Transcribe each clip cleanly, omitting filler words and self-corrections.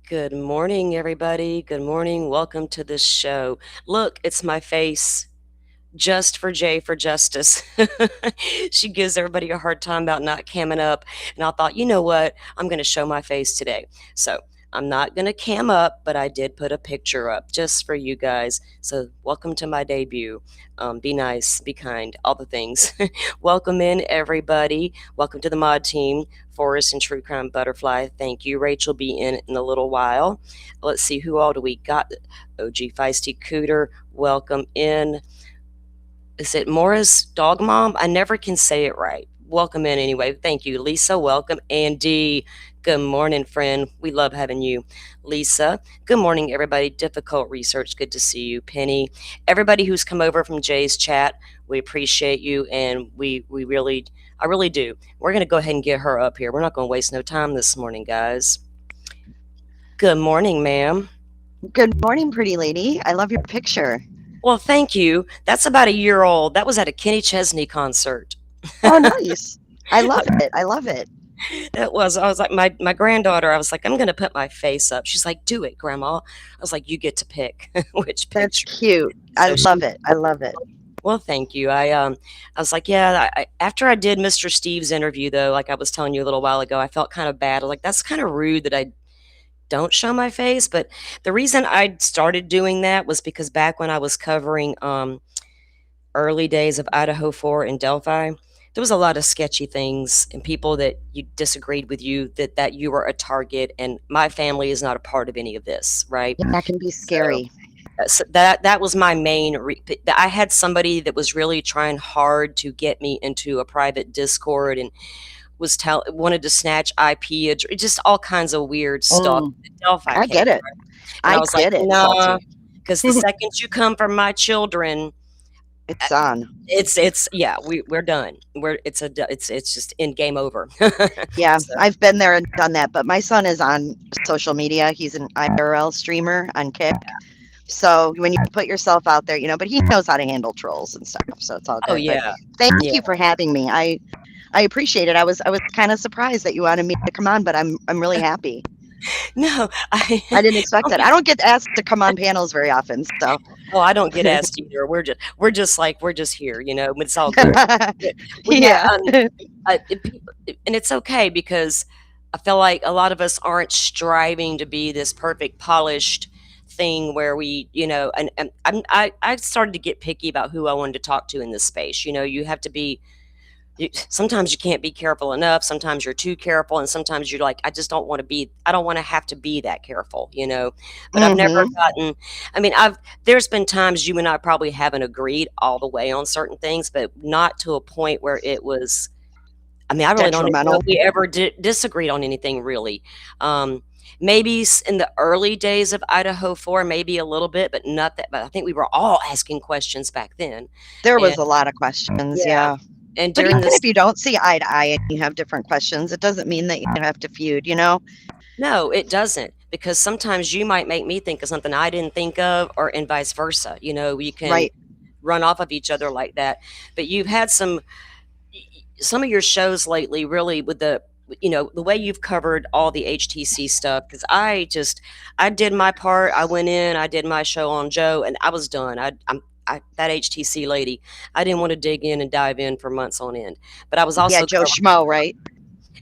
Good morning, everybody. Good morning. Welcome to this show. Look, it's my face. Just for Jay for Justice. She gives everybody a hard time about not camming up. And I thought, you know what? I'm going to show my face today. So I'm not going to cam up, but I did put a picture up just for you guys. So welcome to my debut. Be nice, be kind, all the things. Welcome in, everybody. Welcome to the mod team. Forest and True Crime Butterfly. Thank you. Rachel be in a little while. Let's see, who all do we got? OG Feisty Cooter, welcome in. Is it Mora's dog mom? I never can say it right. Welcome in anyway. Thank you. Lisa, welcome. Andy, good morning, friend. We love having you. Lisa, good morning, everybody. Difficult research. Good to see you. Penny, everybody who's come over from Jay's chat, we appreciate you, and I really do. We're going to go ahead and get her up here. We're not going to waste no time this morning, guys. Good morning, ma'am. Good morning, pretty lady. I love your picture. Well, thank you. That's about a year old. That was at a Kenny Chesney concert. Oh, nice. I love it. I love it. I was like, my granddaughter, I was like, I'm going to put my face up. She's like, do it, Grandma. I was like, you get to pick which That's picture. cute. I love it. I love it. Well, thank you. I was like, yeah, after I did Mr. Steve's interview, though, like I was telling you a little while ago, I felt kind of bad. I was like, that's kind of rude that I don't show my face. But the reason I started doing that was because back when I was covering early days of Idaho 4 in Delphi, there was a lot of sketchy things and people that you disagreed with you that you were a target, and my family is not a part of any of this, right? Yeah, that can be scary. So that was my main I had somebody that was really trying hard to get me into a private Discord and wanted to snatch IP, just all kinds of weird stuff. Delphi I get it. and I I was like, get it. nah, because the second you come for my children, It's on. it's yeah, we're done. It's just in game over. Yeah, So, I've been there and done that. But my son is on social media. He's an IRL streamer on Kick. So when you put yourself out there, but he knows how to handle trolls and stuff. So it's all oh good. yeah, But thank yeah. you for having me. I appreciate it. I was kind of surprised that you wanted me to come on, but I'm really happy. No, I didn't expect that. I don't get asked to come on panels very often, so oh, I don't get asked either. We're just here, it's all good. Yeah, yeah. and it's okay because I feel like a lot of us aren't striving to be this perfect, polished thing where we, and I started to get picky about who I wanted to talk to in this space. You have to be. Sometimes you can't be careful enough. Sometimes you're too careful, and sometimes you're like, I just don't want to be. I don't want to have to be that careful, But I've never gotten. I mean, there's been times you and I probably haven't agreed all the way on certain things, but not to a point where it was. I mean, I really don't even know if we ever disagreed on anything really. Maybe in the early days of Idaho 4, maybe a little bit, but not that. But I think we were all asking questions back then. There was a lot of questions, yeah. And but during even if you don't see eye to eye and you have different questions, it doesn't mean that you have to feud, No, it doesn't, because sometimes you might make me think of something I didn't think of, and vice versa. You can run off of each other like that. But you've had some of your shows lately really with the way you've covered all the HTC stuff, because I did my part. I went in, I did my show on Joe, and I was done. That HTC lady, I didn't want to dig in and dive in for months on end. But I was also Joe Schmo, right?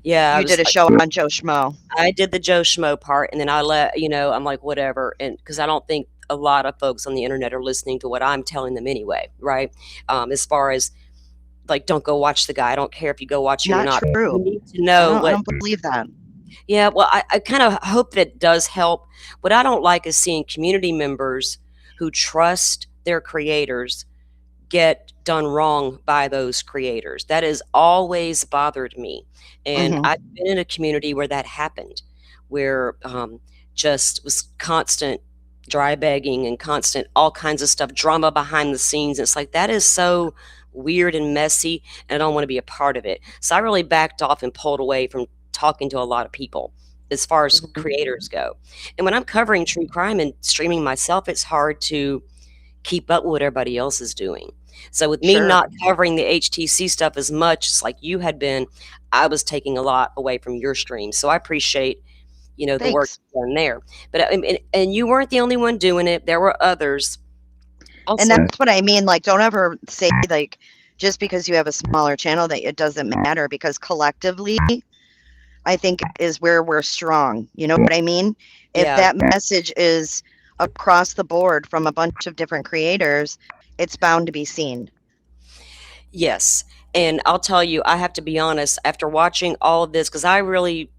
Yeah, you did a show on Joe Schmo. I did the Joe Schmo part, and then I'm like, whatever, and because I don't think a lot of folks on the internet are listening to what I'm telling them anyway, right? As far as like, don't go watch the guy. I don't care if you go watch him or not. True. You need to know I don't believe that. Yeah, well, I kind of hope that does help. What I don't like is seeing community members who trust their creators get done wrong by those creators. That has always bothered me. And I've been in a community where that happened, where just was constant dry begging and constant all kinds of stuff, drama behind the scenes. It's like, that is so weird and messy, and I don't want to be a part of it. So I really backed off and pulled away from talking to a lot of people as far as creators go. And when I'm covering true crime and streaming myself, it's hard to keep up with what everybody else is doing. So with me not covering the HTC stuff as much as like you had been, I was taking a lot away from your stream. So I appreciate the work Thanks. done there. But and you weren't the only one doing it. There were others And also. that's what I mean. Like, don't ever say, like, just because you have a smaller channel that it doesn't matter, because collectively, I think is where we're strong. You know what I mean? If Yeah. that message is across the board from a bunch of different creators, it's bound to be seen. Yes. And I'll tell you, I have to be honest, after watching all of this, because I really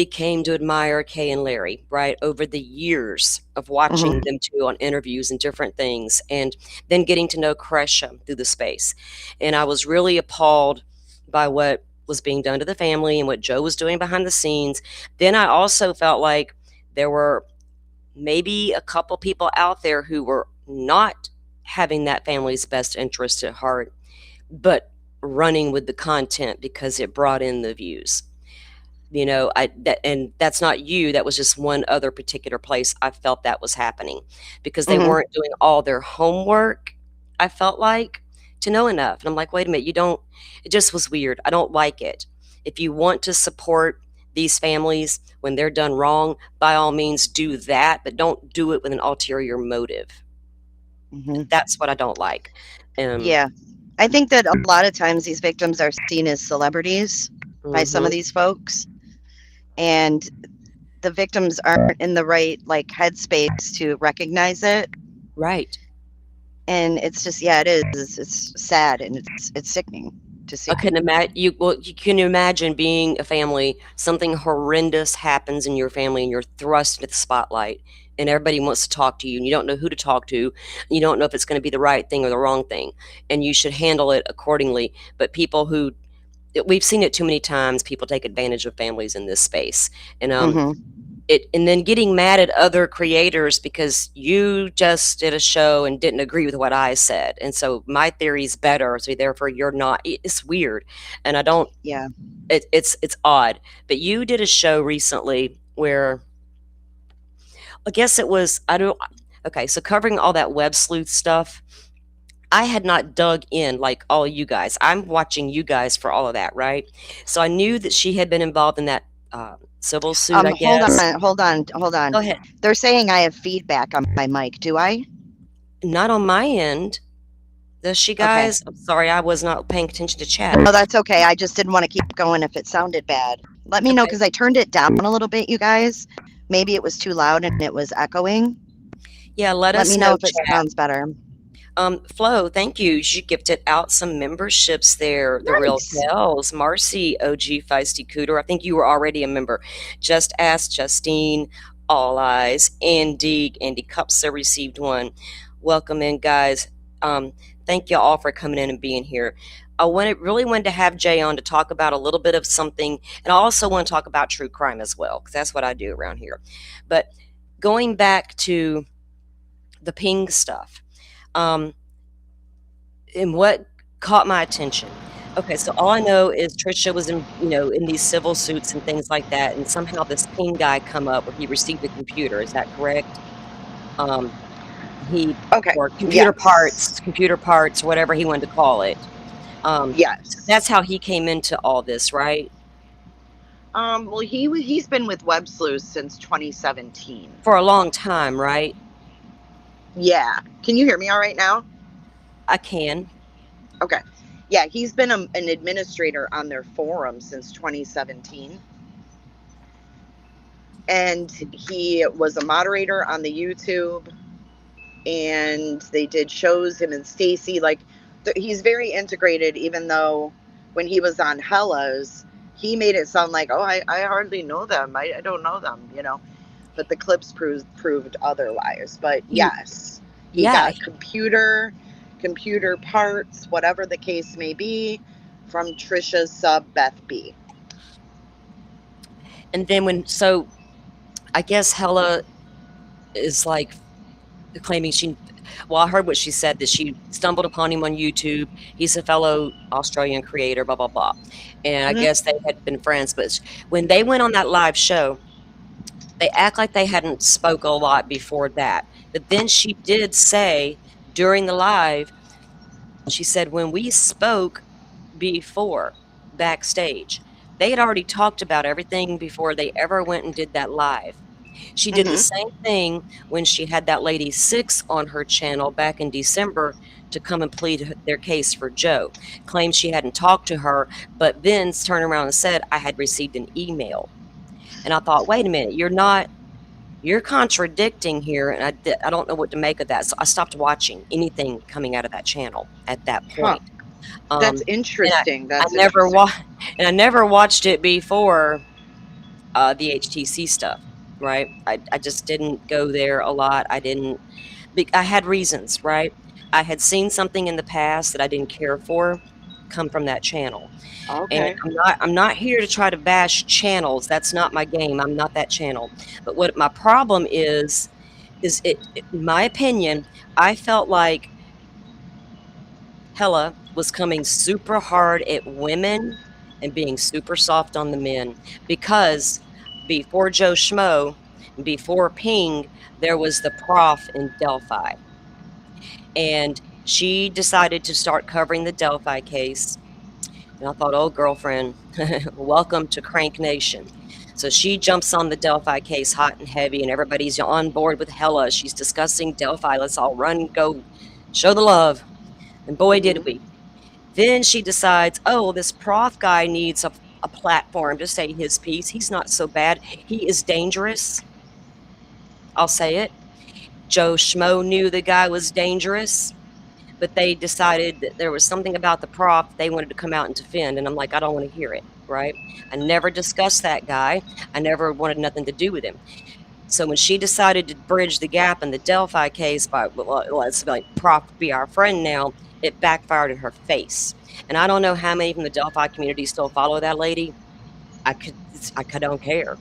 came to admire Kay and Larry, right, over the years of watching Hmm. them two on interviews and different things, and then getting to know Kresha through the space. And I was really appalled by what was being done to the family and what Joe was doing behind the scenes. Then I also felt like there were maybe a couple people out there who were not having that family's best interest at heart, but running with the content because it brought in the views. And that's not you, that was just one other particular place I felt that was happening, because they Hmm. weren't doing all their homework, I felt like, to know enough. And I'm like, wait a minute, you don't. It just was weird. I don't like it. If you want to support these families when they're done wrong, by all means do that, but don't do it with an ulterior motive. Hmm. That's what I don't like. um Yeah. I think that a lot of times these victims are seen as celebrities by some of mhm, these folks, and the victims aren't in the right, like, headspace to recognize it. right. And it's just, yeah, it is. It's sad and it's sickening to see. I couldn't imagine you can imagine being a family, something horrendous happens in your family and you're thrust into the spotlight and everybody wants to talk to you and you don't know who to talk to. You don't know if it's going to be the right thing or the wrong thing, and you should handle it accordingly. But people who we've seen it too many times, people take advantage of families in this space. And Mhm. it and then getting mad at other creators because you just did a show and didn't agree with what I said, and so my theory's better, so therefore you're not. It's weird, and I don't. Yeah. It's odd. But you did a show recently where I guess it was I don't. Okay, so covering all that web sleuth stuff, I had not dug in like all you guys. I'm watching you guys for all of that, right? So I knew that she had been involved in that civil suit, I Hold guess. on, hold on, hold on. Go ahead. They're saying I have feedback on my mic. Do I? Not on my end. Does she, Okay. guys? I'm sorry, I was not paying attention to chat. No, that's okay. I just didn't want to keep going if it sounded bad. Let me know Okay. because I turned it down a little bit, you guys. Maybe it was too loud and it was echoing. Yeah, let Let us me know know, if it chat. sounds better. Flo, thank you. She gifted out some memberships there. The Real Nice. Tales, Marcy, OG Feisty Cooter. I think you were already a member. Just Ask Justine, All Eyes, Andy Cupsa received one. Welcome in, guys. Thank you all for coming in and being here. Really wanted to have Jay on to talk about a little bit of something, and I also want to talk about true crime as well, because that's what I do around here. But going back to the ping stuff, um, and what caught my attention. Okay, so all I know is Trisha was in these civil suits and things like that, and somehow this ping guy come up where he received a computer. Is that correct? Um, he Okay. or Yes. computer parts, whatever he wanted to call it. So that's Yes. how he came into all this, right? Well, he's been with Web Sleuth since 2017. For a long time, right? Yeah. Can you hear me all right now? I can. Okay. Yeah, he's been an administrator on their forum since 2017. And he was a moderator on the YouTube, and they did shows, him and Stacy. Like, he's very integrated, even though when he was on Hela's, he made it sound like, oh, I hardly know them. I don't know them, you know. But the clips proved otherwise. But He, yes, he yeah. got computer parts, whatever the case may be, from Trisha's sub Beth B. And then I guess Hela is like claiming well, I heard what she said, that she stumbled upon him on YouTube. He's a fellow Australian creator, blah, blah, blah. And I Mm-hmm. guess they had been friends. But when they went on that live show, they act like they hadn't spoke a lot before that. But then she did say during the live, she said, when we spoke before backstage, They had already talked about everything before they ever went and did that live. She did the Hmm. same thing when she had that lady Six on her channel back in December to come and plead their case for Joe. Claimed she hadn't talked to her, but Vince turned around and said, I had received an email. And I thought, wait a minute, you're contradicting here. And I don't know what to make of that. So I stopped watching anything coming out of that channel at that Huh. point. That's And interesting. I That's never interesting. and I never watched it before the HTC stuff, right? I just didn't go there a lot. I had reasons, right? I had seen something in the past that I didn't care for come from that channel. And Okay. I'm not here to try to bash channels. That's not my game. I'm not that channel. But what my problem is in my opinion, I felt like Hela was coming super hard at women and being super soft on the men because before Joe Schmo, before Ping, there was the prof in Delphi. And she decided to start covering the Delphi case. And I thought, oh, girlfriend, welcome to Crank Nation. So she jumps on the Delphi case hot and heavy, and everybody's on board with Hela. She's discussing Delphi. Let's all run, go, show the love. And boy, did Hmm. we. Then she decides, oh, this prof guy needs a platform to say his piece. He's not so bad. He is dangerous. I'll say it. Joe Schmo knew the guy was dangerous, but they decided that there was something about the prof they wanted to come out and defend. And I'm like, I don't want to hear it, right? I never discussed that guy. I never wanted nothing to do with him. So when she decided to bridge the gap in the Delphi case by, well, let's like prof be our friend now, it backfired in her face. And I don't know how many from the Delphi community still follow that lady. I don't care.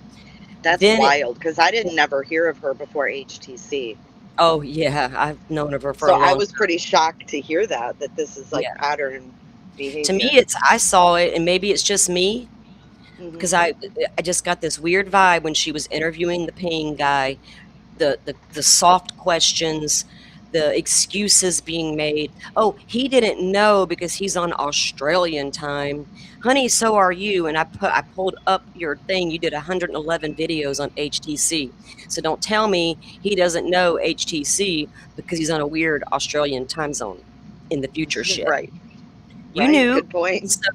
That's Then it, wild because I didn't never hear of her before HTC. oh yeah, I've known of her for So a I long was pretty shocked to hear that this is like yeah. pattern To me, behavior. it's I saw it, and maybe it's just me Hmm. because I just got this weird vibe when she was interviewing the paying guy, the soft questions, the excuses being made. Oh, he didn't know because he's on Australian time. Honey, so are you. And I pulled up your thing. You did 111 videos on HTC. So don't tell me he doesn't know HTC because he's on a weird Australian time zone in the future shit. Right. You Right. knew. Good point. So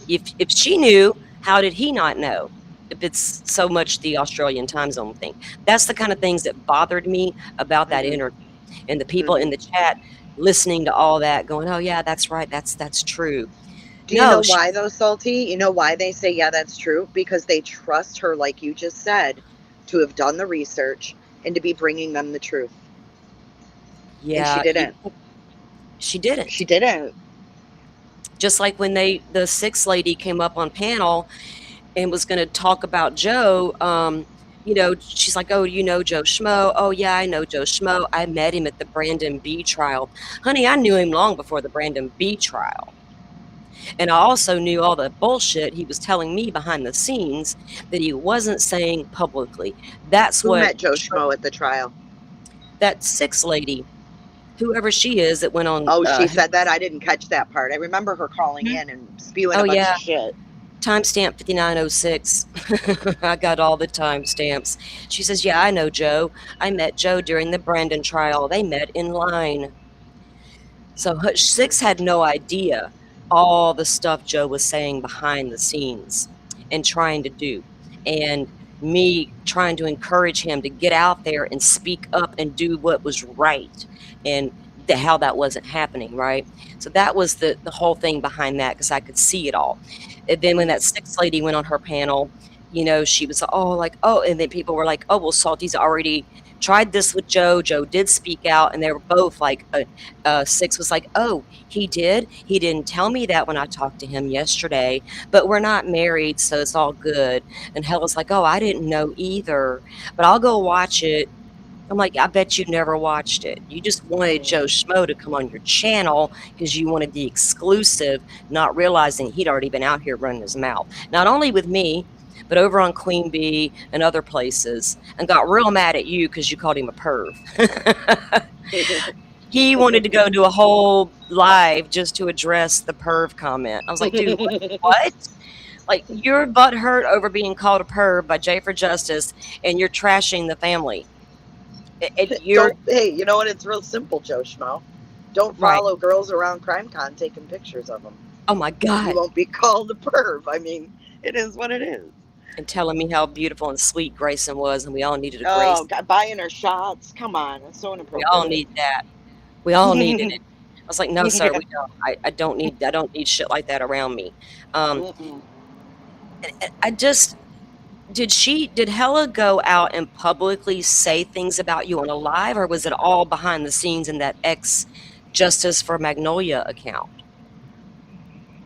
if she knew, how did he not know? If it's so much the Australian time zone thing. That's the kind of things that bothered me about that Hmm. interview. And the people in Hmm. the chat listening to all that going, "Oh yeah, that's right. That's true." Do you know No, she why though, Salty? You know why they say yeah, that's true? Because they trust her, like you just said, to have done the research and to be bringing them the truth. And she yeah, you didn't. she didn't. She didn't. Just like when the six lady came up on panel and was going to talk about Joe. She's like, "Oh, you know Joe Schmo? Oh yeah, I know Joe Schmo. I met him at the Brandon B trial, honey. I knew him long before the Brandon B trial, and I also knew all the bullshit he was telling me behind the scenes that he wasn't saying publicly. That's Who what met Joe Schmo at the trial? that six lady, whoever she is, that went on. Oh, she said that? I didn't catch that part. I remember her calling in and spewing Oh a bunch yeah, of shit. timestamp 5906. I got all the timestamps. She says, yeah, I know Joe. I met Joe during the Brandon trial. They met in line. So Six had no idea all the stuff Joe was saying behind the scenes and trying to do. And me trying to encourage him to get out there and speak up and do what was right. And how that wasn't happening, right? So that was the whole thing behind that because I could see it all. And then when Hmm. that six lady went on her panel, she was like, oh, and then people were like, oh, well, Salty's already tried this with Joe. Joe did speak out, and they were both like, Six was like, "Oh, he did? He didn't tell me that when I talked to him yesterday, but we're not married, so it's all good." And Hella's like, "Oh, I didn't know either, but I'll go watch it." I'm like, "I bet you never watched it. You just wanted Joe Schmo to come on your channel because you wanted the exclusive, not realizing he'd already been out here running his mouth, not only with me, but over on Queen Bee and other places, and got real mad at you because you called him a perv." He wanted to go do a whole live just to address the perv comment. I was like, "Dude, what? Like, you're butthurt over being called a perv by Jay for Justice, and you're trashing the family. You're Don't, hey, you know what? It's real simple, Joe Schmo. Don't right. follow girls around CrimeCon taking pictures of them. Oh my You God. won't be called a perv. I mean, it is what it is. And telling me how beautiful and sweet Grayson was, and we all needed a Oh, Grace. God, buying her shots. Come on. It's so We all inappropriate. need that. We all needed it. I was like, "No, sir, Yeah. we don't. I don't need shit like that around me." Um, Mm-mm. I just did Hela go out and publicly say things about you on a live, or was it all behind the scenes in that ex Justice for Magnolia account?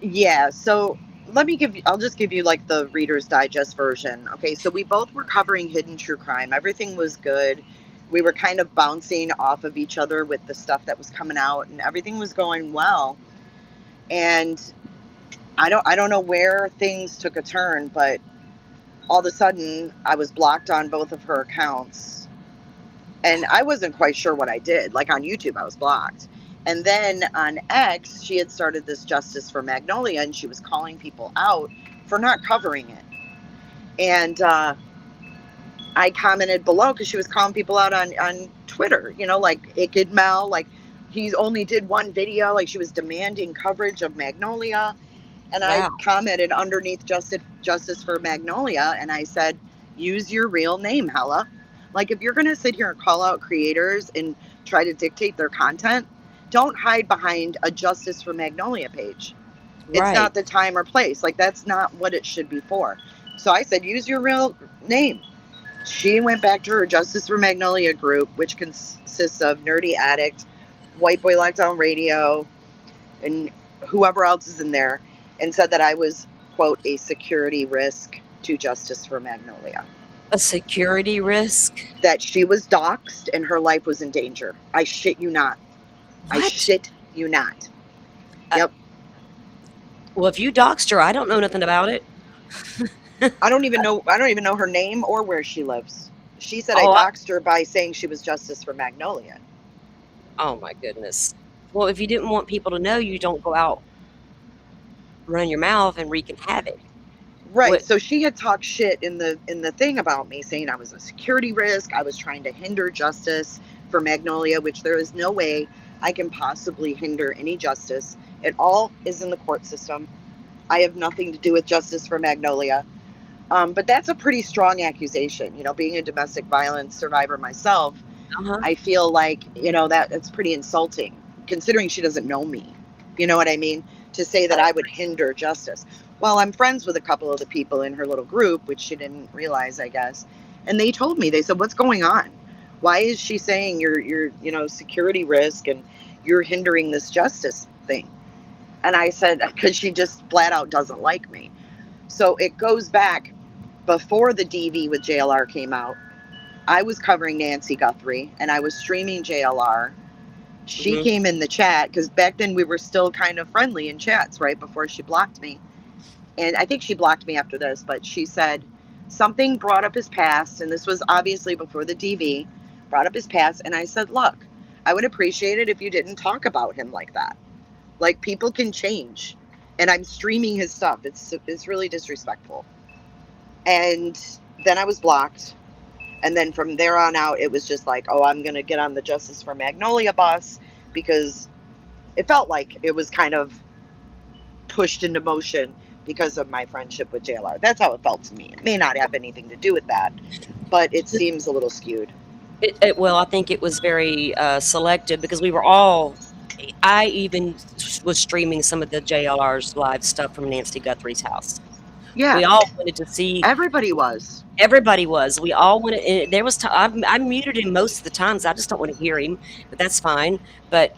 Yeah, so I'll just give you like the Reader's Digest version. Okay, so we both were covering hidden true crime. Everything was good. We were kind of bouncing off of each other with the stuff that was coming out, and everything was going well. And I don't know where things took a turn, but all of a sudden I was blocked on both of her accounts, and I wasn't quite sure what I did. Like on YouTube, I was blocked. And then on X, she had started this Justice for Magnolia, and she was calling people out for not covering it. And I commented below because she was calling people out on Twitter, you know, like Icked Mel, like he only did one video, like she was demanding coverage of Magnolia. And I Wow. commented underneath Justice for Magnolia, and I said, use your real name, Hela. Like, if you're going to sit here and call out creators and try to dictate their content, don't hide behind a Justice for Magnolia page. It's Right. not the time or place. Like, that's not what it should be for. So I said, use your real name. She went back to her Justice for Magnolia group, which consists of Nerdy Addict, White Boy Lockdown Radio, and whoever else is in there, and said that I was, quote, a security risk to Justice for Magnolia. A security risk? That she was doxxed and her life was in danger. I shit you not. I What? shit you not. Uh, Yep. well, if you doxed her, I don't know nothing about it. I don't even know her name or where she lives. She said I Oh, doxed her by saying she was Justice for Magnolia. oh my goodness. Well, if you didn't want people to know, you don't go out, run your mouth, and wreaking havoc. Right. What? So she had talked shit in the thing about me, saying I was a security risk. I was trying to hinder justice for Magnolia, which there is no way I can possibly hinder any justice. It all is in the court system. I have nothing to do with justice for Magnolia. But that's a pretty strong accusation. You know, being a domestic violence survivor myself, Uh-huh. I feel like, you know, that it's pretty insulting considering she doesn't know me. You know what I mean? To say that I would hinder justice. Well, I'm friends with a couple of the people in her little group, which she didn't realize, I guess. And they told me, they said, what's going on? Why is she saying you're, you know, security risk and you're hindering this justice thing? And I said, because she just flat out doesn't like me. So it goes back before the DV with JLR came out. I was covering Nancy Guthrie and I was streaming JLR. She Hmm. came in the chat because back then we were still kind of friendly in chats, right? Before she blocked me. And I think she blocked me after this, but she said something brought up his past. And this was obviously before the DV, brought up his past. And I said, look, I would appreciate it if you didn't talk about him like that. Like people can change. And I'm streaming his stuff. It's really disrespectful. And then I was blocked. And then from there on out, it was just like, oh, I'm going to get on the Justice for Magnolia bus because it felt like it was kind of pushed into motion because of my friendship with JLR. That's how it felt to me. It may not have anything to do with that, but it seems a little skewed. Well, I think it was very selective because we were all. I even was streaming some of the JLR's live stuff from Nancy Guthrie's house. Yeah, We all wanted to see. everybody was. Everybody was. We all wanted. There was. I muted him most of the times. I just don't want to hear him, but that's fine. But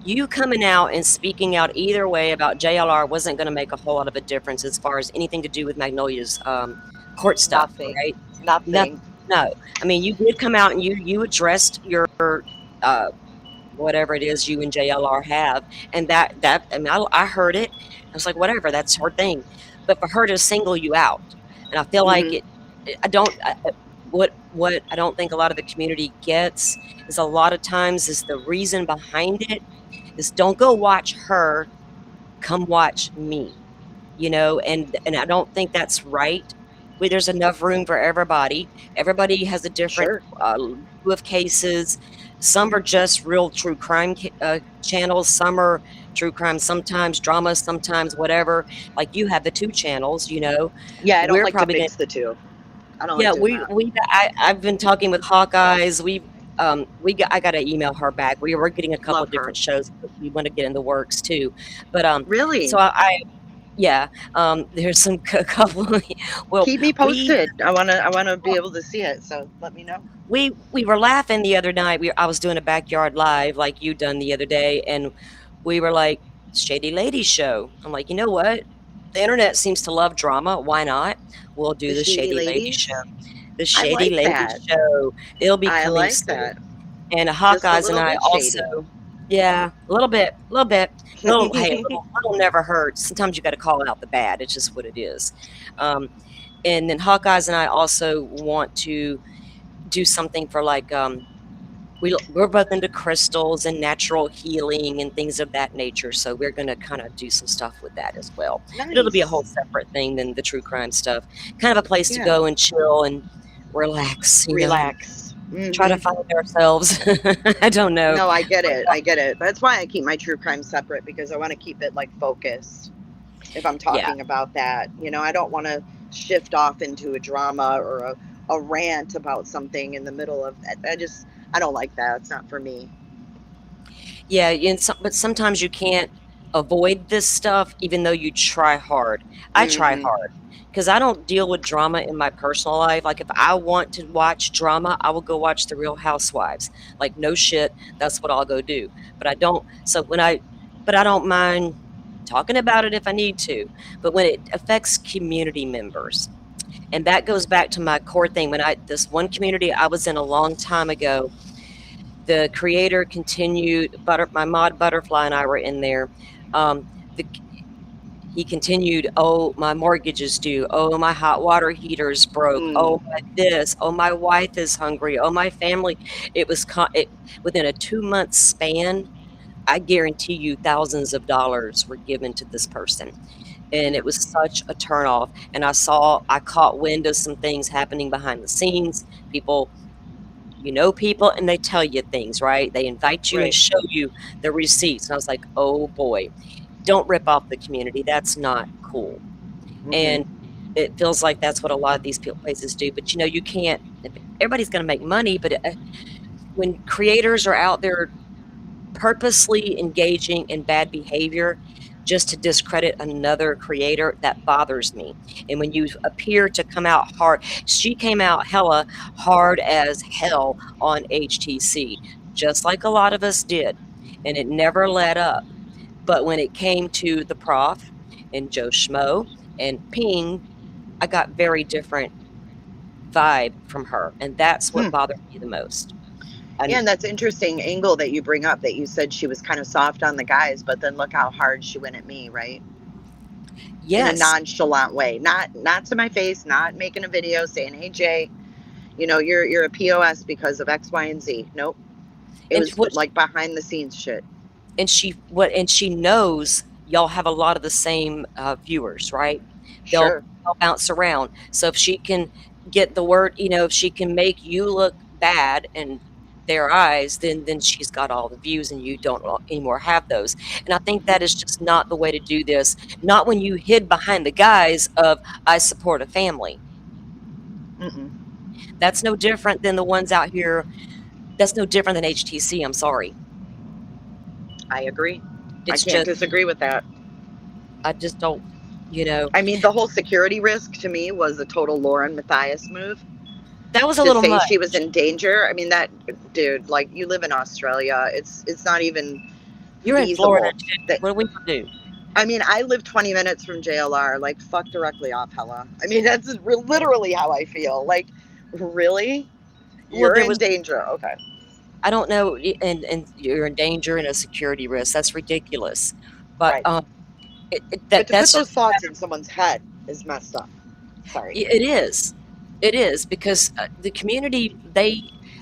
you coming out and speaking out either way about JLR wasn't going to make a whole lot of a difference as far as anything to do with Magnolia's court stuff, Nothing. right? Nothing. Nothing. No, I mean you did come out and you addressed your uh, whatever it is you and JLR have, and that I mean I heard it. I was like, whatever, that's her thing. But for her to single you out, and I feel like Hmm. it. I don't. What I don't think a lot of the community gets is a lot of times is the reason behind it is don't go watch her, come watch me. and I don't think that's right. There's enough room for everybody. Everybody has a different Sure. view of cases. Some are just real true crime channels. Some are true crime, sometimes drama, sometimes whatever. Like you have the two channels. Yeah, I don't We're like to probably going to, mix the two. I don't like yeah, doing that. I've been talking with Hawkeyes. I got to email her back. We were getting a couple Love of her. different shows that we want to get in the works too. But so Really? yeah, there's some couple. Well, Keep me we posted. I wanna be able to see it. So let me know. we were laughing the other night. I was doing a backyard live like you done the other day, and we were like, Shady Lady Show. I'm like, you know what? The internet seems to love drama. Why not? We'll The do the Shady Shady Lady Show. Ladies. The I Shady like Lady that. Show. It'll be I coming like soon. that. And Just a Hawkeyes and little I bit also, shady. yeah, a little bit, little. Hey, a little never hurts. Sometimes you got to call out the bad. It's just what it is. Um, and then Hawkeyes and I also want to do something for like we're both into crystals and natural healing and things of that nature. So we're going to kind of do some stuff with that as well. But it'll be a whole Nice. separate thing than the true crime stuff. Kind of a place to Yeah. go and chill and relax, and Relax. try to find ourselves. I don't know. No, I get But, it. I get it. That's why I keep my true crime separate because I want to keep it like focused. If I'm yeah. talking about that, I don't want to shift off into a drama or a rant about something in the middle of that. I don't like that. It's not for me. Yeah, but sometimes you can't avoid this stuff even though you try hard. I try Hmm. hard because I don't deal with drama in my personal life. Like if I want to watch drama, I will go watch The Real Housewives. Like no shit, that's what I'll go do. But I don't so when I but I don't mind talking about it if I need to. But when it affects community members, and that goes back to my core thing when I this one community I was in a long time ago, the creator continued, my mod Butterfly and I were in there. Um, the, he continued, oh, my mortgage is due. Oh, my hot water heater's broke. Oh, Mm. my this. Oh, my wife is hungry. Oh, my family. Within a 2 month span, I guarantee you thousands of dollars were given to this person. And Yeah. it was such a turnoff. And I caught wind of some things happening behind the scenes. People and they tell you things, right? They invite you and Right. show you the receipts. And I was like, oh boy, don't rip off the community. That's not cool. And Hmm. it feels like that's what a lot of these places do. But you can't, everybody's going to make money. But when creators are out there purposely engaging in bad behavior just to discredit another creator, that bothers me. And when you appear to come out hard, she came out Hela hard as hell on HTC, just like a lot of us did, and it never let up. But when it came to the prof and Joe Schmo and Ping, I got very different vibe from her, and that's what Hmm. bothered me the most. Yeah, And and that's interesting angle that you bring up that you said she was kind of soft on the guys, but then look how hard she went at me, right? In a yes, nonchalant way, not to my face, not making a video saying, "Hey Jay, you're a POS because of X, Y, and Z." Nope. It and was what like behind the scenes shit. and she knows y'all have a lot of the same viewers, right? they'll Sure. they'll bounce around, so if she can get the word, if she can make you look bad in their eyes, then she's got all the views and you don't anymore have those. And I think that is just not the way to do this, not when you hid behind the guise of I support a family. Mm-mm. That's no different than the ones out here. That's no different than HTC. I'm sorry. I agree. I It's can't just, disagree with that. I just don't, you know I mean, the whole security risk to me was a total Lauren Matthias move that was a to little say much. she was in danger. I mean, that dude, like you live in Australia, it's not even You're in Florida feasible. too. That What are we gonna do? I mean, I live 20 minutes from JLR. Like, fuck directly off, Hella. I mean, that's literally how I feel. Like, really, Well, you're there in was danger. Okay, I don't know, and you're in danger and a security risk. That's ridiculous. But right. But to put that's those just thoughts in someone's head is messed up. Sorry. it is. It is because the community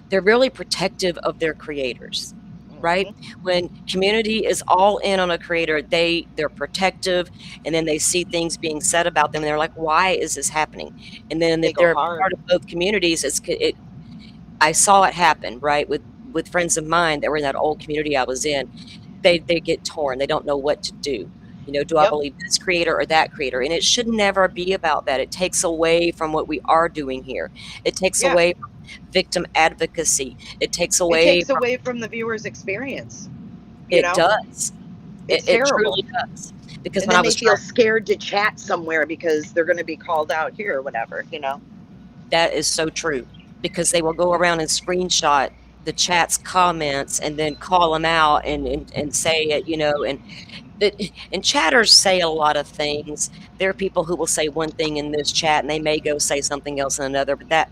they're really protective of their creators. right? Hmm. When community is all in on a creator, they're protective, and then they see things being said about them, and they're like, "Why is this happening?" And then They if go they're hard. part of both communities, I saw it happen, right, with friends of mine that were in that old community I was in. They get torn. They don't know what to do. Do I Yep. believe this creator or that creator? And it should never be about that. It takes away from what we are doing here. It takes Yeah. away from victim advocacy. It takes It away takes from away from the viewer's experience. You it know, does. It, it's it terrible. truly does. Because And when I then they was feel trying, scared to chat somewhere because they're going to be called out here or whatever. that is so true. Because they will go around and screenshot the chat's comments and then call them out and say it, and that and chatters say a lot of things. There are people who will say one thing in this chat and they may go say something else in another, but that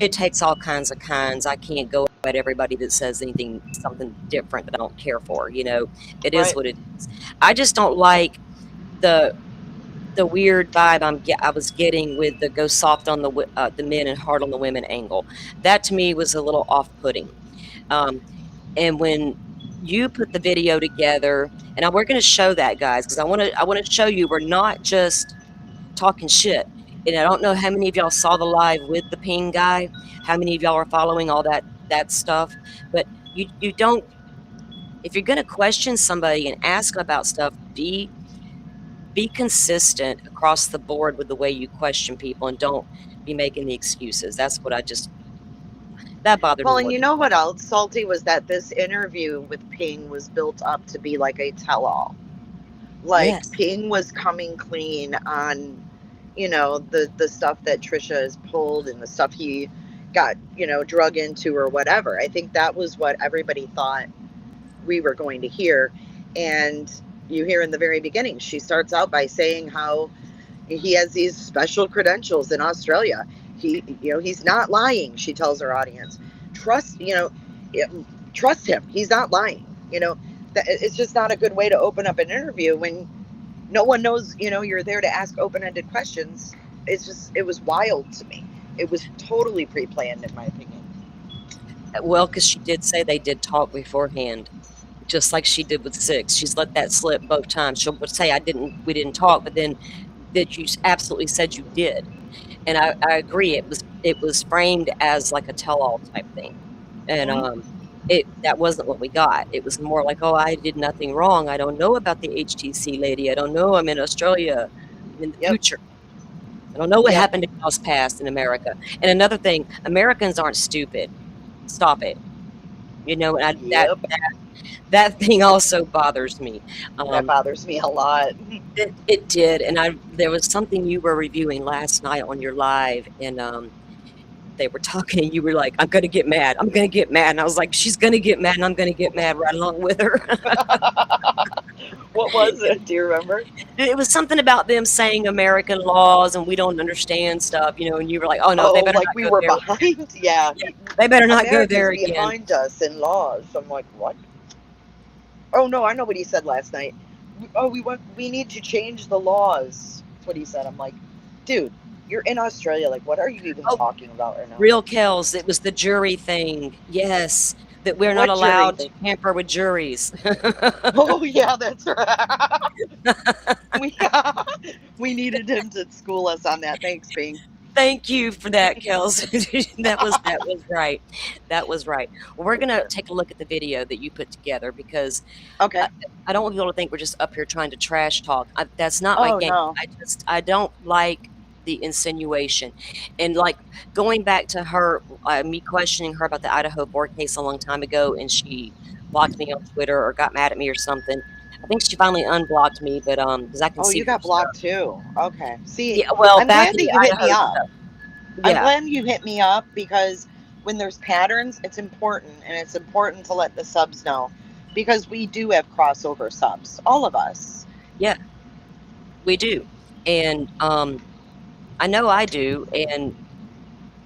it Hmm. takes all kinds of kinds. I can't go at everybody that says anything something different that I don't care for. It is Right. what it is. I just don't like the the weird vibe I was getting with the go soft on the men and hard on the women angle. That to me was a little off putting. Um, and when you put the video together, and we're going to show that, guys, because I want to show you we're not just talking shit. And I don't know how many of y'all saw the live with the ping guy, how many of y'all are following all that stuff, but you don't. If you're going to question somebody and ask about stuff, be consistent across the board with the way you question people, and don't be making the excuses. That's what that bothered me Well, and more you than know what else, Salty, was that this interview with Ping was built up to be like a tell all. Like, yes. Ping was coming clean on, the stuff that Trisha has pulled and the stuff he got, drug into or whatever. I think that was what everybody thought we were going to hear. And you hear in the very beginning, she starts out by saying how he has these special credentials in Australia. He's not lying. She tells her audience, trust, it, trust him. He's not lying. It's just not a good way to open up an interview when no one knows. You're there to ask open-ended questions. It was wild to me. It was totally pre-planned, in my opinion. Well, because she did say they did talk beforehand, just like she did with Six. She's let that slip both times. She'll say, we didn't talk, but then that you absolutely said you did. And I agree. It was framed as like a tell-all type thing. And Hmm. that wasn't what we got. It was more like, oh, I did nothing wrong. I don't know about the HTC lady. I don't know. I'm in Australia. I'm in the Yep. future. I don't know what Yep. happened in y'all's past in America. And another thing, Americans aren't stupid. Stop it. And that Yep. that thing also bothers me. That Um, bothers me a lot. it did, and there was something you were reviewing last night on your live, and they were talking, and you were like, "I'm gonna get mad. I'm gonna get mad," and I was like, "She's gonna get mad, and I'm gonna get mad right along with her." What was it? Do you remember? It was something about them saying American laws, and we don't understand stuff, and you were like, "Oh no, they Oh, better like not we go were there. behind? Yeah. Yeah, they better not go America's there again." behind us in laws. I'm like, what? Oh no, I know what he said last night. Oh, we need to change the laws. That's what he said. I'm like, dude, you're in Australia. Like, what are you even Oh, talking about right now? real Kells, it was the jury thing. Yes, that we're not What jury allowed to thing? tamper with juries. Oh yeah, that's right. we we needed him to school us on that. Thanks, Bing. Thank you for that, Kels. That was right. That was right. Well, we're gonna take a look at the video that you put together, because Okay. I, I don't want people to think we're just up here trying to trash talk. That's not my Oh game. no. I don't like the insinuation, and like going back to her, me questioning her about the Idaho board case a long time ago, and she blocked me on Twitter or got mad at me or something. I think she finally unblocked me, but because I can Oh, see you her got stuff. blocked too. Okay. See, Yeah, well, I'm back glad in that the you hit me Idaho up. stuff. I'm Yeah, glad you hit me up because when there's patterns, it's important, and it's important to let the subs know because we do have crossover subs, all of us. yeah, we do, and I know I do, and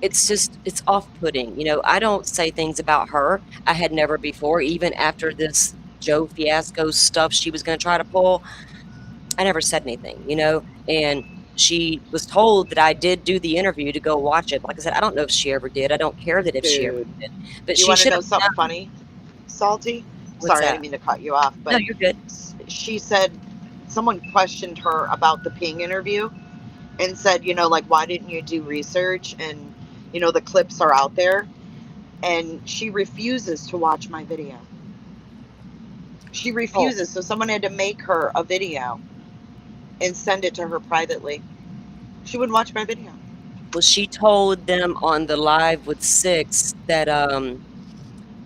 it's off-putting. I don't say things about her I had never before, even after this Joe Fiasco stuff she was going to try to pull. I never said anything, and she was told that I did do the interview to go watch it. Like I said, I don't know if she ever did. I don't care that if she ever Dude, did, but you she want to should know have something known. funny, Salty? What's Sorry, I that? didn't mean to cut you off, No, but you're good. she said someone questioned her about the Ping interview and said, like, why didn't you do research? And, the clips are out there. And she refuses to watch my video. She Oh, refuses. So someone had to make her a video and send it to her privately. She wouldn't watch my video. well, she told them on the live with Six that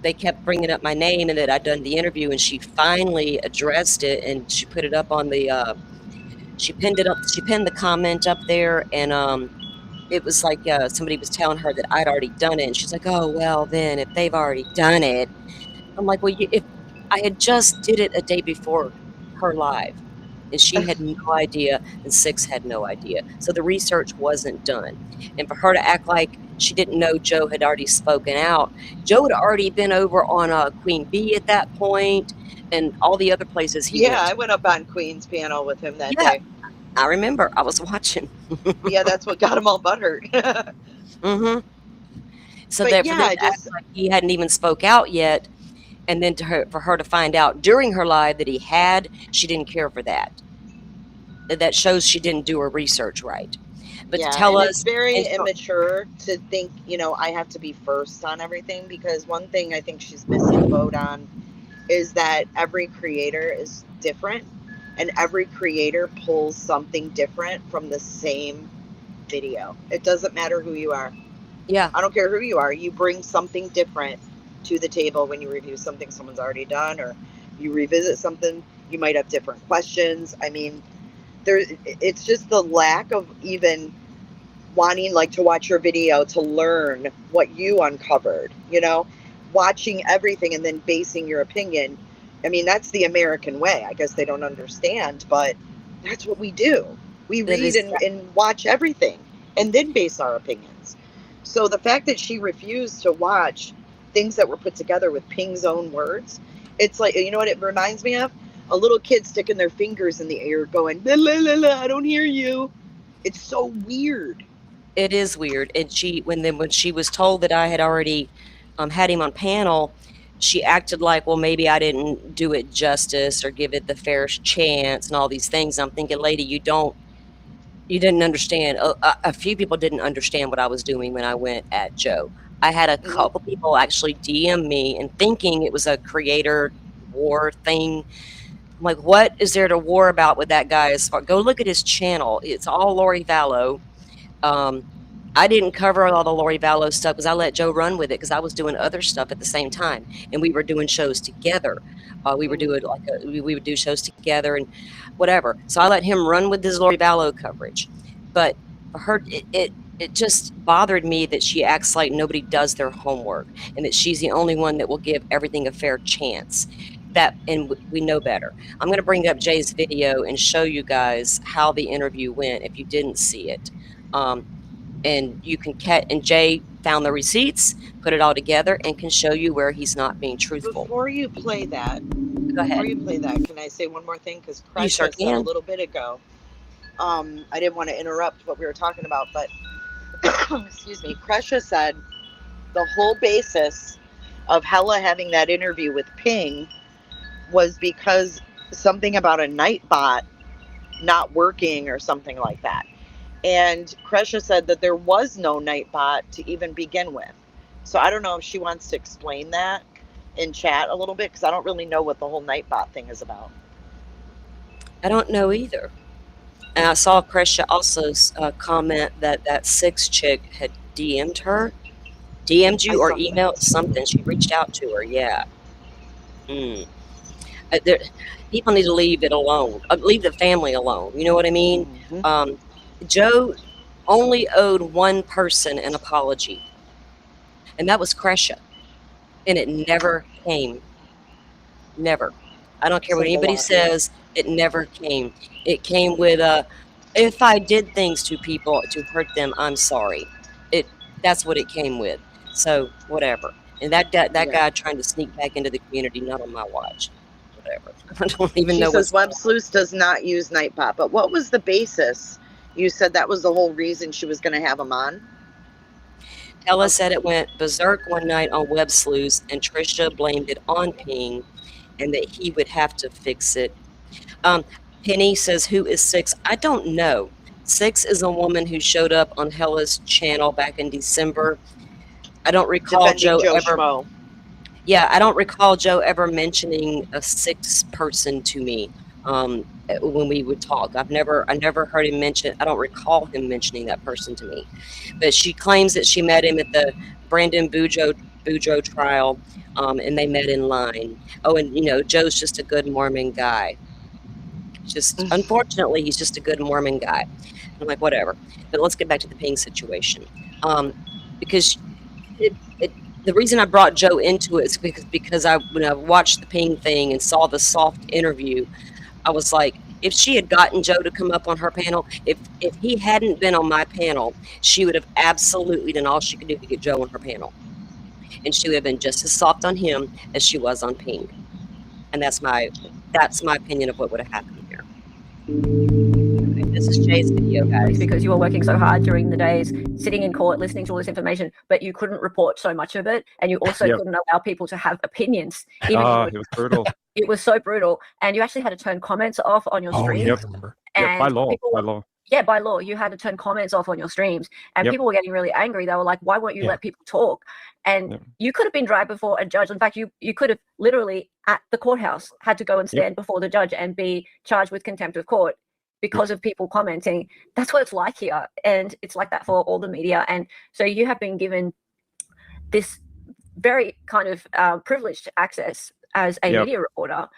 they kept bringing up my name and that I'd done the interview, and she finally addressed it and she put it up on the she pinned it up. She pinned the comment up there, and it was like somebody was telling her that I'd already done it, and she's like, "Oh well, then if they've already done it," I'm like, "Well, if I had just did it a day before her live, and she had no idea, and Six had no idea, so the research wasn't done, and for her to act like she didn't know Joe had already spoken out, Joe had already been over on Queen Bee at that point, and all the other places he Yeah, went I to. went up on Queen's panel with him that Yeah, day. I remember. I was watching. Yeah, that's what got him all butthurt. Mhm. So But that for them yeah, to act just like he hadn't even spoke out yet, and then for her to find out during her live that he had, she didn't care for that. That shows she didn't do her research right. But to yeah, tell and it's us very and so immature to think, I have to be first on everything, because one thing I think she's missing the boat on is that every creator is different, and every creator pulls something different from the same video. It doesn't matter who you are. yeah, I don't care who you are. You bring something different to the table when you review something someone's already done, or you revisit something. You might have different questions. I mean, there. It's just the lack of even wanting, like, to watch your video to learn what you uncovered. Watching everything and then basing your opinion. I mean, that's the American way. I guess they don't understand, but that's what we do. We that read is and watch everything and then base our opinions. So the fact that she refused to watch things that were put together with Ping's own words, it's like, you know what it reminds me of? A little kid sticking their fingers in the air going, la, la, la, la, I don't hear you. It's so weird. it is weird, and when she was told that I had already, had him on panel, she acted like, "Well, maybe I didn't do it justice or give it the fairest chance," and all these things. I'm thinking, "Lady, you didn't understand." A few people didn't understand what I was doing when I went at Joe. I had a Hmm. couple people actually DM me and thinking it was a creator war thing. I'm like, "What is there to war about with that guy? As far go look at his channel. It's all Lori Vallow." Um, I didn't cover all the Lori Vallow stuff because I let Joe run with it because I was doing other stuff at the same time, and we were doing shows together. We were doing Hmm. like we would do shows together and whatever. So I let him run with his Lori Vallow coverage. But for her, it just bothered me that she acts like nobody does their homework and that she's the only one that will give everything a fair chance. That and we know better. I'm going to bring up Jay's video and show you guys how the interview went if you didn't see it. Um, and you can catch and Jay found the receipts, put it all together, and can show you where he's not being truthful. Before you play that, Go ahead. can I say one more thing? Because You sure Kresha said a can. little bit ago, I didn't want to interrupt what we were talking about, but excuse me, Kresha said the whole basis of Hela having that interview with Ping was because something about a Nightbot not working or something like that. And Kresha said that there was no Nightbot to even begin with. So I don't know if she wants to explain that in chat a little bit, because I don't really know what the whole Nightbot thing is about. I don't know either. And I saw Krisha also comment that that six chick had DM'd her, DM'd I you or saw emailed that. something. She reached out to her. Yeah. Mm. There, people need to leave it alone. Leave the family alone. You know what I mean? Hmm. Um, Joe only owed one person an apology, and that was Krisha, and it never came. Never. I don't care what Says a anybody lot, yeah. says, it never came. It came with a, "If I did things to people to hurt them, I'm sorry." It that's what it came with. So, whatever. And that Yeah. guy trying to sneak back into the community, not on my watch. Whatever. I don't even She know says what's Web going on. Sleuth does not use Nightbot. But what was the basis? You said that was the whole reason she was going to have him on? Hella Okay. said it went berserk one night on Web Sleuths, and Trisha blamed it on Ping. and that he would have to fix it. Penny says, who is Six? I don't know. Six is a woman who showed up on Hela's channel back in December. I don't recall Defending Joe Joe ever. Schmo. Yeah, I don't recall Joe ever mentioning a Six person to me when we would talk. I never heard him mention. I don't recall him mentioning that person to me. But she claims that she met him at the Brandon Boudreaux trial, and they met in line. Oh, and Joe's just a good Mormon guy. Unfortunately, he's just a good Mormon guy. I'm like, whatever. But let's get back to the ping situation, because the reason I brought Joe into it is because when I watched the ping thing and saw the soft interview, I was like, if she had gotten Joe to come up on her panel, if he hadn't been on my panel, she would have absolutely done all she could do to get Joe on her panel, and she would have been just as soft on him as she was on ping. And that's my opinion of what would have happened here. Okay, this is Jay's video, guys. Because you were working so hard during the days, sitting in court, listening to all this information, but you couldn't report so much of it, and you also couldn't allow people to have opinions. It was brutal. It was so brutal, and you actually had to turn comments off on your streams. Oh, yeah, I remember. Yeah, by law. Yeah, by law, you had to turn comments off on your streams, and people were getting really angry. They were like, "Why won't you let people talk?" And you could have been dragged before a judge. In fact, you could have literally at the courthouse had to go and stand before the judge and be charged with contempt of court because of people commenting. That's what it's like here, and it's like that for all the media. And so you have been given this very kind of privileged access as a media reporter,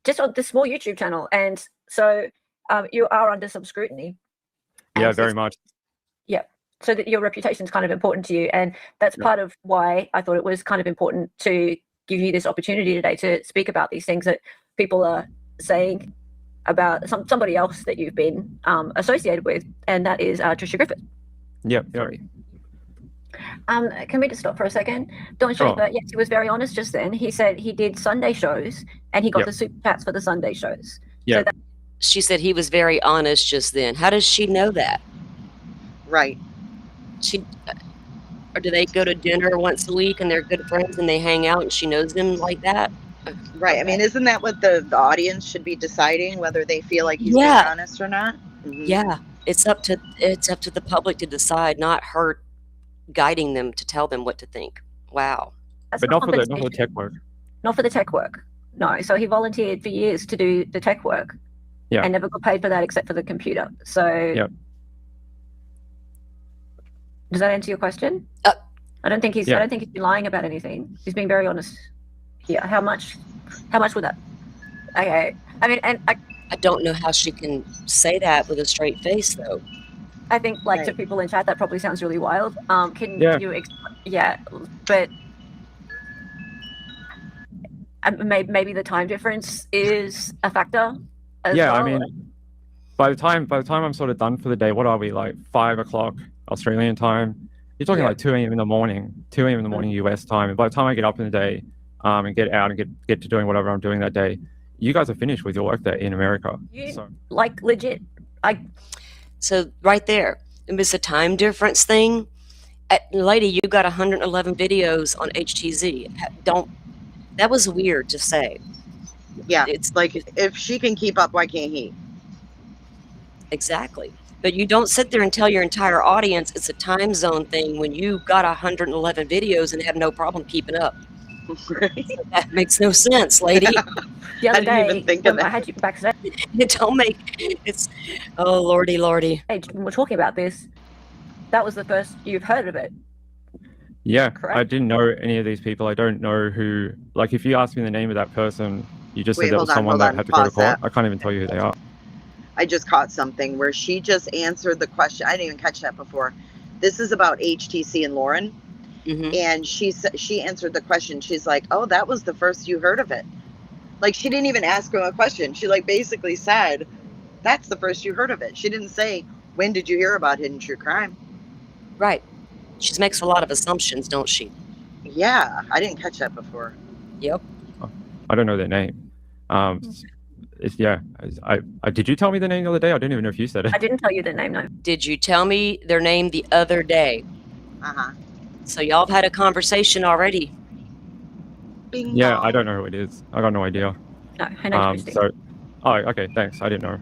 just on this small YouTube channel, and so you are under some scrutiny. Yeah, very much. Yeah, so that your reputation is kind of important to you, and that's part of why I thought it was kind of important to give you this opportunity today to speak about these things that people are saying about somebody else that you've been associated with, and that is Trisha Griffith. Yeah, sorry. Can we just stop for a second? Don Schaefer, yes, he was very honest just then. He said he did Sunday shows and he got the super chats for the Sunday shows. Yeah. So she said he was very honest just then. How does she know that? Right. Or do they go to dinner once a week and they're good friends and they hang out and she knows them like that? Right. I mean, isn't that what the audience should be deciding, whether they feel like he's being honest or not? Mm-hmm. Yeah. It's up to the public to decide, not her guiding them to tell them what to think. Wow. That's but not for the tech work. Not for the tech work. No. So he volunteered for years to do the tech work. Yeah. And never got paid for that except for the computer. So does that answer your question? I don't think he's been lying about anything. He's being very honest here. How much would that? Okay. I mean, and I don't know how she can say that with a straight face, though. I think, to people in chat, that probably sounds really wild. Can you? But maybe the time difference is a factor. As well. I mean, by the time I'm sort of done for the day, what are we, like 5 o'clock Australian time? You're talking like 2 a.m. in the morning, US time. And by the time I get up in the day, and get out and get to doing whatever I'm doing that day, you guys are finished with your work day in America. Legit. So right there, it's a time difference thing. Lady, you got 111 videos on HTZ. That was weird to say. Yeah, it's like, if she can keep up, why can't he? Exactly. But you don't sit there and tell your entire audience it's a time zone thing when you got 111 videos and have no problem keeping up. Right. That makes no sense, lady. The other day, even think of that. I had you backstage. Oh, lordy. When we're talking about this, that was the first you've heard of it. Yeah, correct? I didn't know any of these people. I don't know who. Like, if you ask me the name of that person, you just said that was someone that had to go to court. I can't even tell you who they are. I just caught something where she just answered the question. I didn't even catch that before. This is about HTC and Lauren. Mm-hmm. And she answered the question. She's like, oh, that was the first you heard of it. Like, she didn't even ask him a question. She basically said, that's the first you heard of it. She didn't say, when did you hear about Hidden True Crime? Right. She makes a lot of assumptions, don't she? Yeah, I didn't catch that before. Yep. I don't know their name. Did you tell me the name the other day? I don't even know if you said it. I didn't tell you their name, no. Did you tell me their name the other day? Uh-huh. So y'all have had a conversation already. Bing Yeah, bong. I don't know who it is. I got no idea. No, her name's Christine. So, oh, okay, thanks. I didn't know.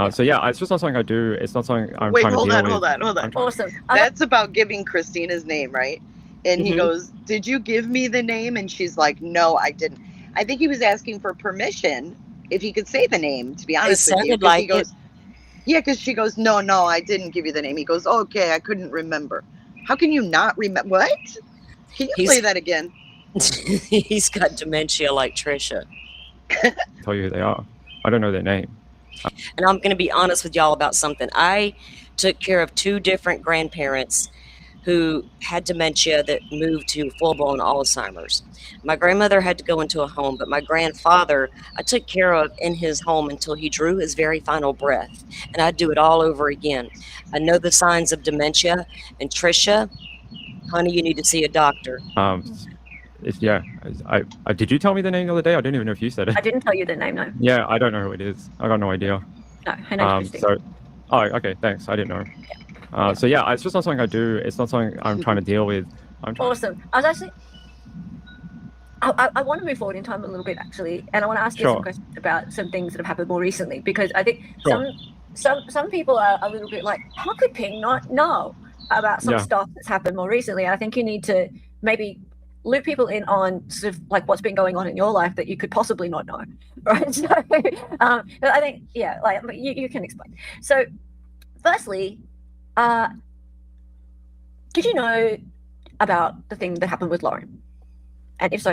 So yeah, it's just not something I do. It's not something I'm trying to deal with. Hold on. Awesome. That's about giving Christine his name, right? And he goes, "Did you give me the name?" And she's like, "No, I didn't." I think he was asking for permission if he could say the name, to be honest with you. sounded like he goes, yeah, because she goes, no, I didn't give you the name. He goes, okay, I couldn't remember. How can you not remember? What? Can you play that again? He's got dementia like Trisha. Tell you who they are. I don't know their name. And I'm going to be honest with y'all about something. I took care of 2 different grandparents who had dementia that moved to full-blown Alzheimer's. My grandmother had to go into a home, but my grandfather, I took care of in his home until he drew his very final breath. And I'd do it all over again. I know the signs of dementia. And Trisha, honey, you need to see a doctor. Did you tell me the name the other day? I don't even know if you said it. I didn't tell you the name, no. Yeah, I don't know who it is. I got no idea. No, her name's Christine. Okay, thanks. I didn't know. So yeah, it's just not something I do. It's not something I'm trying to deal with. Awesome. I was actually, I want to move forward in time a little bit, actually, and I want to ask you some questions about some things that have happened more recently, because I think some people are a little bit like, how could Ping not know about some stuff that's happened more recently? And I think you need to maybe loop people in on sort of like what's been going on in your life that you could possibly not know, right? So I think, you can explain. So firstly, did you know about the thing that happened with Lauren? And if so,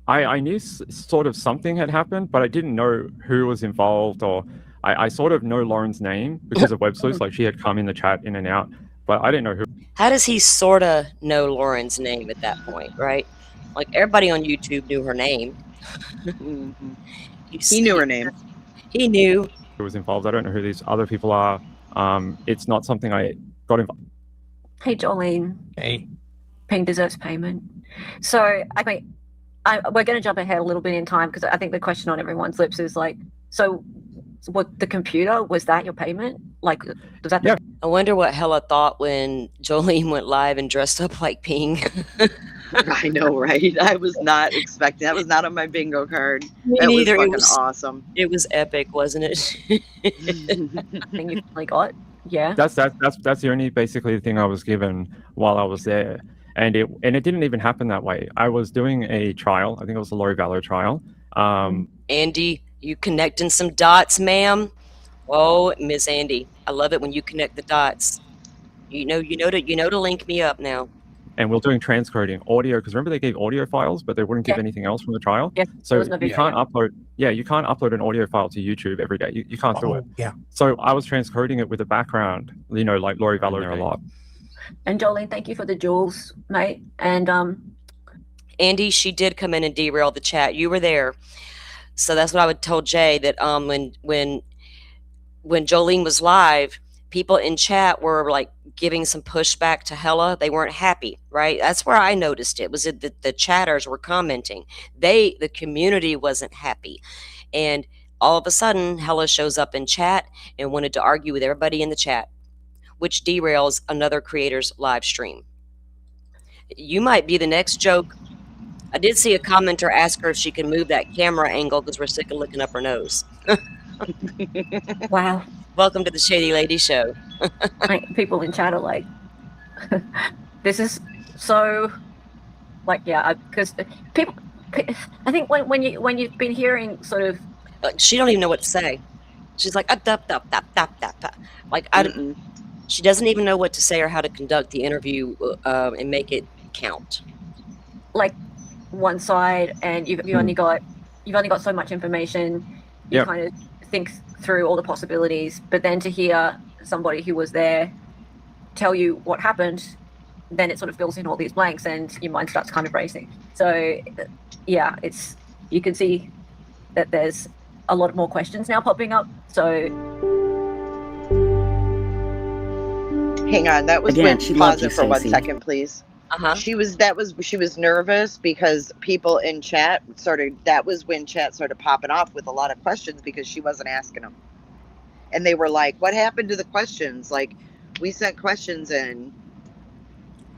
I knew sort of something had happened, but I didn't know who was involved, or I sort of know Lauren's name because of web sleuths. Like, she had come in the chat in and out, but I didn't know who. How does he sort of know Lauren's name at that point, right? Like, everybody on YouTube knew her name. He knew her name. He knew who was involved. I don't know who these other people are. It's not something I got involved. Hey, Jolene. Hey. Ping deserves payment. So I mean, we're going to jump ahead a little bit in time, because I think the question on everyone's lips is like, so what, the computer, was that your payment? Like, does that? Yeah. I wonder what Hela thought when Jolene went live and dressed up like Ping. I know, right? I was not expecting. That was not on my bingo card. Me that neither. Was fucking awesome. It was epic, wasn't it? Thing you finally got. Yeah. That's the only basically thing I was given while I was there. And it didn't even happen that way. I was doing a trial. I think it was a Lori Vallow trial. Andy, you connecting some dots, ma'am? Oh, Miss Andy, I love it when you connect the dots. You know to link me up now. And we're doing transcoding audio, because remember they gave audio files, but they wouldn't give anything else from the trial. Yeah. So you can't upload. Yeah, you can't upload an audio file to YouTube every day. You can't do it. Yeah. So I was transcoding it with a background, like Lori Vallow there a lot. And Jolene, thank you for the jewels, mate. And Andy, she did come in and derail the chat. You were there. So that's what I would tell Jay, that when Jolene was live, people in chat were like giving some pushback to Hela. They weren't happy, right? That's where I noticed it, was that the chatters were commenting. The community wasn't happy. And all of a sudden, Hela shows up in chat and wanted to argue with everybody in the chat, which derails another creator's live stream. You might be the next joke. I did see a commenter ask her if she can move that camera angle because we're sick of looking up her nose. Wow. Welcome to the Shady Lady Show. People in chat are like, this is so, like, yeah, because people, I think when you've been hearing sort of, she don't even know what to say. She's like, like, she doesn't even know what to say or how to conduct the interview and make it count. Like, one side, and you've only got so much information. You kind of think through all the possibilities, but then to hear somebody who was there tell you what happened, then it sort of fills in all these blanks, and your mind starts kind of racing. So, yeah, you can see that there's a lot more questions now popping up. So, hang on, that was Again, when, pause it for 1 second, please. She was nervous because people in chat that was when chat started popping off with a lot of questions, because she wasn't asking them. And they were like, what happened to the questions? Like, we sent questions in.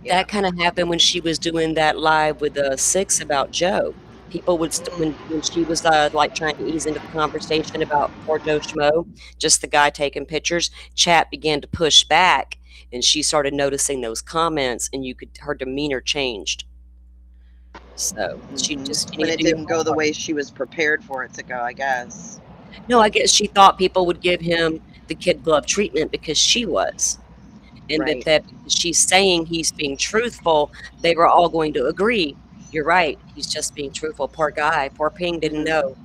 Yeah. That kinda happened when she was doing that live with, Six about Joe. People would when she was, like, trying to ease into the conversation about poor Joe Schmo, just the guy taking pictures, chat began to push back, and she started noticing those comments, and you could her demeanor changed. So, she just you When need to it do your didn't go the homework. way she was prepared for it to go, I guess. No, I guess she thought people would give him the kid glove treatment because she was. And Right. that because she's saying he's being truthful, they were all going to agree. You're right. He's just being truthful. Poor guy. Poor Ping didn't know.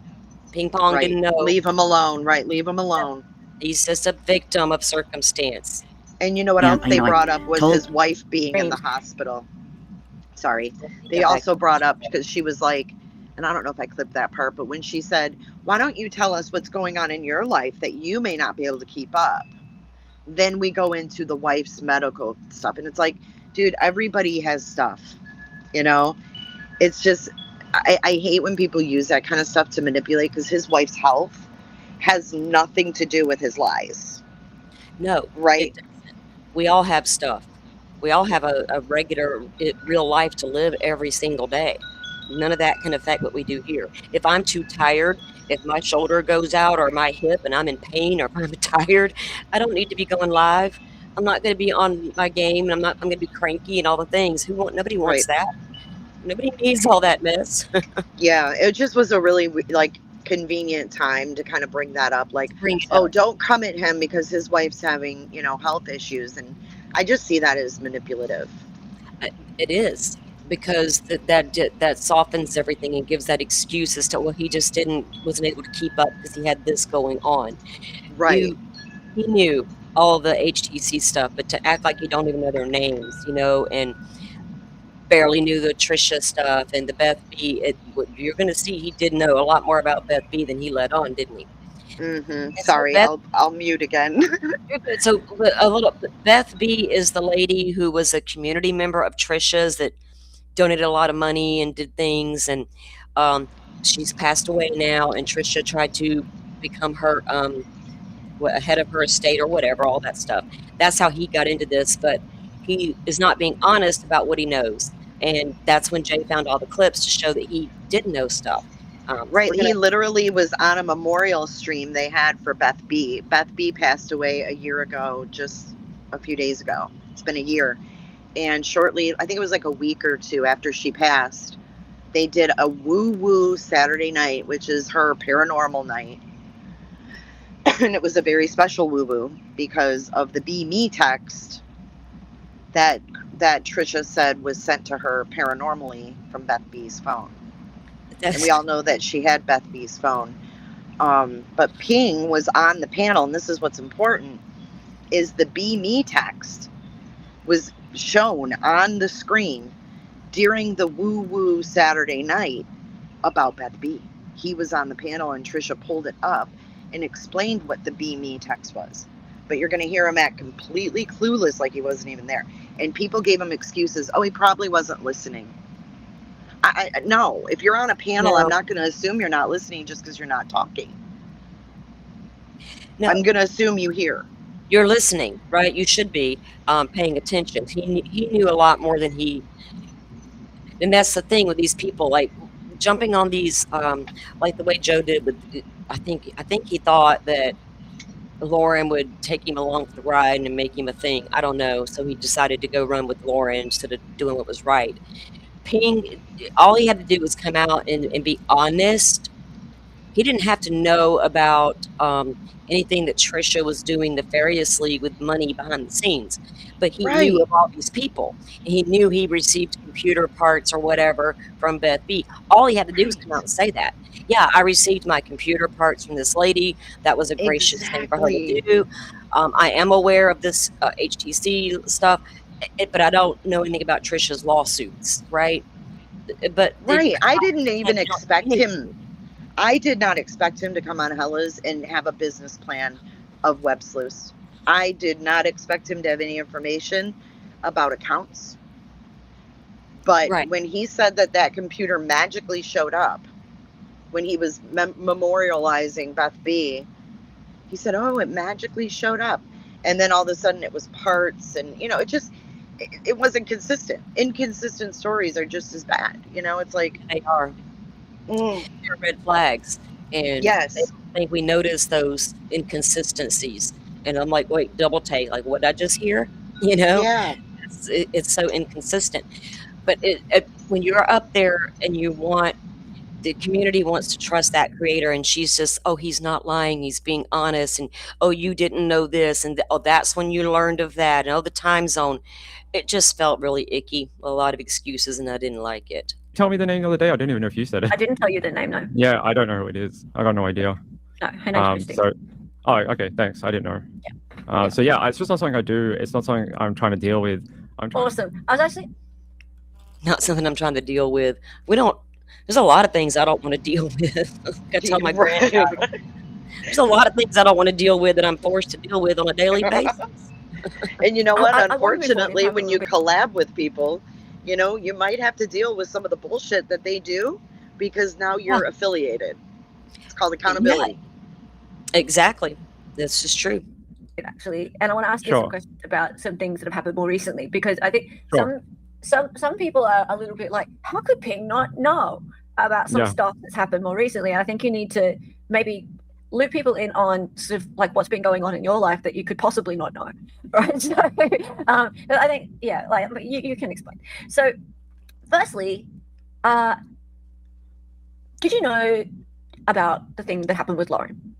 Ping Pong Right. didn't know. Leave him alone. Right. Leave him alone. He's just a victim of circumstance. And you know what Yeah, else they brought up was told- his wife being in the Dreams. hospital. Sorry. They Got back. also brought up, because she was like, and I don't know if I clipped that part, but when she said, why don't you tell us what's going on in your life that you may not be able to keep up? Then we go into the wife's medical stuff. And it's like, dude, everybody has stuff, you know? It's just, I hate when people use that kind of stuff to manipulate, because his wife's health has nothing to do with his lies. No, Right? it doesn't. We all have stuff. We all have a regular, real life to live every single day. None of that can affect what we do here. If I'm too tired, if my shoulder goes out or my hip and I'm in pain or if I'm tired, I don't need to be going live. I'm not going to be on my game and I'm going to be cranky and all the things. Nobody wants Right. that. Nobody needs all that mess. Yeah, it just was a really like convenient time to kind of bring that up. Like, Bring it oh, up. don't come at him because his wife's having, health issues. And I just see that as manipulative. It is because that softens everything and gives that excuse as to, well, he just wasn't able to keep up because he had this going on. Right. He knew all the HTC stuff, but to act like you don't even know their names, and barely knew the Trisha stuff and the Beth B. You're going to see he did know a lot more about Beth B than he let on, didn't he? And so Sorry, I'll mute again. you're good. So Beth B is the lady who was a community member of Trisha's that donated a lot of money and did things, and she's passed away now. And Trisha tried to become her head of her estate or whatever, all that stuff. That's how he got into this, but he is not being honest about what he knows. And that's when Jay found all the clips to show that he didn't know stuff. Right. He literally was on a memorial stream they had for Beth B. Beth B passed away a year ago, just a few days ago. It's been a year. And shortly, I think it was like a week or two after she passed, they did a woo-woo Saturday night, which is her paranormal night. And it was a very special woo-woo because of the Be Me text that Trisha said was sent to her paranormally from Beth B's phone. And we all know that she had Beth B's phone. But Ping was on the panel, and this is what's important, is the Be Me text was shown on the screen during the woo-woo Saturday night about Beth B. He was on the panel, and Trisha pulled it up and explained what the Be Me text was. But you're going to hear him act completely clueless, like he wasn't even there. And people gave him excuses. Oh, he probably wasn't listening. No, if you're on a panel, I'm not going to assume you're not listening just because you're not talking. No. I'm going to assume you hear. You're listening, right? You should be paying attention. He knew a lot more than and that's the thing with these people, like jumping on these, like the way Joe did with, I think he thought that Lauren would take him along for the ride and make him a thing. I don't know. So he decided to go run with Lauren instead of doing what was right. Ping, all he had to do was come out and be honest. He didn't have to know about anything that Trisha was doing nefariously with money behind the scenes, but he knew of all these people. He knew he received computer parts or whatever from Beth B. All he had to do was come out and say that. Yeah, I received my computer parts from this lady. That was a gracious thing for her to do. I am aware of this HTC stuff, but I don't know anything about Trisha's lawsuits, right? But I didn't even expect him. I did not expect him to come on Hela's and have a business plan of web sleuths. I did not expect him to have any information about accounts. But when he said that computer magically showed up when he was memorializing Beth B, he said, oh, it magically showed up. And then all of a sudden it was parts. And, it wasn't consistent. Inconsistent stories are just as bad. It's like They are. They're red flags. And yes, I think we notice those inconsistencies. And I'm like, wait, double take. Like, what did I just hear? yeah, It's so inconsistent. But when you're up there and the community wants to trust that creator, and she's just, oh, he's not lying, he's being honest, and oh, you didn't know this, and oh, that's when you learned of that, and oh, the time zone. It just felt really icky. A lot of excuses, and I didn't like it. Tell me the name the other day. I didn't even know if you said it. I didn't tell you the name, no. Yeah, I don't know who it is. I got no idea. No, her name's Christine. Oh, okay, thanks. I didn't know. Yeah. So yeah, it's just not something I do. It's not something I'm trying to deal with. Awesome. I was actually not something I'm trying to deal with. There's a lot of things I don't want to deal with. I tell my grandchild. There's a lot of things I don't want to deal with that I'm forced to deal with on a daily basis. And you know what? Unfortunately, when you collab with people, you might have to deal with some of the bullshit that they do because now you're affiliated. It's called accountability. Yeah. Exactly. This is true. Actually, and I want to ask you some questions about some things that have happened more recently, because I think some people are a little bit like, how could Ping not know about some stuff that's happened more recently? And I think you need to maybe loop people in on sort of like what's been going on in your life that you could possibly not know, right? So I think, like you can explain. So firstly, did you know about the thing that happened with Lauren?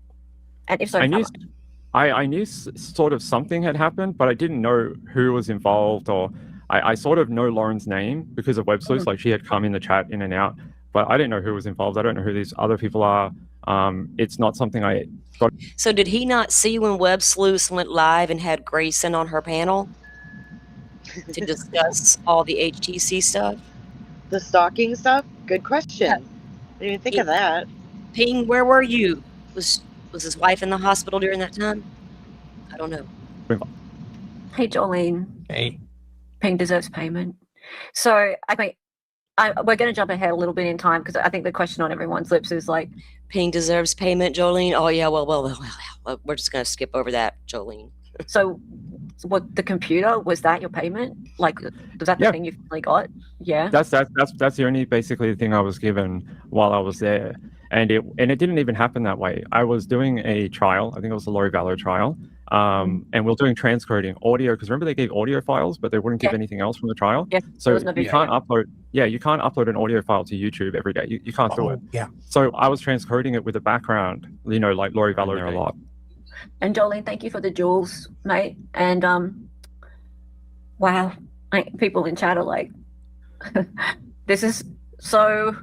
And if so, I knew sort of something had happened, but I didn't know who was involved, or I sort of know Lauren's name because of Web Sleuths. Like, she had come in the chat in and out, but I didn't know who was involved. I don't know who these other people are. It's not something I got. So did he not see when Web Sleuths went live and had Grayson on her panel to discuss all the HTC stuff? The stalking stuff? Good question. Yeah. I didn't even think of that. Ping, where were you? Was his wife in the hospital during that time? I don't know. Hey, Jolene. Hey. Ping deserves payment. So I think we're going to jump ahead a little bit in time, because I think the question on everyone's lips is like, Ping deserves payment, Jolene? Oh, yeah, well, we're just going to skip over that, Jolene. So what, the computer, was that your payment? Like, was that the thing you finally got? Yeah. That's the only basically thing I was given while I was there. And it didn't even happen that way. I was doing a trial. I think it was the Lori Vallow trial. And we were doing transcoding audio, because remember they gave audio files, but they wouldn't give anything else from the trial. Yeah. So you can't upload. Yeah, you can't upload an audio file to YouTube every day. You can't do it. Yeah. So I was transcoding it with a background, like Lori Vallow there a lot. And Jolene, thank you for the jewels, mate. And wow, people in chat are like, this is so.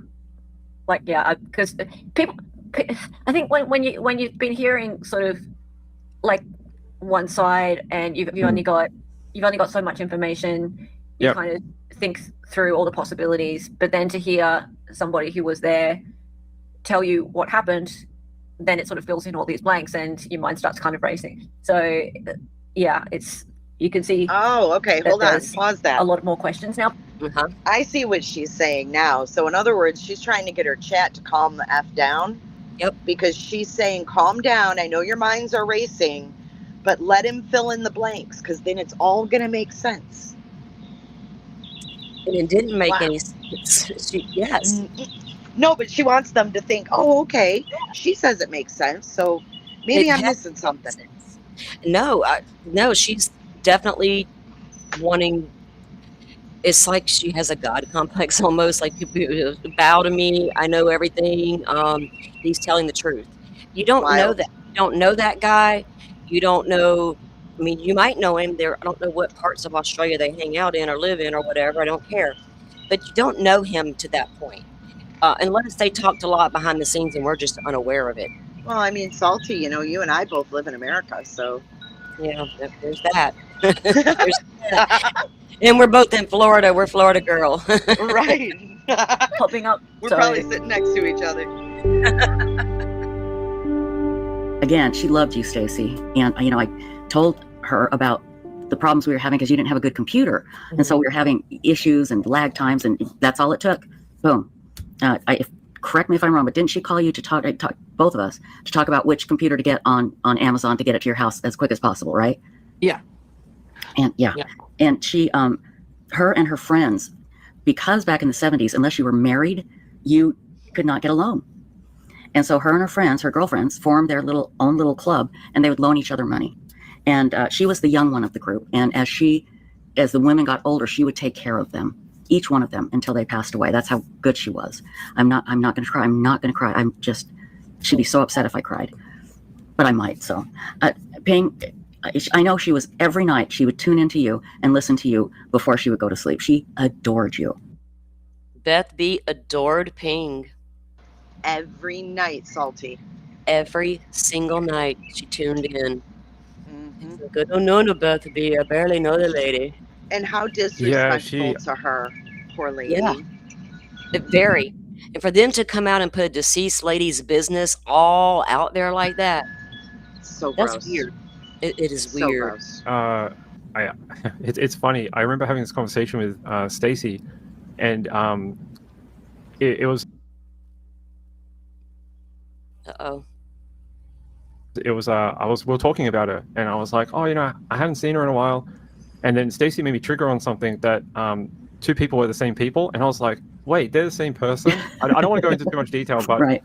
Like, yeah, because people, I think when you've been hearing sort of like one side, and you've only got so much information, you kind of think through all the possibilities. But then to hear somebody who was there tell you what happened, then it sort of fills in all these blanks, and your mind starts kind of racing. So yeah, you can see. Oh, okay. Hold on. Pause that. A lot more questions now. Uh-huh. I see what she's saying now. So in other words, she's trying to get her chat to calm the F down. Yep. Because she's saying, calm down. I know your minds are racing, but let him fill in the blanks, because then it's all going to make sense. And it didn't make any sense. Yes. No, but she wants them to think, oh, okay, she says it makes sense. So maybe I'm missing something. No, she's definitely wanting. It's like she has a God complex almost, like, bow to me, I know everything. He's telling the truth. You don't know that. You don't know that guy. You don't know. I mean, you might know him. I don't know what parts of Australia they hang out in or live in or whatever. I don't care. But you don't know him to that point. Unless they talked a lot behind the scenes and we're just unaware of it. Well, I mean, Salty, you and I both live in America, so. Yeah, there's that. There's that. And we're both in Florida. We're Florida girl. Right. Popping up. We're probably sitting next to each other. Again, she loved you, Stacy. And, I told her about the problems we were having because you didn't have a good computer. Mm-hmm. And so we were having issues and lag times, and that's all it took. Boom. Correct me if I'm wrong, but didn't she call you to talk, both of us, to talk about which computer to get on Amazon to get it to your house as quick as possible, right? Yeah. And and she her and her friends, because back in the 70s, unless you were married, you could not get a loan. And so her and her friends, her girlfriends, formed their own little club, and they would loan each other money. And she was the young one of the group. And as the women got older, she would take care of them, each one of them, until they passed away. That's how good she was. I'm not going to cry. I'm not going to cry. She'd be so upset if I cried, but I might. So I know she was, every night she would tune into you and listen to you before she would go to sleep. She adored you. Beth B adored Ping. Every night, Salty. Every single night she tuned in. Mm-hmm. Like, I don't know no Beth B. I barely know the lady. And how disrespectful to her, poor lady. Yeah, very. And for them to come out and put a deceased lady's business all out there like that, so that's gross. Weird. It is so weird. Gross. It's funny. I remember having this conversation with Stacy, and it was. It was we were talking about her, and I was like, oh, I haven't seen her in a while, and then Stacy made me trigger on something that two people were the same people, and I was like, wait, they're the same person. I don't want to go into too much detail, but right.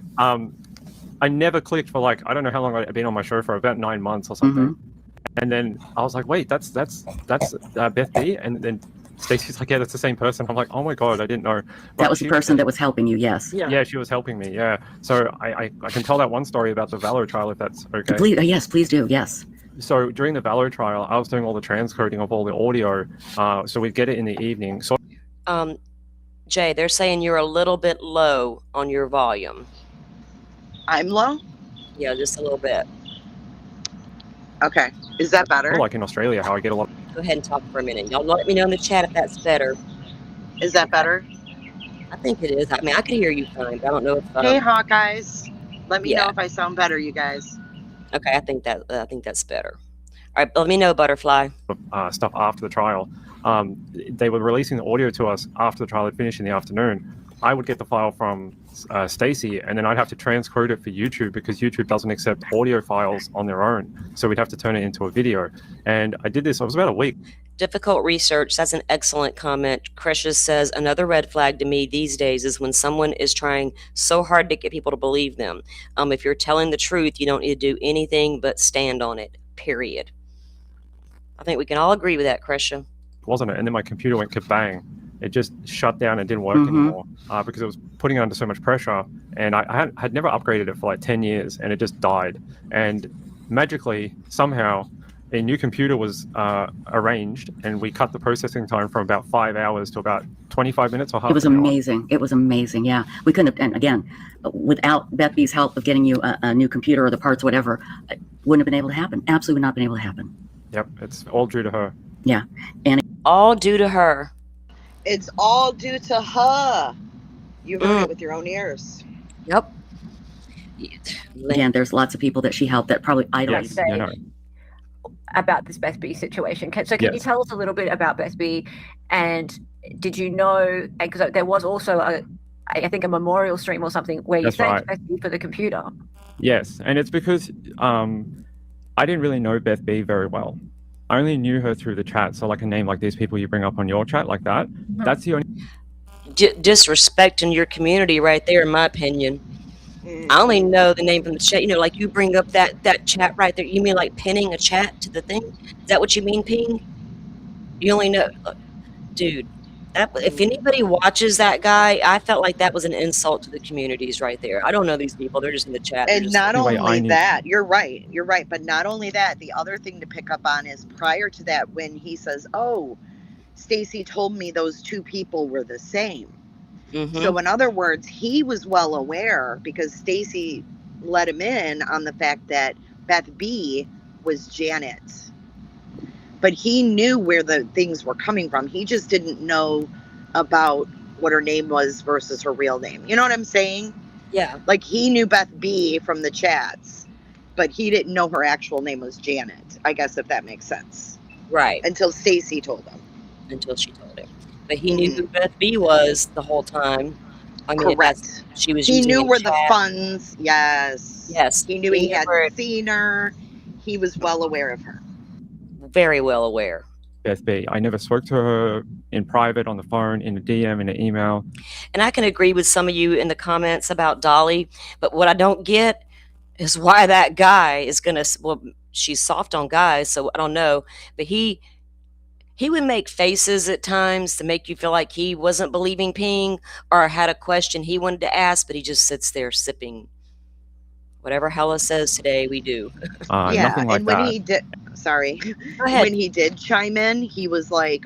I never clicked for like, I don't know how long I'd been on my show for, about 9 months or something. Mm-hmm. And then I was like, wait, that's Beth B. And then Stacey's like, yeah, that's the same person. I'm like, oh my God, I didn't know. But that was the person that was helping you, yes. Yeah, she was helping me, yeah. So I can tell that one story about the Valor trial, if that's okay. Yes, please do, yes. So during the Valor trial, I was doing all the transcoding of all the audio, so we'd get it in the evening. So, Jay, they're saying you're a little bit low on your volume. I'm low? Yeah, just a little bit. Okay. Is that better? Like in Australia, how I get a lot. Go ahead and talk for a minute. Y'all let me know in the chat if that's better. Is that better? I think it is. I mean, I can hear you fine, but I don't know if. Hey, Hawkeyes. Let me know if I sound better, you guys. Okay, I think that's better. All right, let me know, Butterfly. Stuff after the trial. They were releasing the audio to us after the trial had finished in the afternoon. I would get the file from Stacy, and then I'd have to transcode it for YouTube because YouTube doesn't accept audio files on their own. So we'd have to turn it into a video. And I did this, it was about a week. Difficult research. That's an excellent comment. Krishna says, another red flag to me these days is when someone is trying so hard to get people to believe them. If you're telling the truth, you don't need to do anything but stand on it, period. I think we can all agree with that, Krishna. Wasn't it? And then my computer went kabang. It just shut down and didn't work anymore because it was putting it under so much pressure. And I had never upgraded it for like 10 years and it just died. And magically, somehow, a new computer was arranged and we cut the processing time from about 5 hours to about 25 minutes or half an hour. It was amazing. It was amazing, yeah. We couldn't have, and again, without Beth B's help of getting you a new computer or the parts, whatever, it wouldn't have been able to happen. Absolutely not been able to happen. Yep, it's all due to her. Yeah. And all due to her. It's all due to her. You heard it with your own ears. Yep. Again, there's lots of people that she helped that probably idolize. Yes, about this Beth B situation. So can you tell us a little bit about Beth B? And did you know, because there was also I think a memorial stream or something where you thanked Beth B for the computer. Yes, and it's because I didn't really know Beth B very well. I only knew her through the chat. So like a name like these people you bring up on your chat like that. Mm-hmm. That's the only disrespecting your community right there, in my opinion. I only know the name from the chat. Like you bring up that chat right there. You mean like pinning a chat to the thing? Is that what you mean, Ping? You only know, dude. If anybody watches that guy, I felt like that was an insult to the communities right there. I don't know these people. They're just in the chat. And not only that, you're right. But not only that, the other thing to pick up on is prior to that, when he says, oh, Stacy told me those two people were the same. Mm-hmm. So in other words, he was well aware because Stacy let him in on the fact that Beth B was Janet. But he knew where the things were coming from. He just didn't know about what her name was versus her real name. You know what I'm saying? Yeah. Like he knew Beth B from the chats, but he didn't know her actual name was Janet. I guess if that makes sense. Right. Until Stacy told him. Until she told him. But he knew who Beth B was the whole time. I mean, correct. She was. He knew where the funds. Yes. Yes. He knew he had seen her. He was well aware of her. Very well aware. Beth B. I never spoke to her in private, on the phone, in a DM, in an email. And I can agree with some of you in the comments about Dolly, but what I don't get is why that guy is going to, well, she's soft on guys, so I don't know, but he would make faces at times to make you feel like he wasn't believing Ping or had a question he wanted to ask, but he just sits there sipping. Whatever Hela says today, we do. Yeah, Nothing like and when that. he did, sorry, Go ahead. when he did chime in, he was like,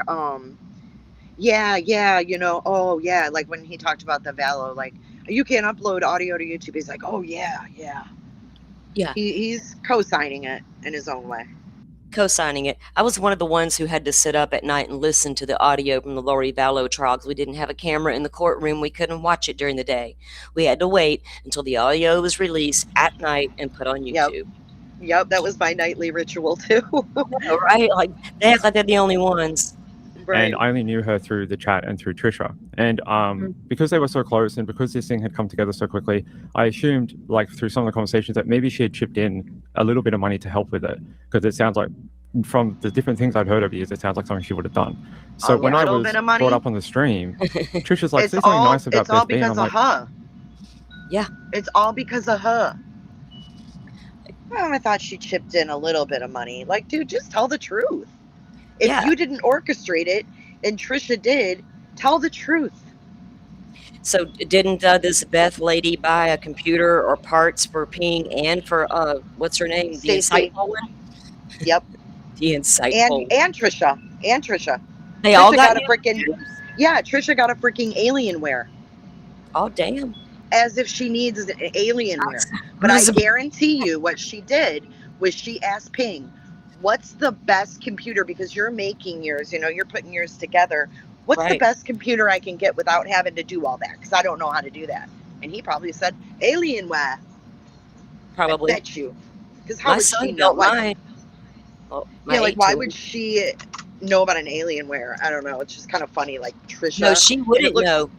yeah, you know, oh yeah, like when he talked about the Valo, like you can't upload audio to YouTube. He's like, oh yeah. Yeah. He's co-signing it in his own way. Co-signing it. I was one of the ones who had to sit up at night and listen to the audio from the Lori Vallow trial because we didn't have a camera in the courtroom. We couldn't watch it during the day. We had to wait until the audio was released at night and put on YouTube. Yep, that was my nightly ritual too. Right? Like they act like they're the only ones. Right. And I only knew her through the chat and through Trisha. And because they were so close and because this thing had come together so quickly, I assumed, like through some of the conversations, that maybe she had chipped in a little bit of money to help with it. Because it sounds like, from the different things I've heard over years, it sounds like something she would have done. So when I was brought up on the stream, Trisha's like, "There's something nice about Beth B." It's all because of her. Yeah. It's all because of her. Well, I thought she chipped in a little bit of money. Like, dude, just tell the truth. If you didn't orchestrate it and Trisha did, tell the truth. So didn't this Beth lady buy a computer or parts for Ping and for what's her name? Stacey. The insightful one? Yep. The insightful. And Trisha. They Trisha all got a freaking Trisha got a freaking Alienware. Oh damn. As if she needs an Alienware. But I guarantee you what she did was she asked Ping, what's the best computer? Because you're making yours, you know, you're putting yours together. What's the best computer I can get without having to do all that? Because I don't know how to do that. And he probably said, Alienware. Probably. I bet you. Because how would she know? Why would she know about an Alienware? I don't know. It's just kind of funny. Like Trisha. No, she wouldn't know.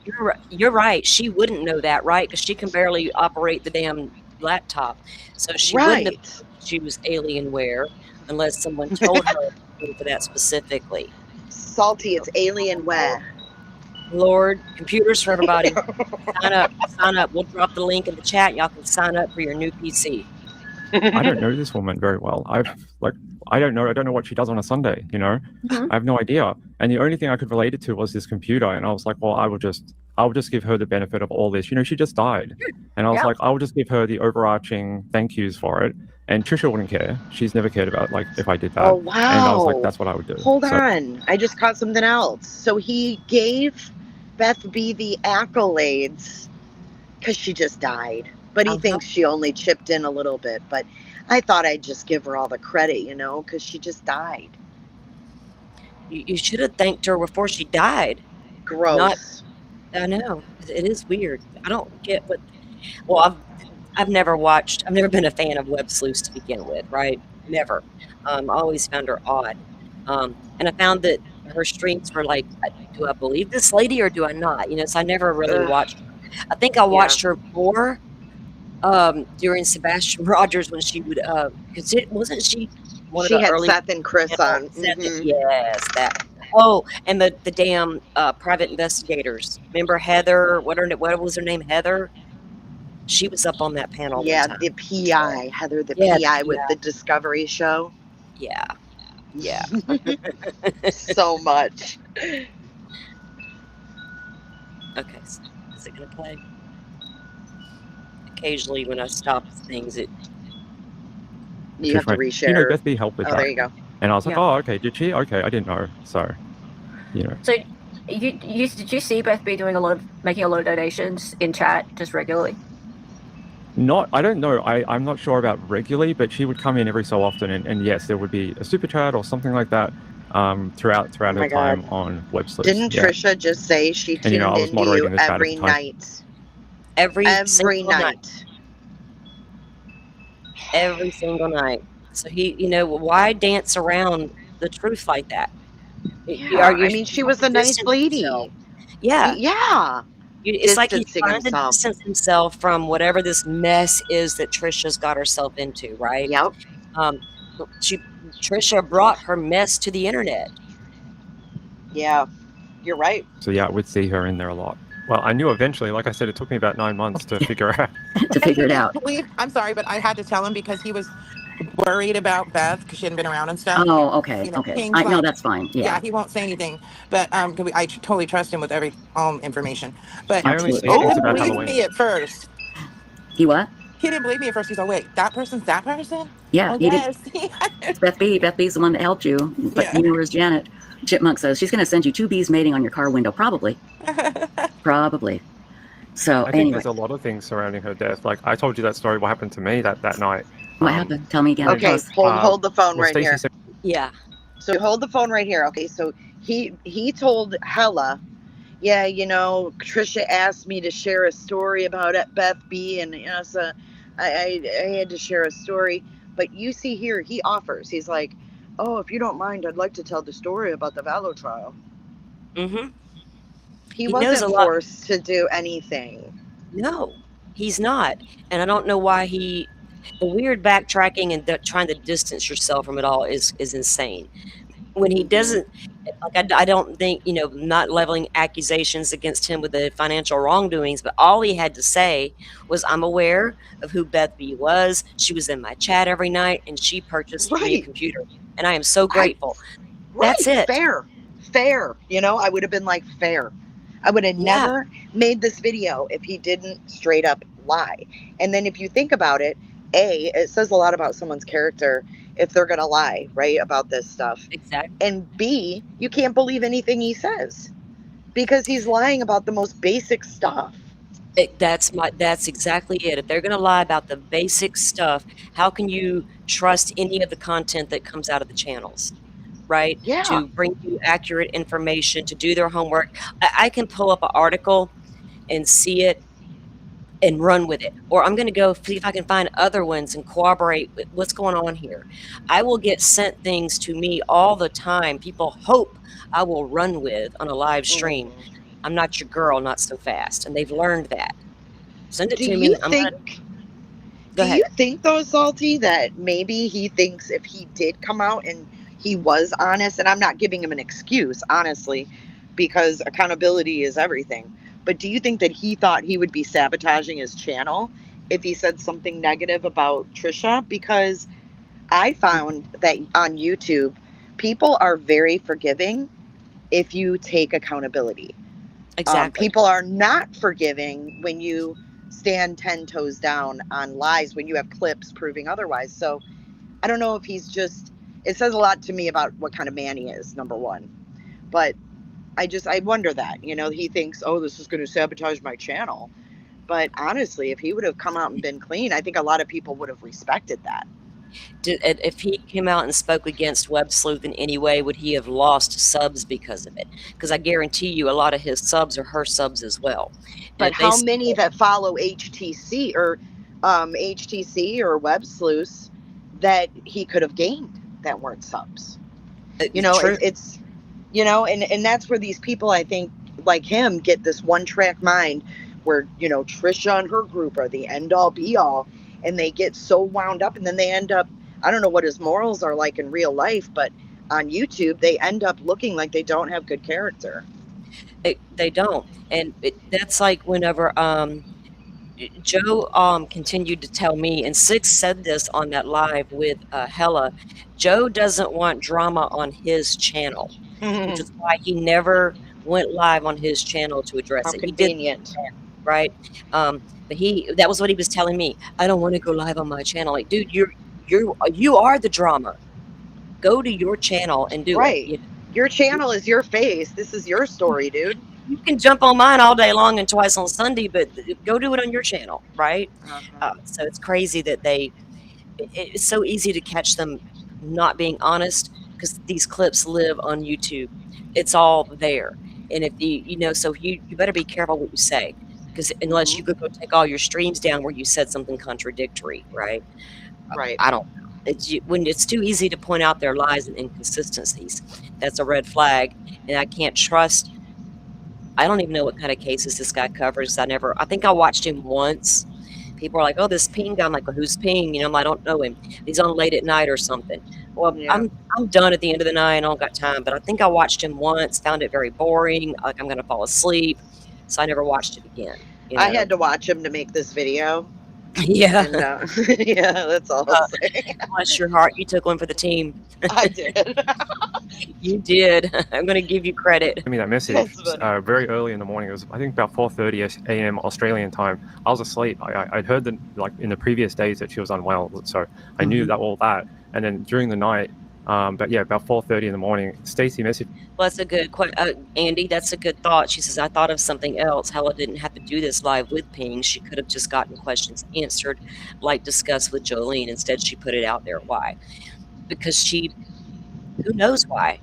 You're right. She wouldn't know that, right? Because she can barely operate the damn laptop. So she wouldn't have known she was Alienware unless someone told her for that specifically. Salty, it's Alienware. Lord, computers for everybody. Sign up. We'll drop the link in the chat. Y'all can sign up for your new PC. I don't know this woman very well. I don't know what she does on a Sunday, you know? I have no idea. And the only thing I could relate it to was this computer. And I was like, well, I will just give her the benefit of all this. You know, she just died. And I was like, I will just give her the overarching thank yous for it. And Trisha wouldn't care. She's never cared about, like, if I did that. Oh, wow. And I was like, that's what I would do. Hold on. I just caught something else. So he gave Beth B the accolades because she just died. But he thinks she only chipped in a little bit. But I thought I'd just give her all the credit, you know, because she just died. You should have thanked her before she died. Gross. I know. It is weird. I don't get what... Well, I've never been a fan of Web Sleuths to begin with, right? Never. I always found her odd. And I found that her streams were like, do I believe this lady or do I not? You know, so I never really watched her. I think I watched her more during Sebastian Rogers when she would, because wasn't she one of the early... She had Seth and Chris on. Yes, that. Oh, and the damn private investigators. Remember Heather? What was her name? Heather? She was up on that panel. Yeah, the PI, Heather, the PI with the Discovery Show. Yeah. So much. Okay, so is it gonna play? Occasionally, when I stop things, you have to reshare. You know, Beth B helped with that. There you go. And I was like, oh, okay, did she? Okay, I didn't know. So, you know. So, did you see Beth B making a lot of donations in chat just regularly? I don't know. I'm not sure about regularly, but she would come in every so often, and yes, there would be a super chat or something like that throughout her time on Web Sleuths. Didn't Trisha just say she tuned into you every night? Every night. Every single night. So why dance around the truth like that? She was a nice lady. Yeah. Yeah. It's like he's trying to distance himself from whatever this mess is that Trisha's got herself into, right? Yep. Trisha brought her mess to the internet. Yeah, you're right. So yeah, I would see her in there a lot. Well, I knew eventually. Like I said, it took me about 9 months to figure out. to figure it out. I'm sorry, but I had to tell him because he was worried about Beth because she hadn't been around and stuff. Oh, okay, You know, okay. King's No, like, that's fine. yeah, Yeah, he won't say anything, but I totally trust him with every information. But I only absolutely. say he things didn't about believe Halloween. me at first. He what? He didn't believe me at first. He's like, wait, that person's that person? Yeah, Oh he did. yes. It's Beth B. Beth B's the one that helped you, but Yeah. you know where's Janet? Chipmunk says she's going to send you 2 bees mating on your car window, probably. So I think anyway, there's a lot of things surrounding her death. Like I told you that story. What happened to me that night? what happened? Tell me again. Okay, hold the phone Well, right Stacey here. said, Yeah. So hold the phone right here. Okay, so he told Hela, yeah, you know, Trisha asked me to share a story about Beth B, and you know, so I had to share a story. But you see here, he offers. He's like, oh, if you don't mind, I'd like to tell the story about the Vallow trial. Mm-hmm. He He knows a wasn't lot. forced to do anything. No, he's not. And I don't know why the weird backtracking and trying to distance yourself from it all is insane. When he doesn't, like, I don't think, not leveling accusations against him with the financial wrongdoings, but all he had to say was, I'm aware of who Beth B was. She was in my chat every night and she purchased me a Right. computer. And I am so grateful. That's Right, it. Fair. You know, I would have been like, fair. I would have Yeah. never made this video if he didn't straight up lie. And then if you think about it, A, it says a lot about someone's character if they're going to lie, right, about this stuff. Exactly. And B, you can't believe anything he says because he's lying about the most basic stuff. That's exactly it. If they're going to lie about the basic stuff, how can you trust any of the content that comes out of the channels? Right? Yeah. To bring you accurate information, to do their homework. I can pull up an article and see it and run with it. Or I'm going to go see if I can find other ones and corroborate what's going on here. I will get sent things to me all the time. People hope I will run with on a live stream. I'm not your girl, not so fast. And they've learned that. Send it to me. Do you think, though, Salty, that maybe he thinks if he did come out and he was honest, and I'm not giving him an excuse, honestly, because accountability is everything. But do you think that he thought he would be sabotaging his channel if he said something negative about Trisha? Because I found that on YouTube, people are very forgiving if you take accountability. Exactly. People are not forgiving when you stand 10 toes down on lies, when you have clips proving otherwise. So I don't know if he's just, it says a lot to me about what kind of man he is, number one. But I wonder that, he thinks, oh, this is going to sabotage my channel. But honestly, if he would have come out and been clean, I think a lot of people would have respected that. If he came out and spoke against Web Sleuth in any way, would he have lost subs because of it? Because I guarantee you a lot of his subs are her subs as well. But how many that follow HTC or Web Sleuth that he could have gained that weren't subs? It's and that's where these people, I think, like him, get this one-track mind where, Trisha and her group are the end-all be-all, and they get so wound up, and then they end up, I don't know what his morals are like in real life, but on YouTube, they end up looking like they don't have good character. They don't. And that's like whenever Joe continued to tell me, and Six said this on that live with Hela, Joe doesn't want drama on his channel, which is why he never went live on his channel to address it. Convenient. He did, right? But that was what he was telling me. I don't want to go live on my channel. Like, dude, you are the drama. Go to your channel and do it. Your channel is your face. This is your story, dude. You can jump on mine all day long and twice on Sunday, but go do it on your channel, right? So it's crazy that it's so easy to catch them not being honest because these clips live on YouTube. It's all there. And if so you better be careful what you say, because unless you go take all your streams down where you said something contradictory, right? Right. I don't know. When it's too easy to point out their lies and inconsistencies, that's a red flag. And I can't trust. I don't even know what kind of cases this guy covers. I think I watched him once. People are like, oh, this Ping guy. I'm like, well, who's Ping? I don't know him. He's on late at night or something. Well, Yeah. I'm done at the end of the night. I don't got time, but I think I watched him once, found it very boring. Like I'm gonna fall asleep, so I never watched it again. You I know. had to watch him to make this video. Yeah. And yeah, that's all I'll say. Bless your heart, you took one for the team. I did. You did. I'm gonna give you credit. Sent me that message That's funny. very early in the morning. It was, I think, about 4:30 a.m. Australian time. I was asleep. I'd heard that, like, in the previous days that she was unwell, so I knew that all that. And then during the night, but yeah, about 4:30 in the morning, Stacey messaged. Well, that's a good Andy, that's a good thought. She says, I thought of something else. Hela didn't have to do this live with Ping. She could have just gotten questions answered, like discussed with Jolene. Instead, she put it out there. Why? Because who knows why?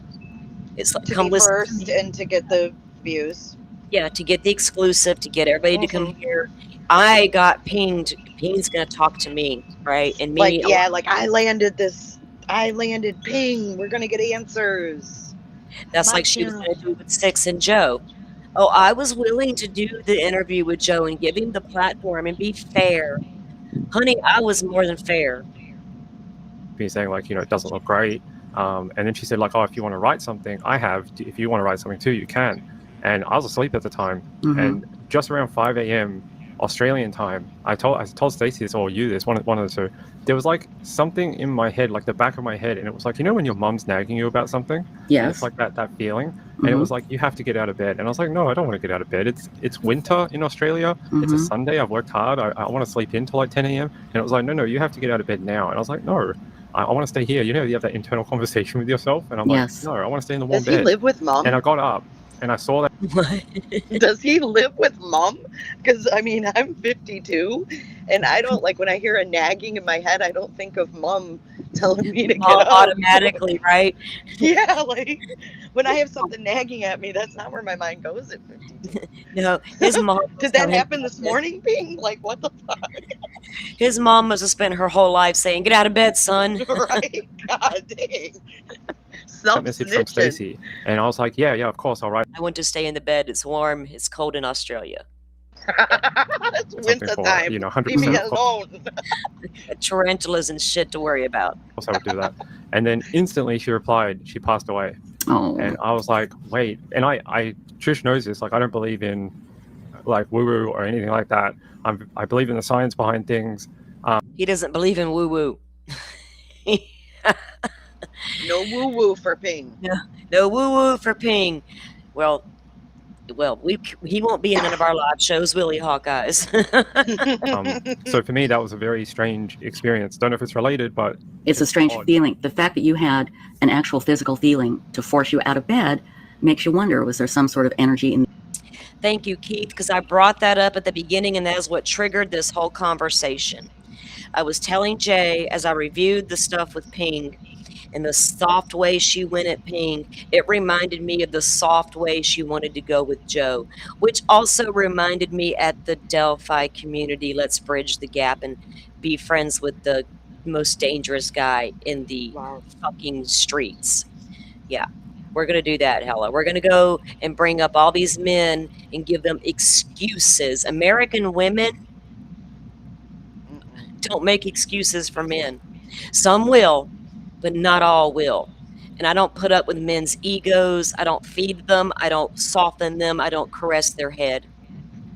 It's like, To come be listen first to me. and to get the views. Yeah, to get the exclusive, to get everybody to come here. I got pinged. Ping's going to talk to me, right? And me, Like, yeah, like I landed Ping. We're going to get answers. that's like she was going to do with Six and Joe. Oh, I was willing to do the interview with Joe and give him the platform and be fair. Honey, I was more than fair. Me saying, like, it doesn't look great. And then she said, like, oh, if you want to write something, if you want to write something too, you can. And I was asleep at the time. And just around 5 a.m. Australian time, I told Stacey this, or you this, one of the two. There was like something in my head, like the back of my head, and it was like, when your mom's nagging you about something? Yes. And it's like that feeling. And it was like, you have to get out of bed. And I was like, no, I don't want to get out of bed. It's winter in Australia. It's a Sunday. I've worked hard. I want to sleep in till like 10 a.m. And it was like, no, you have to get out of bed now. And I was like, no, I want to stay here. You have that internal conversation with yourself. And I'm like, no, I want to stay in the warm bed. Does he live with mom? And I got up and I saw that. Does he live with mom? Because I mean, I'm 52, and I don't like when I hear a nagging in my head. I don't think of mom telling me to get up automatically, right? Yeah, like when I have something nagging at me, that's not where my mind goes at 52. No, his mom. Did that happen this morning, Ping? Like, what the fuck? His mom must have spent her whole life saying, "Get out of bed, son." Right? God dang. That message from Stacey, and I was like, yeah, of course, all right. I want to stay in the bed. It's warm. It's cold in Australia. It's winter time. 100%. Leave me alone. Tarantulas and shit to worry about. Of course I would do that. And then instantly she replied, she passed away. Oh. And I was like, wait. And I Trish knows this. Like, I don't believe in like woo-woo or anything like that. I believe in the science behind things. He doesn't believe in woo-woo. No woo-woo for Ping. No woo-woo for Ping. Well, he won't be in none of our live shows, will he, Hawkeyes? So for me, that was a very strange experience. Don't know if it's related, but it's a strange feeling. The fact that you had an actual physical feeling to force you out of bed makes you wonder, was there some sort of energy in? Thank you, Keith, because I brought that up at the beginning, and that is what triggered this whole conversation. I was telling Jay, as I reviewed the stuff with Ping, and the soft way she went at Ping, it reminded me of the soft way she wanted to go with Joe, which also reminded me at the Delphi community, let's bridge the gap and be friends with the most dangerous guy in the fucking streets. Yeah, we're going to do that, Hela. We're going to go and bring up all these men and give them excuses. American women don't make excuses for men. Some will, but not all will. And I don't put up with men's egos. I don't feed them. I don't soften them. I don't caress their head.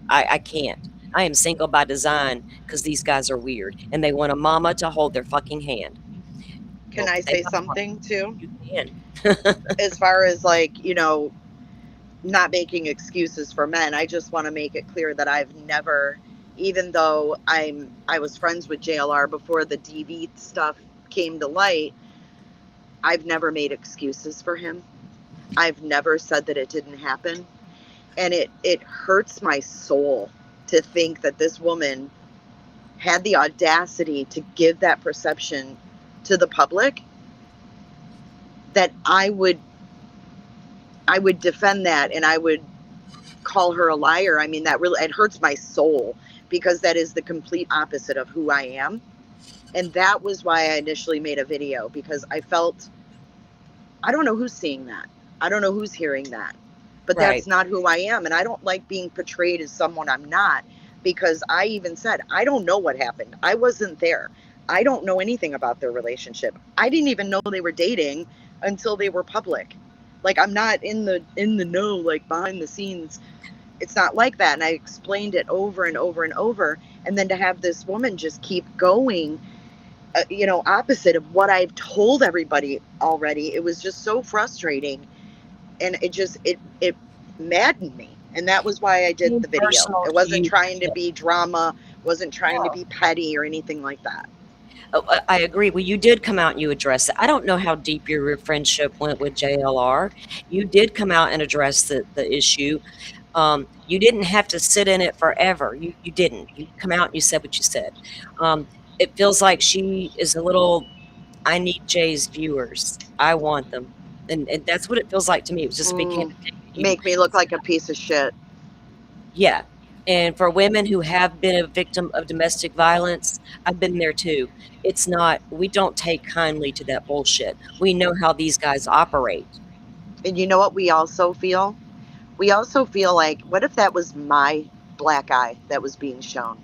I can't. I am single by design because these guys are weird and they want a mama to hold their fucking hand. Can I say something too? You can. As far as like, not making excuses for men, I just want to make it clear that I've never, even though I was friends with JLR before the DV stuff came to light, I've never made excuses for him. I've never said that it didn't happen. And it hurts my soul to think that this woman had the audacity to give that perception to the public, that I would defend that and I would call her a liar. I mean, it hurts my soul because that is the complete opposite of who I am. And that was why I initially made a video, because I felt, I don't know who's seeing that. I don't know who's hearing that, but that's not who I am. And I don't like being portrayed as someone I'm not, because I even said, I don't know what happened. I wasn't there. I don't know anything about their relationship. I didn't even know they were dating until they were public. Like, I'm not in the know, like behind the scenes. It's not like that. And I explained it over and over and over. And then to have this woman just keep going, opposite of what I've told everybody already, it was just so frustrating. And it maddened me. And that was why I did the video. Personal It wasn't to you. trying to be drama, wasn't trying to be petty or anything like that. Oh, I agree. Well, you did come out and you addressed it. I don't know how deep your friendship went with JLR. You did come out and address the issue. You didn't have to sit in it forever. You didn't. You come out and you said what you said. It feels like she is a little, I need Jay's viewers. I want them. And that's what it feels like to me. It was just became make me look like a piece of shit. Yeah. And for women who have been a victim of domestic violence, I've been there too. It's not, we don't take kindly to that bullshit. We know how these guys operate. And you know what we also feel? We also feel like, what if that was my black eye that was being shown?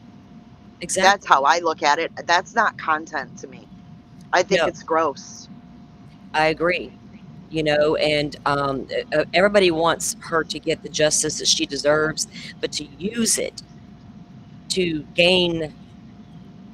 Exactly. That's how I look at it. That's not content to me. I think it's gross. I agree. And everybody wants her to get the justice that she deserves, but to use it to gain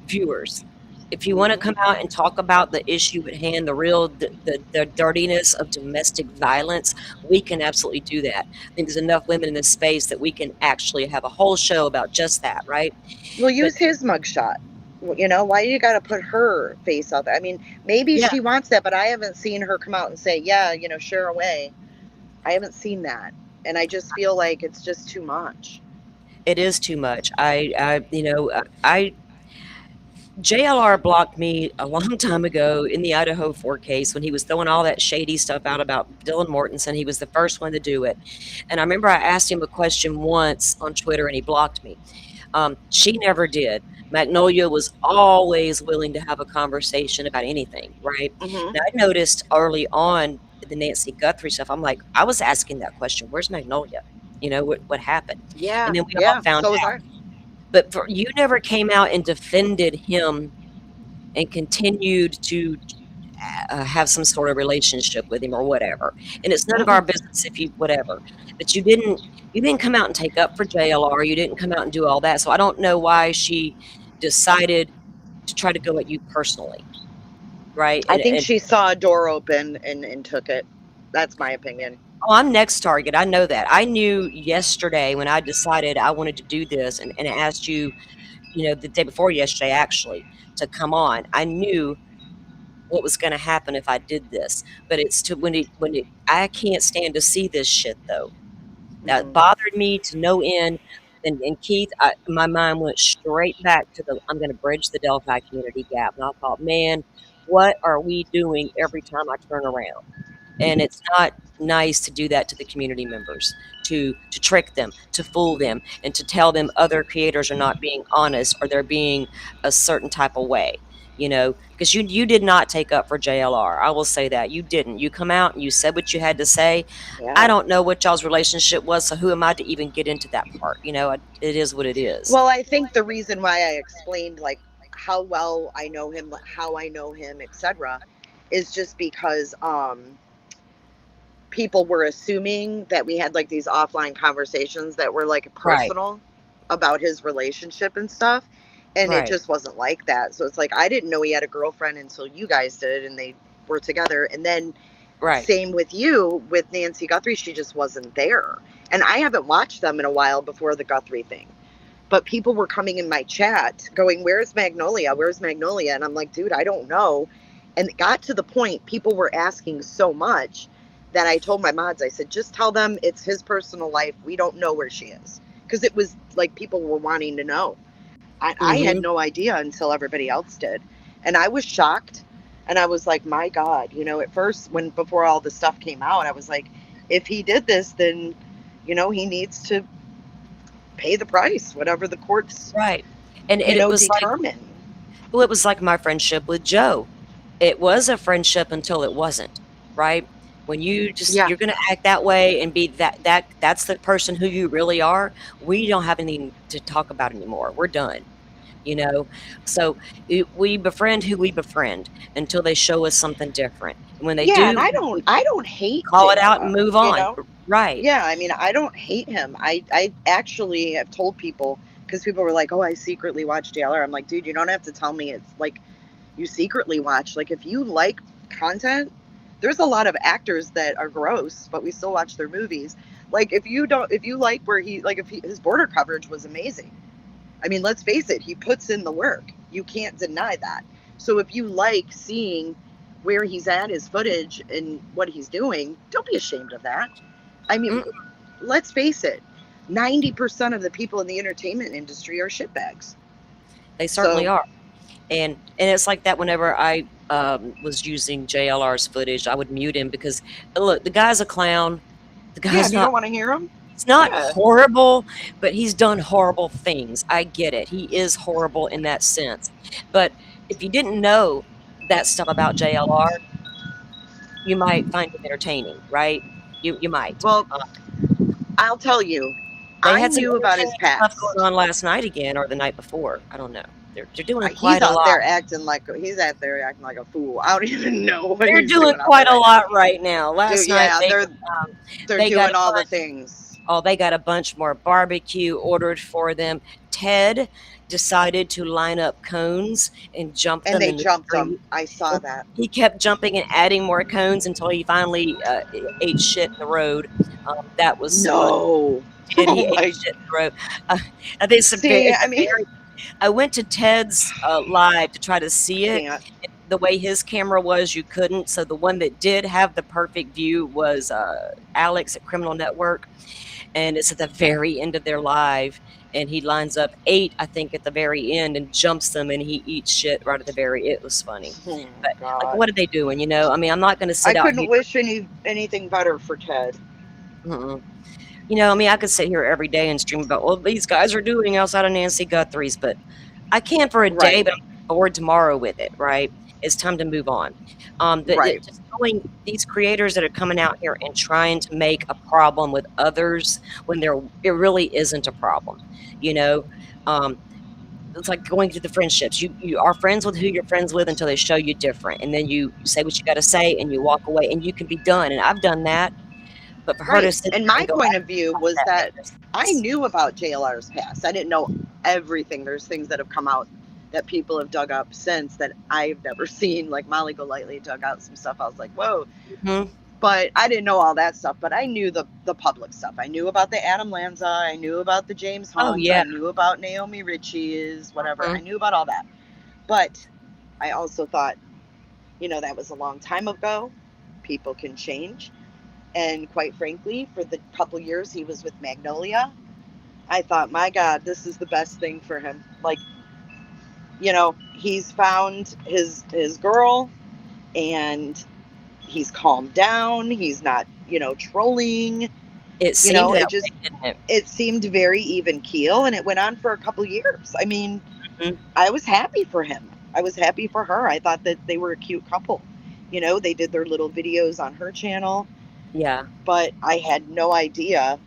viewers. If you want to come out and talk about the issue at hand, the dirtiness of domestic violence, we can absolutely do that. I think there's enough women in this space that we can actually have a whole show about just that, right? We'll use his mugshot. Why you got to put her face out there? I mean, maybe she wants that, but I haven't seen her come out and say, share away. I haven't seen that. And I just feel like it's just too much. It is too much. JLR blocked me a long time ago in the Idaho 4 case when he was throwing all that shady stuff out about Dylan Mortensen. He was the first one to do it. And I remember I asked him a question once on Twitter and he blocked me. She never did. Magnolia was always willing to have a conversation about anything, right? Mm-hmm. Now, I noticed early on the Nancy Guthrie stuff, I'm like, I was asking that question, where's Magnolia? What happened? Yeah. And then we all found out. But you never came out and defended him and continued to have some sort of relationship with him or whatever. And it's none of our business if you whatever. But you didn't come out and take up for JLR. You didn't come out and do all that. So I don't know why she decided to try to go at you personally. Right? I think she saw a door open and took it. That's my opinion. Oh, I'm next target. I know that. I knew yesterday when I decided I wanted to do this and I asked you, the day before yesterday, actually, to come on. I knew what was going to happen if I did this. But it's I can't stand to see this shit, though. That bothered me to no end. And Keith, my mind went straight back to I'm going to bridge the Delphi community gap. And I thought, man, what are we doing every time I turn around? And it's not nice to do that to the community members, to trick them, to fool them, and to tell them other creators are not being honest or they're being a certain type of way, because you did not take up for JLR. I will say that. You didn't. You come out and you said what you had to say. Yeah. I don't know what y'all's relationship was, so who am I to even get into that part? It is what it is. Well, I think the reason why I explained, like, how well I know him, how I know him, etc., is just because people were assuming that we had like these offline conversations that were like personal about his relationship and stuff. And it just wasn't like that. So it's like, I didn't know he had a girlfriend until you guys did and they were together. And then same with you, with Nancy Guthrie, she just wasn't there. And I haven't watched them in a while before the Guthrie thing. But people were coming in my chat going, where's Magnolia? Where's Magnolia? And I'm like, dude, I don't know. And it got to the point, people were asking so much that I told my mods, I said, just tell them it's his personal life. We don't know where she is. Because it was like people were wanting to know. I had no idea until everybody else did. And I was shocked. And I was like, my God, at first, before all the stuff came out, I was like, if he did this, then, he needs to pay the price, whatever the courts and it was determine. It was like my friendship with Joe. It was a friendship until it wasn't, right? When you just you're going to act that way and be that's the person who you really are, we don't have anything to talk about anymore. We're done. you know? So we befriend who we befriend until they show us something different. And when they Yeah, and do, I don't hate call it out and JLR, move you on. know? Right. Yeah, I mean, I don't hate him. I actually have told people, because people were like, "Oh, I secretly watch JLR." I'm like, dude, you don't have to tell me it's like you secretly watch. Like, if you like content, there's a lot of actors that are gross, but we still watch their movies. Like, if you don't, if you like where he, like, his border coverage was amazing. I mean, let's face it, he puts in the work. You can't deny that. So if you like seeing where he's at, his footage, and what he's doing, don't be ashamed of that. I mean, Mm, let's face it, 90% of the people in the entertainment industry are shitbags. they certainly So, are. And it's like that whenever I was using JLR's footage, I would mute him because look, the guy's a clown. The yeah, guy's and you not don't want to hear them? he's not Yeah. horrible, but he's done horrible things. I get it. He is horrible in that sense. But if you didn't know that stuff about JLR, you might find it entertaining, right? You might. Well, I'll tell you, They I had some knew about his entertaining stuff going past. on last night again or the night before. I don't know. They're doing He's quite a out lot. there acting like a fool. I don't even know what They're he's doing doing out there quite a right now. lot right now. Last Dude, night yeah, they're they got doing a all the bunch. things. Oh, they got a bunch more barbecue ordered for them. Ted decided to line up cones and jump And them they in the jumped them. street. I saw And that. he kept jumping and adding more cones until he finally ate shit in the road. That was funny. No. He Oh ate my. shit in the road. Uh, I think See, it's I a mean, very. I went to Ted's live to try to see it. can't. The way his camera was, you couldn't. So the one that did have the perfect view was Alex at Criminal Network, and it's at the very end of their live, and he lines up 8, I think, at the very end and jumps them, and he eats shit right at the very. It was funny, Oh my but like, God. what are they doing? I mean, I'm not going to I sit out here. couldn't wish anything better for Ted. Mm-mm. I mean, I could sit here every day and stream about what these guys are doing outside of Nancy Guthrie's, but I can for a day, Right. but I'm bored tomorrow with it, right? It's time to move on. Right. Just knowing these creators that are coming out here and trying to make a problem with others when it really isn't a problem, you know? Um, it's like going through the friendships. You are friends with who you're friends with until they show you different, and then you say what you got to say and you walk away, and you can be done. And I've done that, but for her to Right. sit And there my and go point back of view and was that that made no I sense. knew about JLR's past. I didn't know everything. There's things that have come out that people have dug up since that I've never seen. Like Molly Golightly dug out some stuff. I was like, whoa. Mhm. But I didn't know all that stuff. But I knew the public stuff. I knew about the Adam Lanza. I knew about the James Oh, Hunt. yeah. I knew about Naomi Ritchie's, whatever. I Mhm. knew about all that. But I also thought, that was a long time ago. People can change. And quite frankly, for the couple years he was with Magnolia, I thought, my God, this is the best thing for him. Like, he's found his girl, and he's calmed down. He's not, trolling. It seemed that It way, just didn't it? it seemed very even keel, and it went on for a couple years. I mean, Mhm. I was happy for him. I was happy for her. I thought that they were a cute couple. They did their little videos on her channel, Yeah. but I had no idea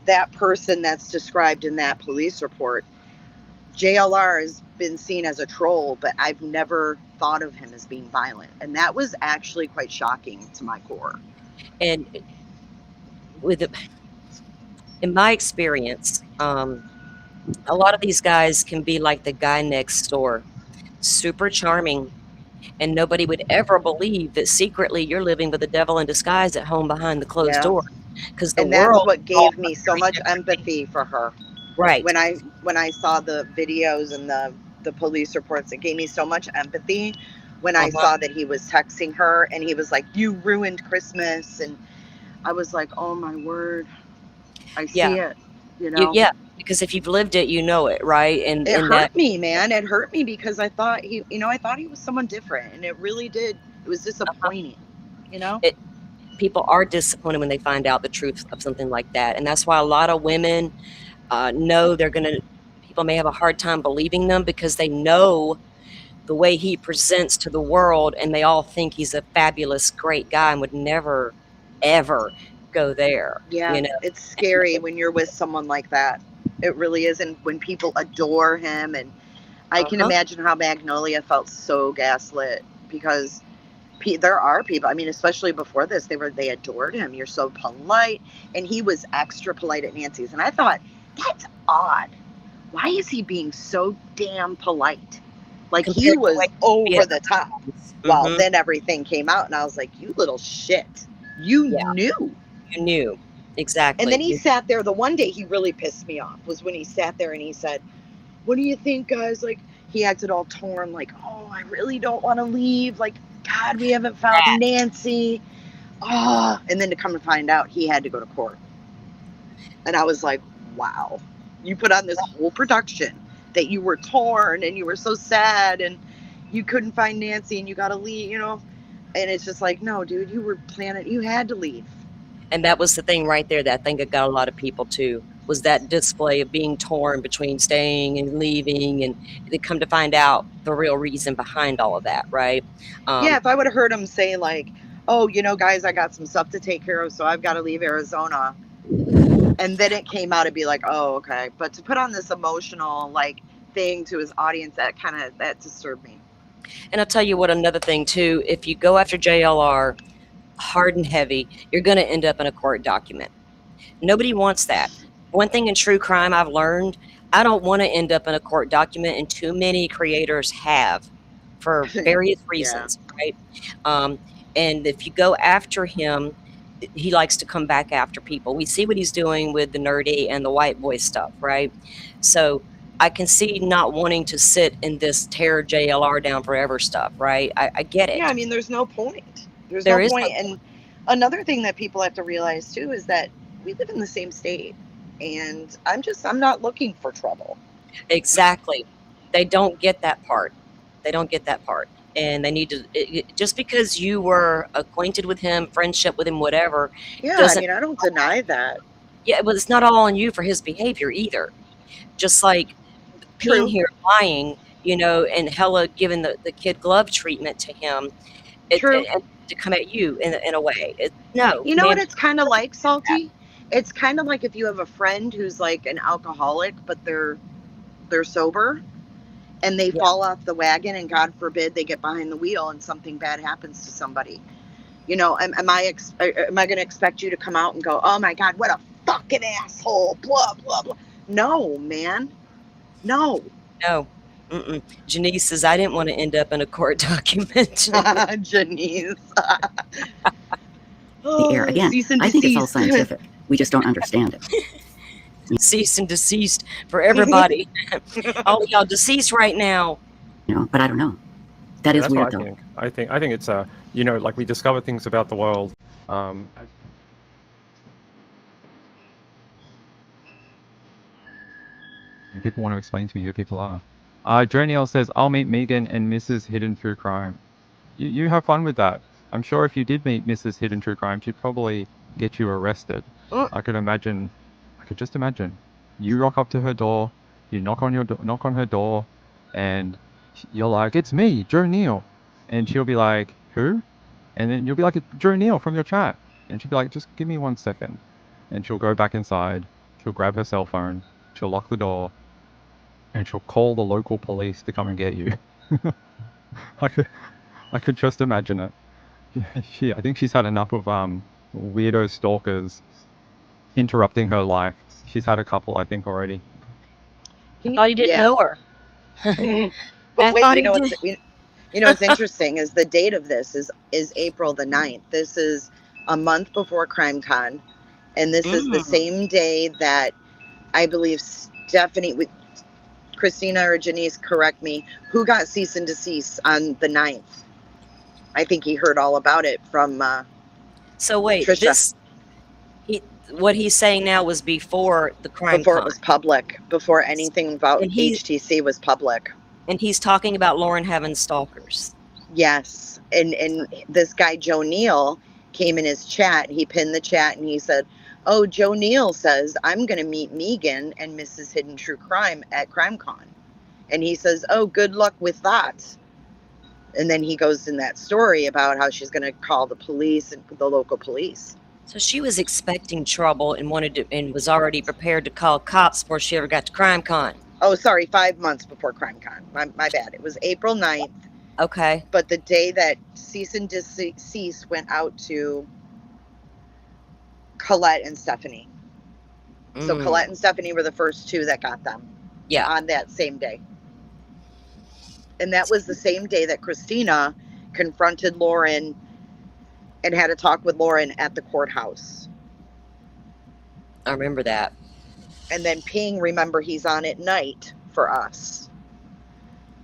that person that's described in that police report. JLR has been seen as a troll, but I've never thought of him as being violent. And that was actually quite shocking to my core. And with the in my experience, a lot of these guys can be like the guy next door, super charming, and nobody would ever believe that secretly you're living with the devil in disguise at home behind the closed Yeah. door, because the And that's world what is all gave me so very much different. empathy for her. Right. When I saw the videos and the police reports, it gave me so much empathy when I Uh-huh. saw that he was texting her and he was like, "You ruined Christmas." And I was like, "Oh my word. I Yeah. see it." You know? Yeah, because if you've lived it, you know it, right? And It that hurt me, man. It hurt me because I thought he was someone different, and it really did. It was disappointing, you know? it people are disappointed when they find out the truth of something like that, and that's why a lot of women know people may have a hard time believing them because they know the way he presents to the world, and they all think he's a fabulous, great guy and would never, ever go there, Yeah, you know? it's scary when you're with someone like that. It really is. And when people adore him, and I can imagine how Magnolia felt so gaslit, because there are people, I mean, especially before this, they adored him. You're so polite. And he was extra polite at Nancy's. And I thought, that's odd. Why is he being so damn polite? Like, he was over the top. Well, then everything came out, and I was like, you little shit. You knew. You knew. Exactly. And then he sat there. The one day he really pissed me off was when he sat there and he said, what do you think, guys? Like, he acted all torn, like, oh, I really don't want to leave. Like, God, we haven't found Nancy. Oh, and then to come to find out, he had to go to court. And I was like, wow. You put on this whole production that you were torn and you were so sad and you couldn't find Nancy and you got to leave, you know? And it's just like, no, dude, you were planning, you had to leave. And that was the thing right there that I think it got a lot of people too, was that display of being torn between staying and leaving, and they come to find out the real reason behind all of that, right? Yeah, if I would have heard him say like, oh, you know, guys, I got some stuff to take care of, so I've got to leave Arizona. And then it came out to be like, oh, okay. But to put on this emotional like thing to his audience, that disturbed me. And I'll tell you what, another thing too, if you go after JLR hard and heavy, you're going to end up in a court document. Nobody wants that. One thing in true crime I've learned, I don't want to end up in a court document, and too many creators have for various reasons, right? And if you go after him, he likes to come back after people. We see what he's doing with the nerdy and the white boy stuff, right? So I can see not wanting to sit in this tear JLR down forever stuff, right? I get it. Yeah, I mean, there's no point. There's no point. And another thing that people have to realize too is that we live in the same state, and I'm not looking for trouble. Exactly. They don't get that part. They don't get that part. And they need to, just because you were acquainted with him, friendship with him, whatever. Yeah, I mean, I don't deny that. Yeah, but it's not all on you for his behavior either. Just like being here lying, you know, and Hela giving the kid glove treatment to him. And to come at you in a way. No. You know what it's kind of like, Salty? It's kind of like if you have a friend who's like an alcoholic, but they're sober, and they fall off the wagon, and God forbid they get behind the wheel and something bad happens to somebody. You know, am I going to expect you to come out and go, oh my God, what a fucking asshole, blah, blah, blah. No, man. No. Janice says, I didn't want to end up in a court document. Janice. The air, again, I think it's all scientific. We just don't understand it. Cease and desist for everybody. All of y'all deceased right now. You know, but I don't know. That is weird, though. I think it's you know, like we discover things about the world. People want to explain to me who people are. Dreniel says, I'll meet Megan and Mrs. Hidden True Crime. You have fun with that. I'm sure if you did meet Mrs. Hidden True Crime, she'd probably get you arrested. I could just imagine. You rock up to her door, you knock on her door, and you're like, it's me, Joe Neal. And she'll be like, who? And then you'll be like, Joe Neal from your chat. And she'll be like, just give me 1 second. And she'll go back inside, she'll grab her cell phone, she'll lock the door, and she'll call the local police to come and get you. I could just imagine it. I think she's had enough of weirdo stalkers interrupting her life. She's had a couple, I think, already. I thought he didn't know her. But wait, you know what's interesting is the date of this is April the 9th. This is a month before CrimeCon, and this is the same day that I believe Stephanie, with Christina or Janice, correct me, who got cease and desist on the 9th. I think he heard all about it from So wait, Trisha. What he's saying now was before the crime. Before it was public, before anything about HTC was public. And he's talking about Lauren having stalkers. Yes. And this guy, Joe Neal, came in his chat. He pinned the chat and he said, oh, Joe Neal says, I'm going to meet Megan and Mrs. Hidden True Crime at CrimeCon. And he says, oh, good luck with that. And then he goes in that story about how she's going to call the police and the local police. So she was expecting trouble and and was already prepared to call cops before she ever got to CrimeCon. Oh, sorry, 5 months before CrimeCon. My bad. It was April 9th. Okay. But the day that cease and desist went out to Colette and Stephanie. So Colette and Stephanie were the first two that got them. Yeah. On that same day. And that was the same day that Christina confronted Lauren and had a talk with Lauren at the courthouse. I remember that. And then Ping, remember, he's on at night for us.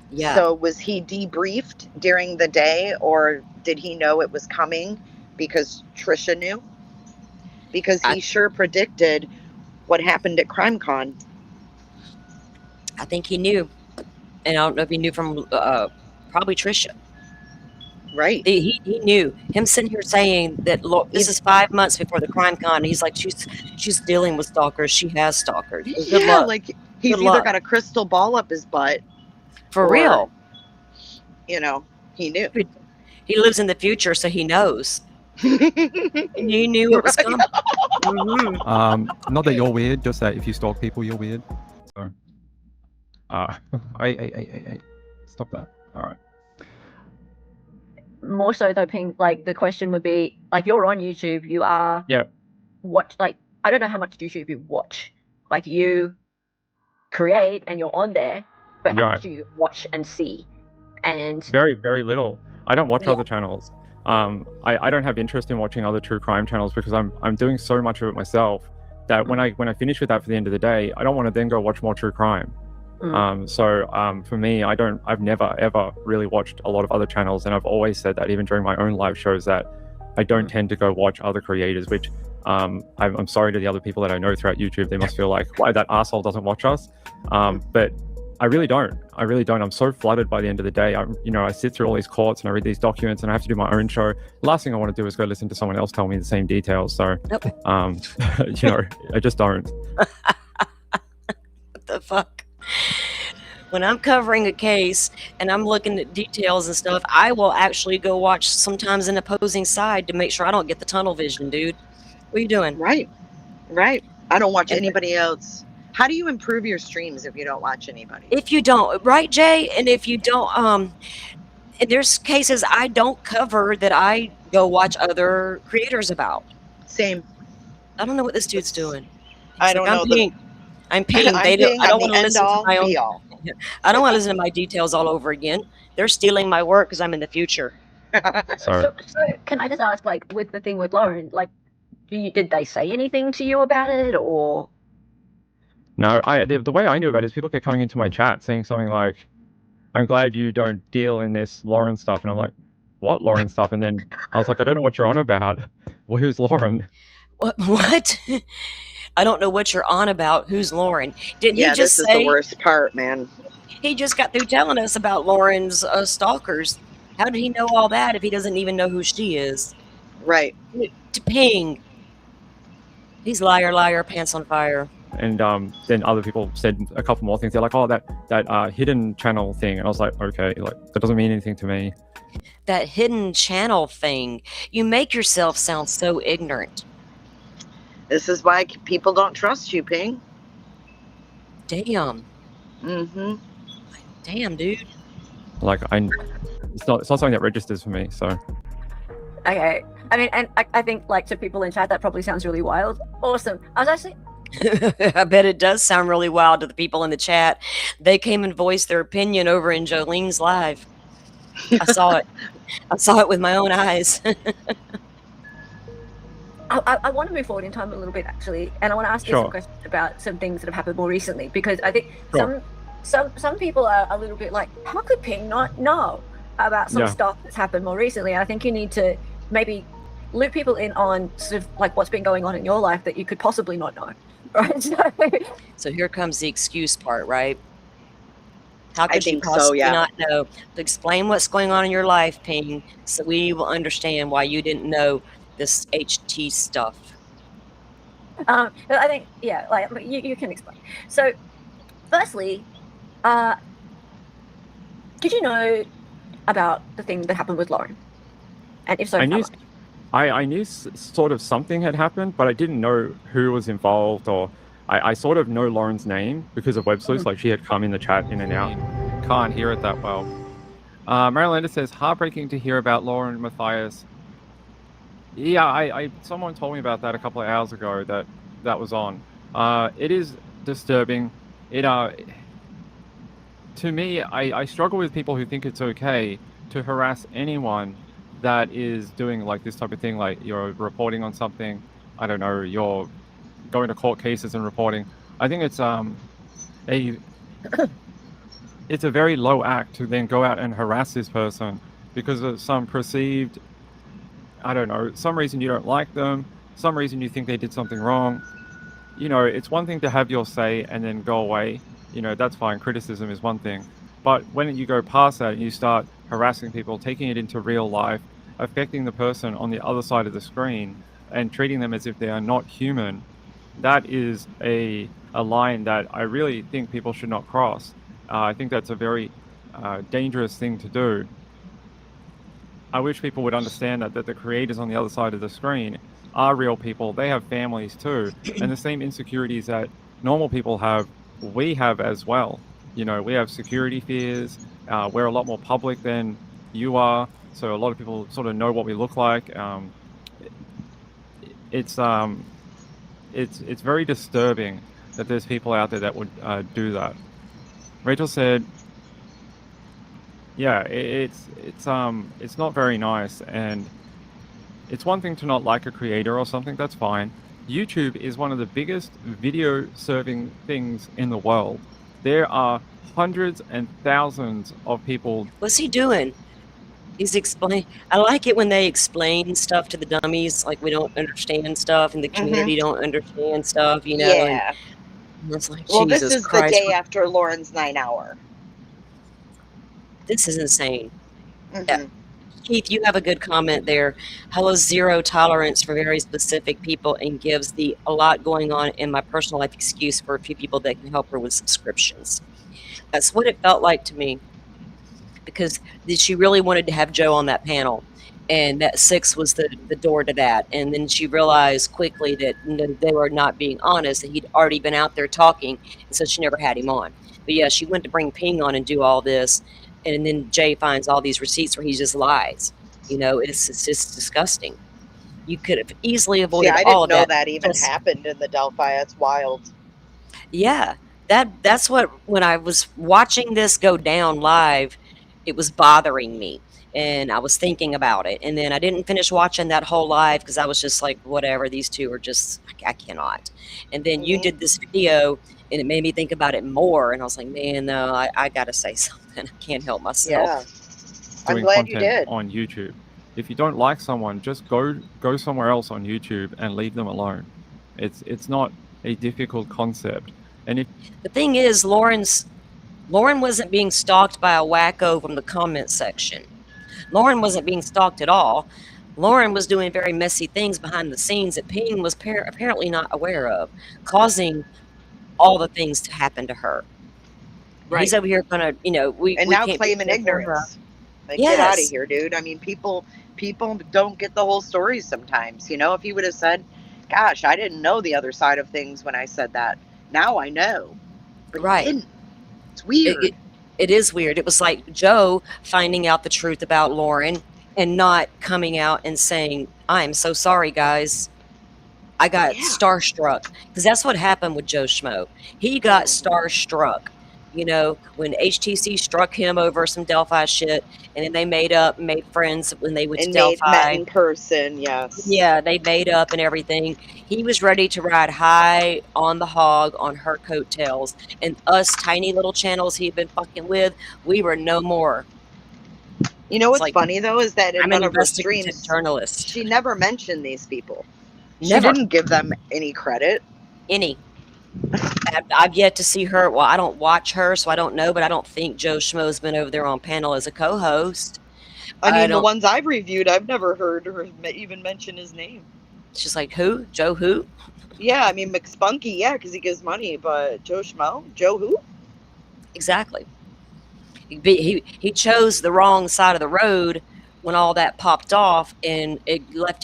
Yeah. So was he debriefed during the day, or did he know it was coming because Trisha knew? Because he sure predicted what happened at CrimeCon. I think he knew. And I don't know if he knew from probably Trisha. Right. He knew. Him sitting here saying that, look, this is 5 months before the CrimeCon. He's like, she's dealing with stalkers. She has stalkers. Good luck. Like he's either got a crystal ball up his butt. For real. You know, he knew. He lives in the future, so he knows. He knew it was coming. Not that you're weird, just that if you stalk people, you're weird. So, hey, stop that. All right. More so though, Ping, like the question would be, like, you're on YouTube, you are like, I don't know how much YouTube you watch. Like, you create and you're on there, but how much do you watch and see? And very, very little. I don't watch other channels. I don't have interest in watching other true crime channels because I'm doing so much of it myself that when I finish with that for the end of the day, I don't want to then go watch more true crime. So for me, I've never ever really watched a lot of other channels, and I've always said that even during my own live shows that I don't tend to go watch other creators, which I'm sorry to the other people that I know throughout YouTube. They must feel like, why that asshole doesn't watch us? But I really don't. I'm so flooded by the end of the day. I sit through all these courts and I read these documents and I have to do my own show. The last thing I want to do is go listen to someone else tell me the same details. So, I just don't. What the fuck? When I'm covering a case and I'm looking at details and stuff, I will actually go watch sometimes an opposing side to make sure I don't get the tunnel vision, dude. What are you doing? Right. I don't watch anybody else. How do you improve your streams if you don't watch anybody? If you don't, right, Jay? And if you don't, and there's cases I don't cover that I go watch other creators about. Same. I don't know what this dude's doing. I don't know. I'm paying. I don't want to listen to my own. I don't want to listen to my details all over again. They're stealing my work because I'm in the future. So can I just ask, like, with the thing with Lauren, like, did they say anything to you about it, or? No, the way I knew about it is people kept coming into my chat saying something like, "I'm glad you don't deal in this Lauren stuff," and I'm like, "What Lauren stuff?" And then I was like, "I don't know what you're on about. Well, who's Lauren?" What? I don't know what you're on about. Who's Lauren? Didn't he just this is the worst part, man. He just got through telling us about Lauren's stalkers. How did he know all that if he doesn't even know who she is? Right. To Ping. He's liar, pants on fire. And then other people said a couple more things. They're like, "Oh, that hidden channel thing," and I was like, "Okay, like that doesn't mean anything to me." That hidden channel thing. You make yourself sound so ignorant. This is why people don't trust you, Ping. Damn. Mm-hmm. Damn, dude. Like it's not something that registers for me. So. Okay. I mean, and I think, like, to people in chat, that probably sounds really wild. Awesome. I was actually. I bet it does sound really wild to the people in the chat. They came and voiced their opinion over in Jolene's live. I saw it. I saw it with my own eyes. I want to move forward in time a little bit, actually, and I want to ask you some questions about some things that have happened more recently, because I think some people are a little bit like, how could Ping not know about some stuff that's happened more recently? And I think you need to maybe loop people in on sort of like what's been going on in your life that you could possibly not know, right? So here comes the excuse part, right? How could you possibly not know? Explain what's going on in your life, Ping, so we will understand why you didn't know this HT stuff. I think, like you can explain. So, firstly, did you know about the thing that happened with Lauren? And if so, I knew sort of something had happened, but I didn't know who was involved, or I sort of know Lauren's name because of web sleuths. Like, she had come in the chat in and out. Can't hear it that well. Marilyn says, heartbreaking to hear about Lauren Matthias. Yeah, someone told me about that a couple of hours ago that was on. It is disturbing. To me, I struggle with people who think it's okay to harass anyone that is doing like this type of thing. Like, you're reporting on something, I don't know, you're going to court cases and reporting. I think it's it's a very low act to then go out and harass this person because of some perceived, I don't know, some reason you don't like them, some reason you think they did something wrong. You know, it's one thing to have your say and then go away. You know, that's fine. Criticism is one thing. But when you go past that and you start harassing people, taking it into real life, affecting the person on the other side of the screen and treating them as if they are not human, that is a line that I really think people should not cross. I think that's a very dangerous thing to do. I wish people would understand that the creators on the other side of the screen are real people. They have families too. And the same insecurities that normal people have, we have as well. You know, we have security fears. We're a lot more public than you are. So a lot of people sort of know what we look like. It's very disturbing that there's people out there that would do that. Rachel said, yeah, it's not very nice, and it's one thing to not like a creator or something, that's fine. YouTube is one of the biggest video serving things in the world. There are hundreds and thousands of people. What's he doing? He's explain. I like it when they explain stuff to the dummies, like we don't understand stuff, and the community don't understand stuff, you know. Yeah. And it's like, Well, Jesus this is Christ, the day after Lauren's 9-hour. this is insane. Yeah. Keith, you have a good comment there. Hela's zero tolerance for very specific people and gives a lot going on in my personal life excuse for a few people that can help her with subscriptions. That's what it felt like to me, because she really wanted to have Joe on that panel, and that 6 was the door to that. And then she realized quickly that they were not being honest, that he'd already been out there talking, and so she never had him on. But yeah, she went to bring Ping on and do all this, and then Jay finds all these receipts where he just lies. You know, it's just disgusting. You could have easily avoided all of that. I didn't know that even happened in the Delphi. It's wild. Yeah, that's what, when I was watching this go down live, it was bothering me, and I was thinking about it. And then I didn't finish watching that whole live because I was just like, whatever, these two are just, I cannot. And then you did this video, and it made me think about it more. And I was like, man, no, I got to say something. I can't help myself. Yeah. I'm glad you did. On YouTube. If you don't like someone, just go somewhere else on YouTube and leave them alone. It's not a difficult concept. And if the thing is, Lauren wasn't being stalked by a wacko from the comment section. Lauren wasn't being stalked at all. Lauren was doing very messy things behind the scenes that Ping was apparently not aware of, causing all the things to happen to her. Right. He's over here gonna, you know, we now can't claiming ignorance. Like, yes. Get out of here, dude. I mean, people don't get the whole stories sometimes. You know, if he would have said, "Gosh, I didn't know the other side of things when I said that. Now I know." But right. He didn't. It's weird. It is weird. It was like Joe finding out the truth about Lauren and not coming out and saying, "I'm so sorry, guys. I got starstruck." Because that's what happened with Joe Schmo. He got starstruck. You know, when HTC struck him over some Delphi shit, and then they made friends when they went to Delphi. Met in person, yes. Yeah, they made up and everything. He was ready to ride high on the hog on her coattails. And us tiny little channels he'd been fucking with, we were no more. You know what's funny, though, is that in one of her streams, journalist. She never mentioned these people. Never. She didn't give them any credit. I've yet to see her. Well, I don't watch her, so I don't know, but I don't think Joe Schmo's been over there on panel as a co-host. I mean, the ones I've reviewed, I've never heard her even mention his name. She's like, who? Joe who? Yeah, I mean, McSpunky, yeah, because he gives money, but Joe Schmo? Joe who? Exactly. He chose the wrong side of the road when all that popped off and it left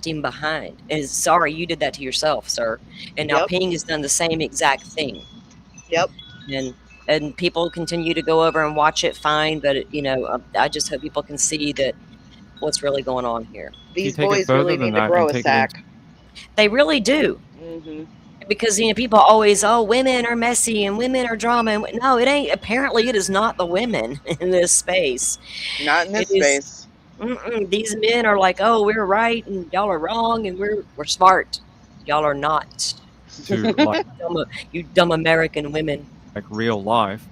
him behind. And sorry, you did that to yourself, sir. And now Yep. Ping has done the same exact thing. Yep. And people continue to go over and watch it, fine, but I just hope people can see that what's really going on here. These take it boys further really than need to that grow and a take it into- sack. They really do. Mm-hmm. Because people always, women are messy and women are drama. And no, it ain't. Apparently, it is not the women in this space. Not in this It is- space. These men are like, oh, we're right and y'all are wrong and we're smart. Y'all are not. to like You dumb American women. real life.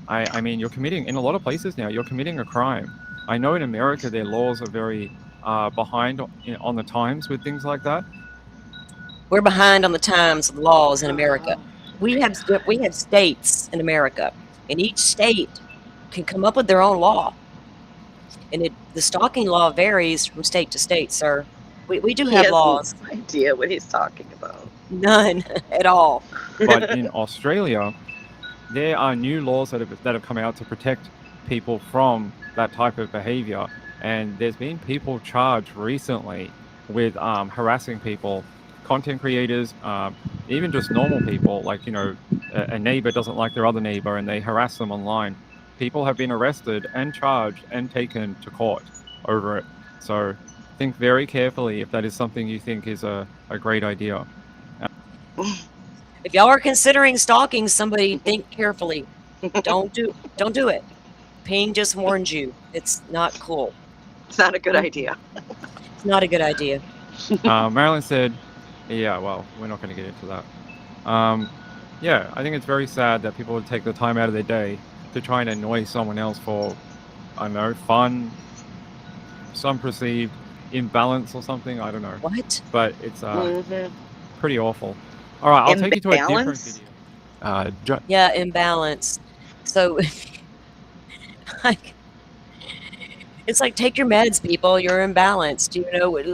I mean, you're committing, in a lot of places now, you're committing a crime. I know in America their laws are very behind on the times with things like that. We're behind on the times of laws in America. We have states in America, and each state can come up with their own law. And the stalking law varies from state to state, sir. We do have laws. No idea what he's talking about. None at all. But in Australia, there are new laws that have come out to protect people from that type of behavior. And there's been people charged recently with harassing people, content creators, even just normal people, like, a neighbor doesn't like their other neighbor and they harass them online. People have been arrested and charged and taken to court over it. So think very carefully if that is something you think is a great idea. If y'all are considering stalking somebody, think carefully. Don't do it. Ping just warned you. It's not cool. It's not a good idea. It's not a good idea. Marilyn said, yeah, well, we're not going to get into that. Yeah, I think it's very sad that people would take the time out of their day to try and annoy someone else for, I don't know, fun, some perceived imbalance or something. I don't know. What? But it's pretty awful. All right, I'll take you to a different Imbalance? video. Yeah, imbalance. So, like, it's like, take your meds, people. You're imbalanced.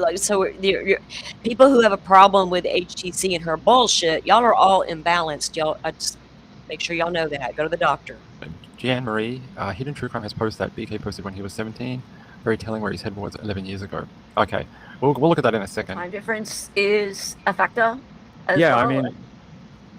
Like, so you're, people who have a problem with HTC and her bullshit, y'all are all imbalanced. Y'all, I just make sure y'all know that. Go to the doctor. Jan Marie, Hidden True Crime has posted that BK posted when he was 17. Very telling where his head was 11 years ago. Okay, we'll look at that in a second. Time difference is a factor. As Yeah, well. I mean,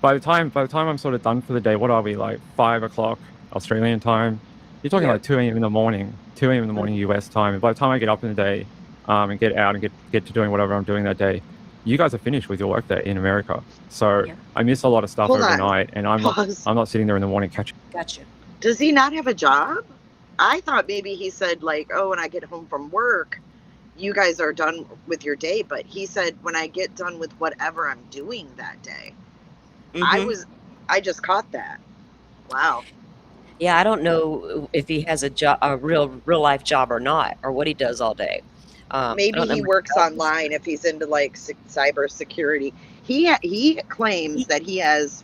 by the time I'm sort of done for the day, what are we, like 5 o'clock Australian time? You're talking like 2 a.m. in the morning, US time. And by the time I get up in the day and get out and get to doing whatever I'm doing that day, you guys are finished with your work day in America. So I miss a lot of stuff Hold on. overnight, and I'm not sitting there in the morning catching. Gotcha. Does he not have a job? I thought maybe he said, like, oh, when I get home from work, you guys are done with your day. But he said, when I get done with whatever I'm doing that day. I just caught that. Wow. Yeah, I don't know if he has a job, a real life job or not, or what he does all day. Maybe he works online if he's into like cyber security. He claims that he has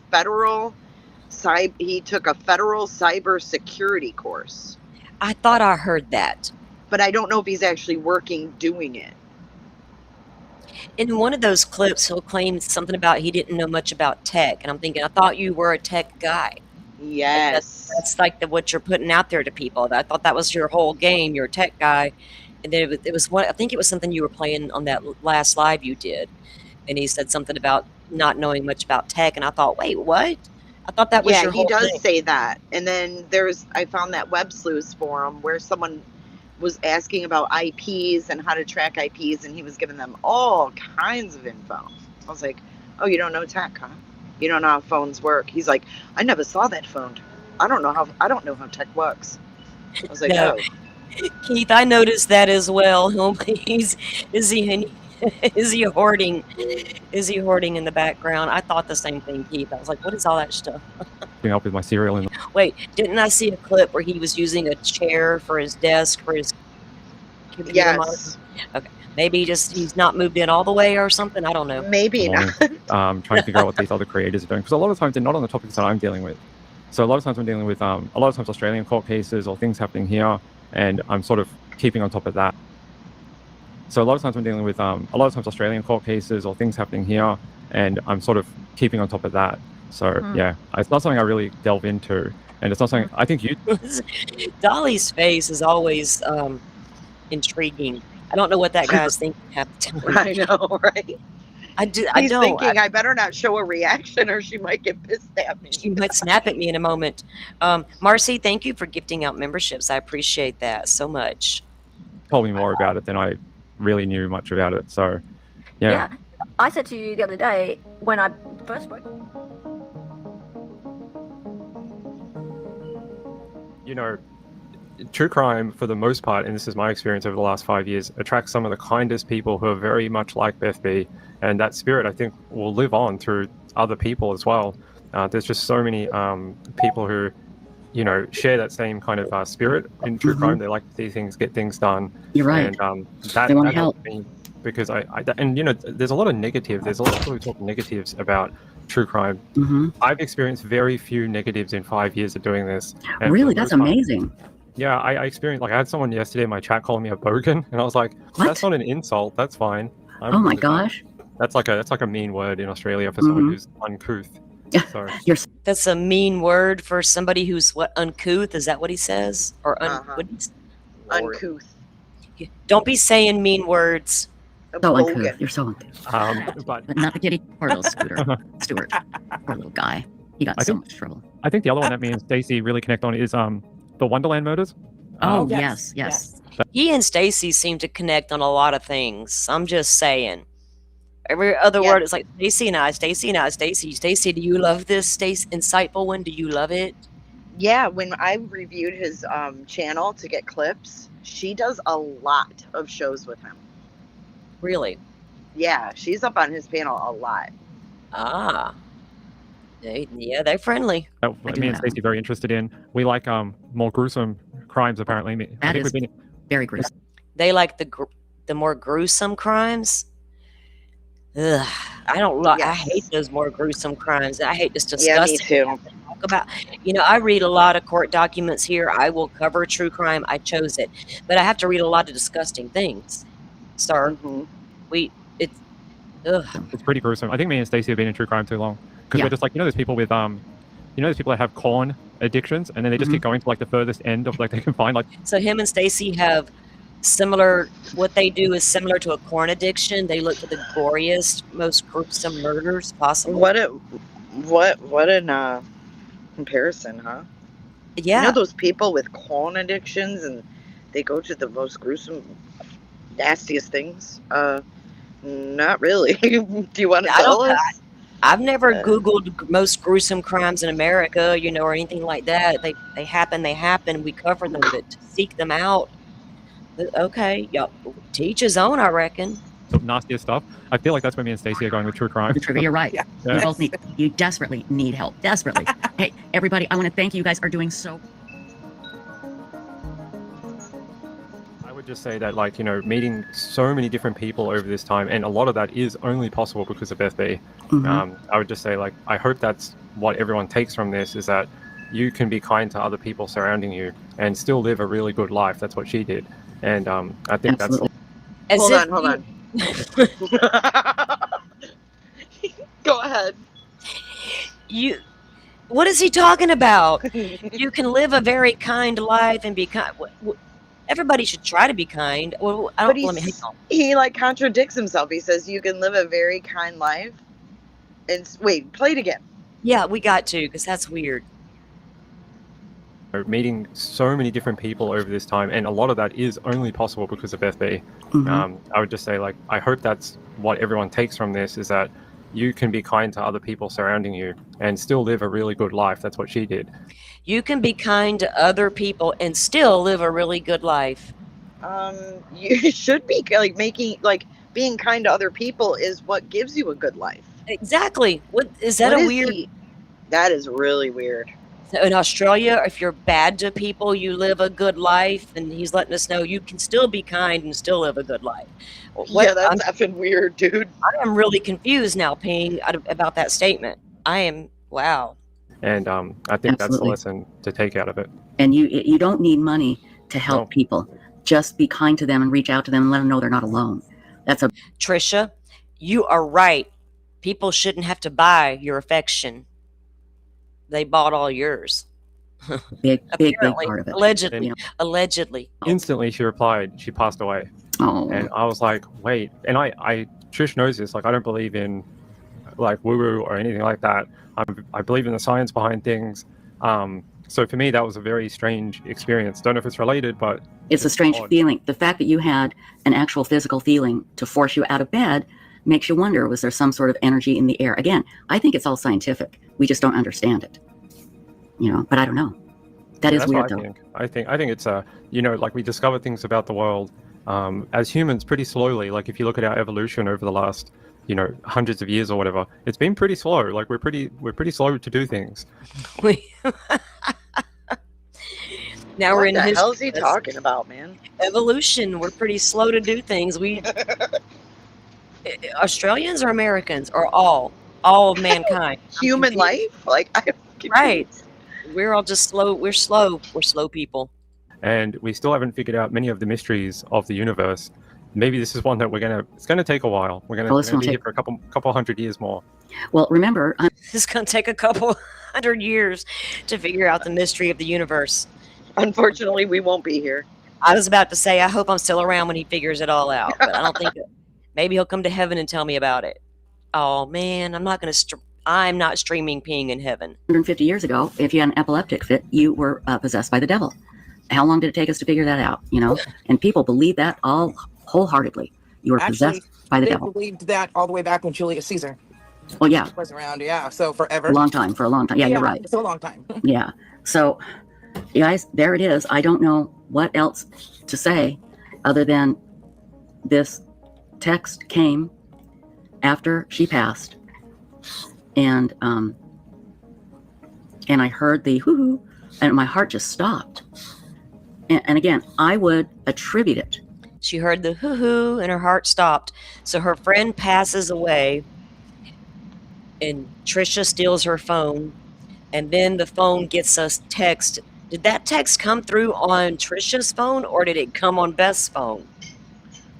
he took a federal cyber security course. I thought I heard that. But I don't know if he's actually working doing it. In one of those clips, he'll claim something about he didn't know much about tech. And I'm thinking, I thought you were a tech guy. Yes. That's like what you're putting out there to people. I thought that was your whole game. You're a tech guy. And then it was one, I think it was something you were playing on that last live you did. And he said something about not knowing much about tech. And I thought, wait, what? I thought that was your whole he does thing. say that. And then I found that Web Sleuths forum where someone was asking about IPs and how to track IPs, and he was giving them all kinds of info. I was like, oh, you don't know tech, huh? You don't know how phones work. He's like, I never saw that phone. I don't know how tech works. I was like, No. oh. Keith, I noticed that as well. Is he hoarding? Is he hoarding in the background? I thought the same thing, Keith. I was like, what is all that stuff? Keeping up with my cereal in Wait, didn't I see a clip where he was using a chair for his desk for his computer Yes. monitor? Okay, maybe he's not moved in all the way or something. I don't know. Maybe not. trying to figure out what these other creators are doing, because a lot of times they're not on the topics that I'm dealing with. So a lot of times I'm dealing with a lot of times Australian court cases or things happening here, and I'm sort of keeping on top of that. So a lot of times I'm dealing with Australian court cases or things happening here, and I'm sort of keeping on top of that. So yeah, it's not something I really delve into. And it's not something I think you. Dolly's face is always intriguing. I don't know what that guy's thinking half the time. I know, right? I He's don't. thinking I better not show a reaction or she might get pissed at me. She might snap at me in a moment. Marcy, thank you for gifting out memberships. I appreciate that so much. Told me more about it than I really knew much about it. So, yeah. I said to you the other day when I first spoke. You know, true crime, for the most part, and this is my experience over the last 5 years, attracts some of the kindest people who are very much like Beth B. And that spirit, I think, will live on through other people as well. There's just so many people who, you know, share that same kind of spirit in true crime. They like to see things, get things done. You're right. And They want to help. helps me because and you know, there's a lot of negative. There's a lot of people who talk negatives about true crime. I've experienced very few negatives in 5 years of doing this. And Really, that's amazing. Yeah, I experienced, like, I had someone yesterday in my chat calling me a bogan, and I was like, What? that's not an insult. That's fine. Oh my gosh. That's like a mean word in Australia for someone who's uncouth. So That's a mean word for somebody who's what, uncouth? Is that what he says? Or what did he say? Uncouth. Don't be saying mean words. So uncouth. You're so uncouth. but not the kitty. Poor little Stuart. Poor little guy. He got so much trouble. I think the other one that me and Stacey really connect on is the Wonderland murders. Oh, yes. He and Stacey seem to connect on a lot of things. I'm just saying. Every other word is like Stacey and I. Stacey, do you love this insightful one? Do you love it? Yeah, when I reviewed his channel to get clips, she does a lot of shows with him. Really? Yeah, she's up on his panel a lot. Ah. They're friendly. Me and Stacey very interested in. We like more gruesome crimes, apparently. That is very gruesome. They like the more gruesome crimes. Ugh, I don't like. I hate those more gruesome crimes. I hate this disgusting. Yeah, me too. Talk about. You know, I read a lot of court documents here. I will cover true crime. I chose it, but I have to read a lot of disgusting things, sir. It's pretty gruesome. I think me and Stacey have been in true crime too long because we're just like, you know, there's people with there's people that have corn addictions, and then they just keep going to like the furthest end of like they can find. Like, so him and Stacey have similar. What they do is similar to a corn addiction. They look for the goriest, most gruesome murders possible. What in comparison, huh? Yeah. You know those people with corn addictions, and they go to the most gruesome, nastiest things. Not really. Do you want to tell us? I've never Googled most gruesome crimes in America, you know, or anything like that. They happen. We cover them, but to seek them out. Okay, y'all, to each his own, I reckon. Nastiest stuff. I feel like that's where me and Stacey are going with true crime. You're right. You both you desperately need help. Desperately. Hey, everybody, I want to thank you. You guys are doing so. I would just say that, like, you know, meeting so many different people over this time, and a lot of that is only possible because of Beth B. I would just say, like, I hope that's what everyone takes from this, is that you can be kind to other people surrounding you and still live a really good life. That's what she did. And I think that's... Hold on. Go ahead. What is he talking about? You can live a very kind life and be kind. Everybody should try to be kind. Well, he like contradicts himself. He says you can live a very kind life. And wait, play it again. Yeah, we got to, because that's weird. Meeting so many different people over this time, and a lot of that is only possible because of Beth B. I would just say, like, I hope that's what everyone takes from this, is that you can be kind to other people surrounding you and still live a really good life. That's what she did. You can be kind to other people and still live a really good life. You should be being kind to other people is what gives you a good life. Exactly. What is that? That is really weird. So in Australia, if you're bad to people, you live a good life, and he's letting us know you can still be kind and still live a good life. Yeah, that's effing weird, dude. I am really confused now, Ping, about that statement. Wow. And I think that's the lesson to take out of it. And you don't need money to help people. Just be kind to them and reach out to them and let them know they're not alone. Trisha, you are right. People shouldn't have to buy your affection. They bought all yours. Big Apparently, part of it. allegedly, You know? allegedly. Instantly, she replied, she passed away. Oh. And I was like, wait. And Trish knows this. Like, I don't believe in like woo-woo or anything like that. I believe in the science behind things. So for me, that was a very strange experience. Don't know if it's related, but it's a strange odd. feeling. The fact that you had an actual physical feeling to force you out of bed makes you wonder, was there some sort of energy in the air? Again, I think it's all scientific. We just don't understand it. You know, but I don't know. That is weird, though. I think it's like we discover things about the world as humans pretty slowly. Like if you look at our evolution over the last, hundreds of years or whatever, it's been pretty slow. Like we're pretty slow to do things. Now we're in What the history. hell is he talking about, man? Evolution. We're pretty slow to do things. We Australians or Americans or all of mankind. Human life? Like, I'm confused. Right. We're all just slow. We're slow. We're slow people. And we still haven't figured out many of the mysteries of the universe. Maybe this is one that it's gonna take a while. We're gonna be here for a couple hundred years more. Well, remember, It's gonna take a couple hundred years to figure out the mystery of the universe. Unfortunately, we won't be here. I was about to say, I hope I'm still around when he figures it all out, but I don't think that. Maybe he'll come to heaven and tell me about it. Oh man, I'm not streaming peeing in heaven. 150 years ago, if you had an epileptic fit, you were possessed by the devil. How long did it take us to figure that out? And people believe that all wholeheartedly. You were possessed by the devil. They believed that all the way back when Julius Caesar was around. Yeah, so forever. For a long time. Yeah, you're right. It's a long time. Yeah. So, you guys, there it is. I don't know what else to say other than this text came after she passed, and I heard the hoo-hoo, and my heart just stopped. And again, I would attribute it. She heard the hoo-hoo and her heart stopped. So her friend passes away and Trisha steals her phone, and then the phone gets us text. Did that text come through on Trisha's phone or did it come on Beth's phone?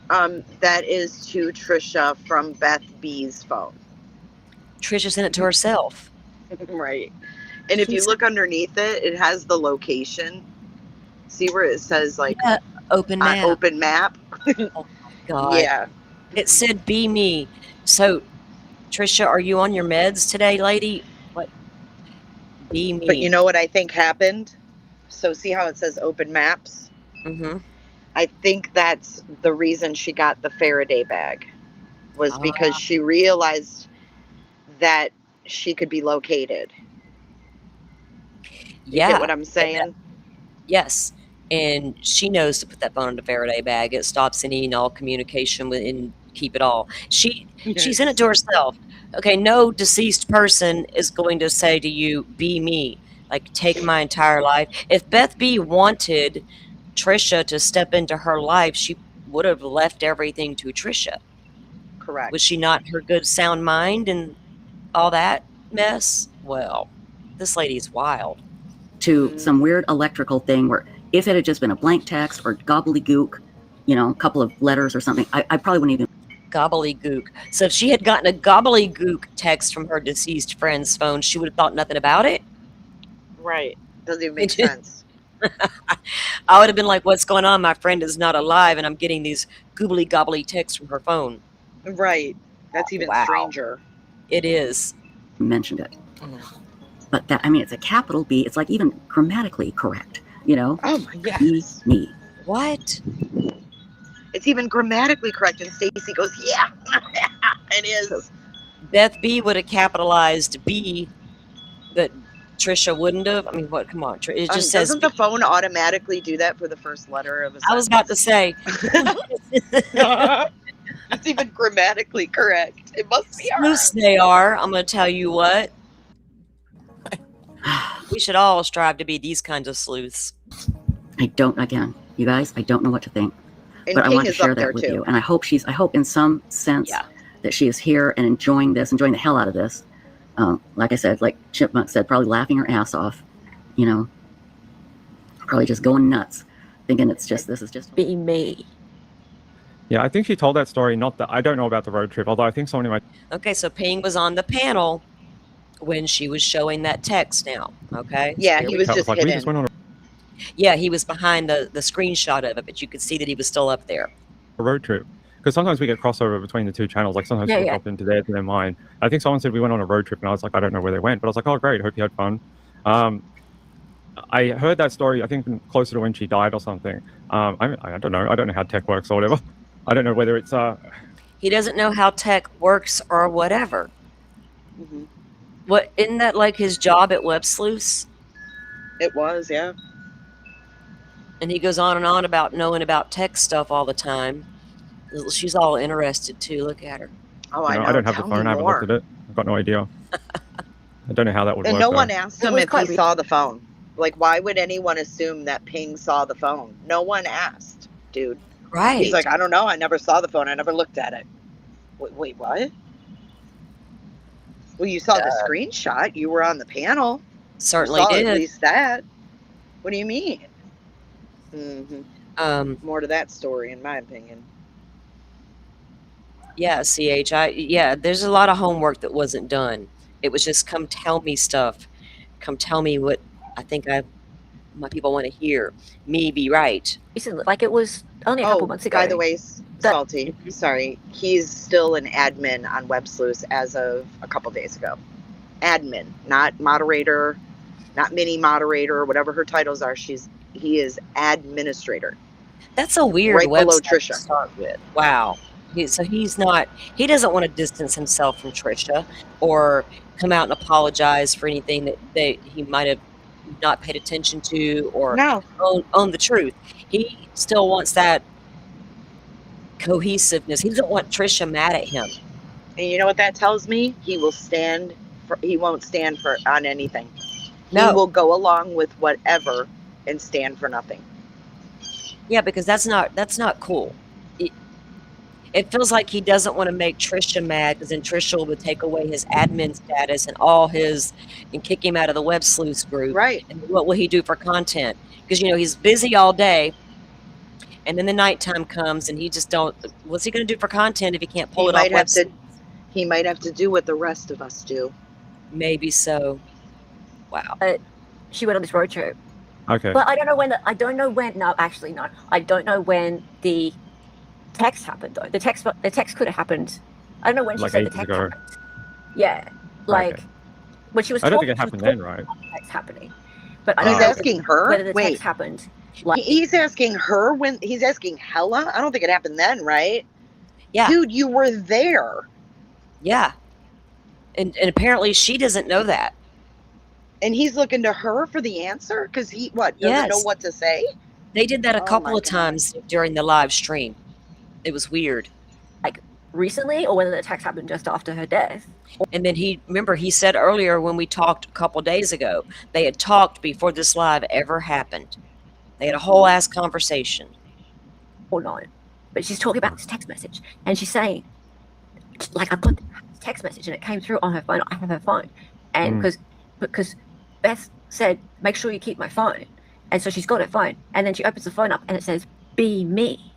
That is to Trisha from Beth B's phone. Trisha sent it to herself. Right. And if you look underneath it, it has the location. See where it says like open map. Open map. Oh my God. Yeah. It said be me. So Trisha, are you on your meds today, lady? What? Be me. But you know what I think happened? So see how it says open maps? Mm-hmm. I think that's the reason she got the Faraday bag, was because she realized that she could be located. You get what I'm saying? Yes. And she knows to put that phone in the Faraday bag. It stops any and all communication with and keep it all. She sent it to herself. Okay, no deceased person is going to say to you, be me. Like, take my entire life. If Beth B wanted Trisha to step into her life, she would have left everything to Trisha. Correct. Was she not her good sound mind and all that mess? Well, this lady's wild. To some weird electrical thing where if it had just been a blank text or gobbledygook, a couple of letters or something, I probably wouldn't even. Gobbledygook. So if she had gotten a gobbledygook text from her deceased friend's phone, she would have thought nothing about it. Right. Doesn't even make sense. I would have been like, what's going on? My friend is not alive and I'm getting these goobly gobbly texts from her phone. Right. That's even stranger. It is. Mentioned it. But that, it's a capital B. It's like even grammatically correct, Oh my goodness. Me. What? It's even grammatically correct. And Stacy goes, yeah, it is. Beth B would have capitalized B, but Trisha wouldn't have. I mean, what? Come on. It just says. Doesn't the phone automatically do that for the first letter of a sentence? I was about to say. It's even grammatically correct. It must be Sleuths they are. I'm going to tell you what. We should all strive to be these kinds of sleuths. Again, you guys, I don't know what to think. And but King I want to is share up there that with too. you. And I hope in some sense that she is here and enjoying the hell out of this. Like I said, like Chipmunk said, probably laughing her ass off, probably just going nuts, thinking this is just be me. Yeah, I think she told that story. Not that I don't know about the road trip, although I think someone in my. Okay, so Ping was on the panel when she was showing that text now, okay? So Yeah, here he we was go. just we hidden. just went on Yeah, he was behind the screenshot of it, but you could see that he was still up there. a road trip. Because sometimes we get crossover between the two channels. Like sometimes people drop into theirs and then mine. I think someone said we went on a road trip, and I was like, I don't know where they went, but I was like, oh great, hope you had fun. I heard that story, I think closer to when she died or something. I don't know. I don't know how tech works or whatever. I don't know whether it's He doesn't know how tech works or whatever. Mhm. What, isn't that like his job at Web Sleuths? It was, yeah. And he goes on and on about knowing about tech stuff all the time. She's all interested too. Look at her. Oh, I know. I don't have Tell the phone. me I haven't looked more. at it. I've got no idea. I don't know how that would And work. no though. one asked him was if he quite weird. saw the phone. Like, why would anyone assume that Ping saw the phone? No one asked, dude. Right. He's like, I don't know. I never saw the phone. I never looked at it. Wait, what? Well, you saw the screenshot. You were on the panel. Certainly you saw did. At least that. What do you mean? Mm-hmm. More to that story, in my opinion. Yeah, CH. There's a lot of homework that wasn't done. It was just come tell me stuff. Come tell me what I think my people want to hear. Me be right. Like it was only a couple months ago. By the way, Salty, sorry, he's still an admin on Web Sleuths as of a couple days ago. Admin, not moderator, not mini moderator, whatever her titles are. He is administrator. That's a weird right below website Trisha. to start with. Wow. He doesn't want to distance himself from Trisha or come out and apologize for anything that he might have not paid attention to or own the truth. He still wants that cohesiveness. He doesn't want Trisha mad at him. And you know what that tells me? He won't stand for on anything. No. He will go along with whatever and stand for nothing. Yeah, because that's not cool. It feels like he doesn't want to make Trisha mad because then Trisha would take away his admin status and kick him out of the Web Sleuths group. Right. And what will he do for content? Because, he's busy all day. And then the nighttime comes and what's he going to do for content if he can't pull it off Web Sleuths? He might have to do what the rest of us do. Maybe so. Wow. She went on this road trip. Okay. But I don't know when I don't know when the text happened though. The text could have happened. I don't know when she said the text happened. Yeah. When she was I don't think it happened then, right? Text happening. But I don't he's know asking her whether the text happened. He's asking her when he's asking Hela. I don't think it happened then, right? Yeah. Dude, you were there. Yeah. And apparently she doesn't know that. And he's looking to her for the answer because he doesn't know what to say. They did that a couple of times during the live stream. It was weird. Like recently, or whether the text happened just after her death. And then he said earlier when we talked a couple days ago, they had talked before this live ever happened. They had a whole ass conversation. Or not. But she's talking about this text message, and she's saying, like, I got this text message, and it came through on her phone. I have her phone, and because Beth said, make sure you keep my phone. And so she's got her phone. And then she opens the phone up and it says, be me.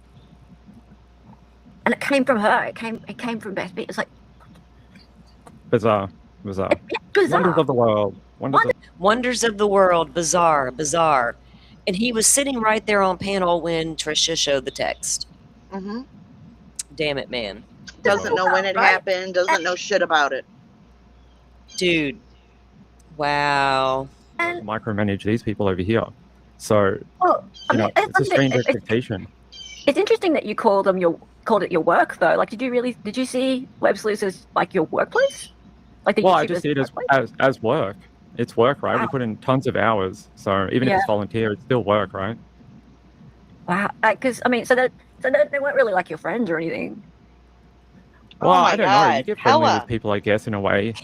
And it came from her. It came from Beth B. It's like bizarre. Bizarre. Wonders of the world. Wonders of the world. Bizarre. And he was sitting right there on panel when Trisha showed the text. Mm-hmm. Damn it, man. Doesn't know when it happened. Doesn't know shit about it. Dude. Wow. Micromanage these people over here. So, it's a strange expectation. It's interesting that you called it your work, though. Like, did you see Web Sleuths as, like, your workplace? Like, I just see it as work. It's work, right? Wow. We put in tons of hours. So even if it's volunteer, it's still work, right? Wow. Because, so they weren't really, like, your friends or anything. Well, I don't know. You get friendly with people, I guess, in a way.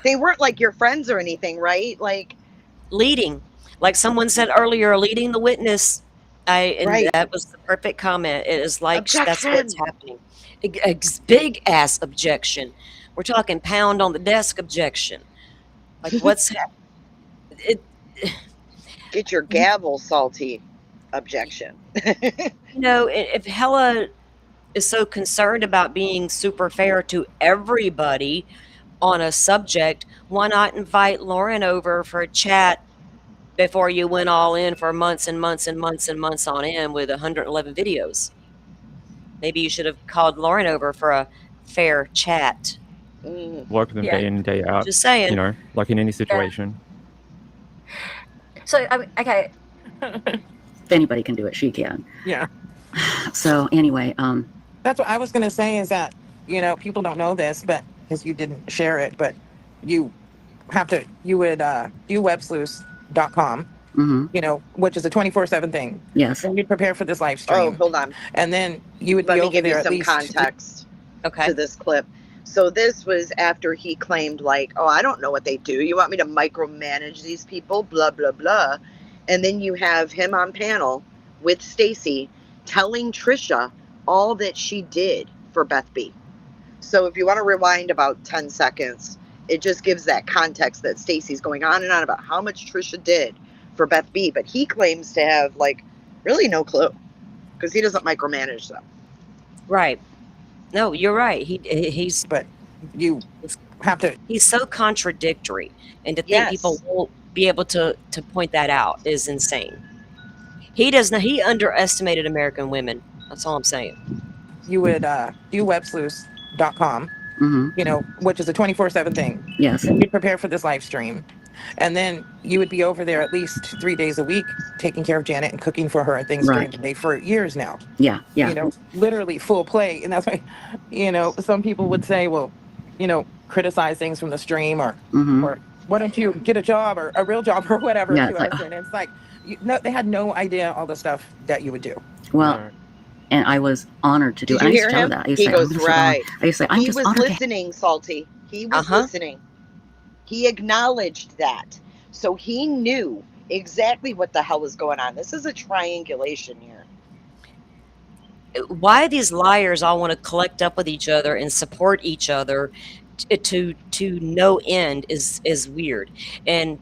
They weren't like your friends or anything, right? Like leading, like someone said earlier, leading the witness. That was the perfect comment. It is like that's what's happening. Big ass objection. We're talking pound on the desk objection. Like what's get your gavel, Salty. Objection. If Hela is so concerned about being super fair to everybody, on a subject, why not invite Lauren over for a chat before you went all in for months and months and months and months on end with 111 videos? Maybe you should have called Lauren over for a fair chat. Work with them Yeah. day in and day out. Just saying. You know, like in any situation. So, okay. If anybody can do it, she can. Yeah. So anyway, That's what I was going to say is that, you know, people don't know this, but because you didn't share it, but you would do websleuth.com, you know, which is a 24/7 thing. yes. And you'd prepare for this live Oh, stream. hold on. And then you would Let be me over give you there at some least. context Okay. to this clip. So this was after he claimed, like, oh, I don't know what they do. You want me to micromanage these people? Blah, blah, blah. And then you have him on panel with Stacy telling Trisha all that she did for Beth B. So if you want to rewind about 10 seconds, it just gives that context that Stacy's going on and on about how much Trisha did for Beth B. But he claims to have, like, really no clue because he doesn't micromanage them. Right. No, you're right. He's But you have to. he's so contradictory, and to think people Yes. won't be able to point that out is insane. He underestimated American women. That's all I'm saying. You would do websleuth.com, you know, which is a 24/7 thing. Yes. And you'd prepare for this live stream. And then you would be over there at least 3 days a week taking care of Janet and cooking for her and things during Right. the day for years now. Yeah. Yeah. You know, literally full play. And that's why, you know, some people would say, well, you know, criticize things from the stream or why don't you get a job or a real job or whatever Yeah, to it's like, us. And it's like, no, they had no idea all the stuff that you would do. well, No. and I was honored to do Did it. you I used hear to tell her him? that. I used He to say, I'm goes, gonna show Dawn. right. I used to say, I'm He just was honored to listening, Salty. He was Uh-huh. listening. He acknowledged that. So he knew exactly what the hell was going on. This is a triangulation here. Why these liars all want to collect up with each other and support each other to no end is weird. And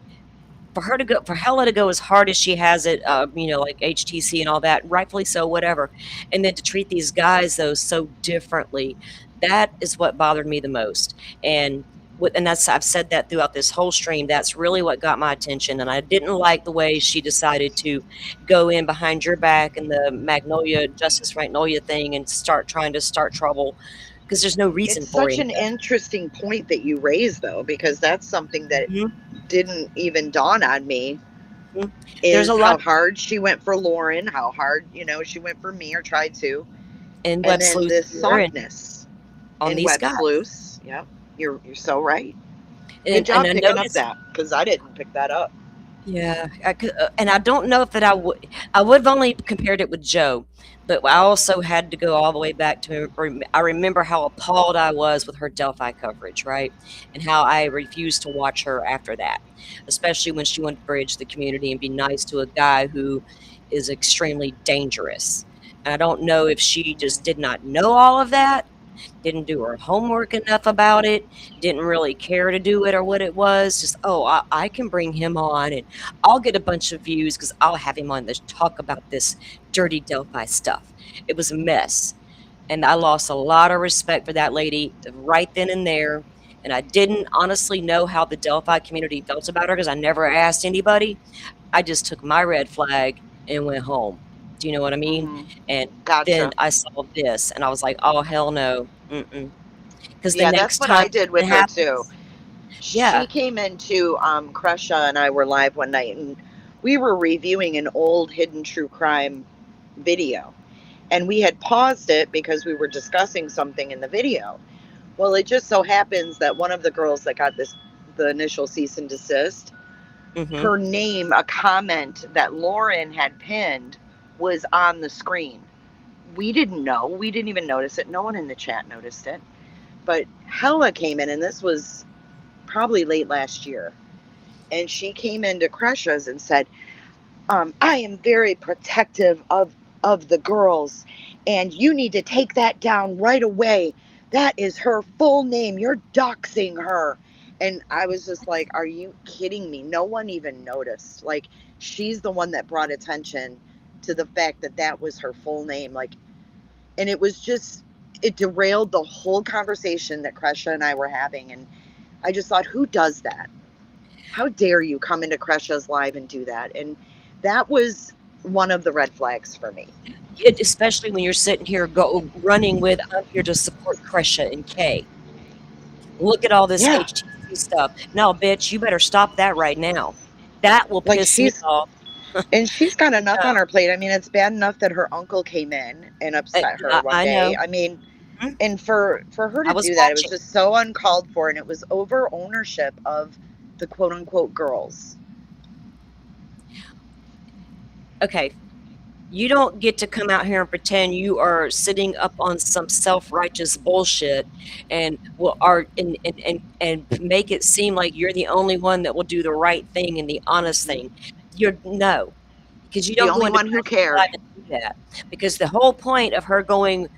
for Hela to go as hard as she has it, you know, like HTC and all that, rightfully so, whatever, and then to treat these guys though so differently, that is what bothered me the most. And that's, I've said that throughout this whole stream. That's really what got my attention, and I didn't like the way she decided to go in behind your back and the Magnolia Justice Magnolia thing and trying to start trouble because there's no reason It's for such it. an interesting point that you raised, though, because that's something that Mhm. didn't even dawn on me. Mhm. Is There's a how lot hard she went for Lauren, how hard, you know, she went for me or tried to. in And web then sleuth this here and softness on in these web guys. sleuths. Yep, you're so right. Good And job I picking up noticed, that because I didn't pick that up. yeah, and I don't know if that I would have only compared it with Joe, but I also had to go all the way back to I remember how appalled I was with her Delphi coverage, right, and how I refused to watch her after that, especially when she wanted to bridge the community and be nice to a guy who is extremely dangerous. And I don't know if she just did not know all of that, didn't do her homework enough about it, didn't really care to do it or what it was. Just, oh, I can bring him on and I'll get a bunch of views because I'll have him on to talk about this dirty Delphi stuff. It was a mess. And I lost a lot of respect for that lady right then and there. And I didn't honestly know how the Delphi community felt about her because I never asked anybody. I just took my red flag and went home. Do you know what I mean? And then Gotcha. I saw this and I was like, oh, hell no. Because the Yeah, that's next what time I did it with her too. happens, yeah. She came into Crusha and I were live one night and we were reviewing an old hidden true crime video. And we had paused it because we were discussing something in the video. Well, it just so happens that one of the girls that got the initial cease and desist, her name, a comment that Lauren had pinned, was on the screen. We didn't know. We didn't even notice it. No one in the chat noticed it. But Hela came in, and this was probably late last year. And she came into Crushes and said, I am very protective of the girls, and you need to take that down right away. That is her full name. You're doxing her. And I was just like, are you kidding me? No one even noticed. Like, she's the one that brought attention to the fact that that was her full name. Like, and it was just, it derailed the whole conversation that Kresha and I were having. And I just thought, who does that? How dare you come into Kresha's live and do that? And that was one of the red flags for me. Especially when you're sitting here running with, I'm here to support Kresha and Kay. Look at all this HTC stuff. No, bitch, you better stop that right now. That will Like, piss me off. And she's got enough on her plate. I mean, it's bad enough that her uncle came in and upset her one day. know. I mean, and for her to do that, watching. it was just so uncalled for, and it was over ownership of the quote unquote girls. Okay. You don't get to come out here and pretend you are sitting up on some self-righteous bullshit and and make it seem like you're the only one that will do the right thing and the honest thing. No, because you don't the only one who cared. Do that. Because the whole point of her going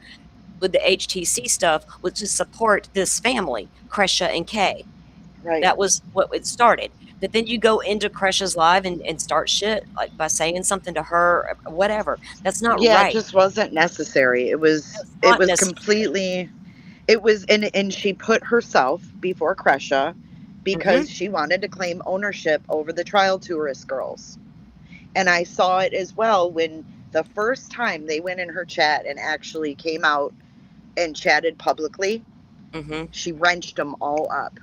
with the HTC stuff was to support this family, Kresha and Kay. Right. That was what it started. But then you go into Kresha's live and start shit, like by saying something to her, whatever. That's not right. It just wasn't necessary. It was completely, it was, and she put herself before Kresha because she wanted to claim ownership over the trial tourist girls. And I saw it as well when the first time they went in her chat and actually came out and chatted publicly, she wrenched them all up.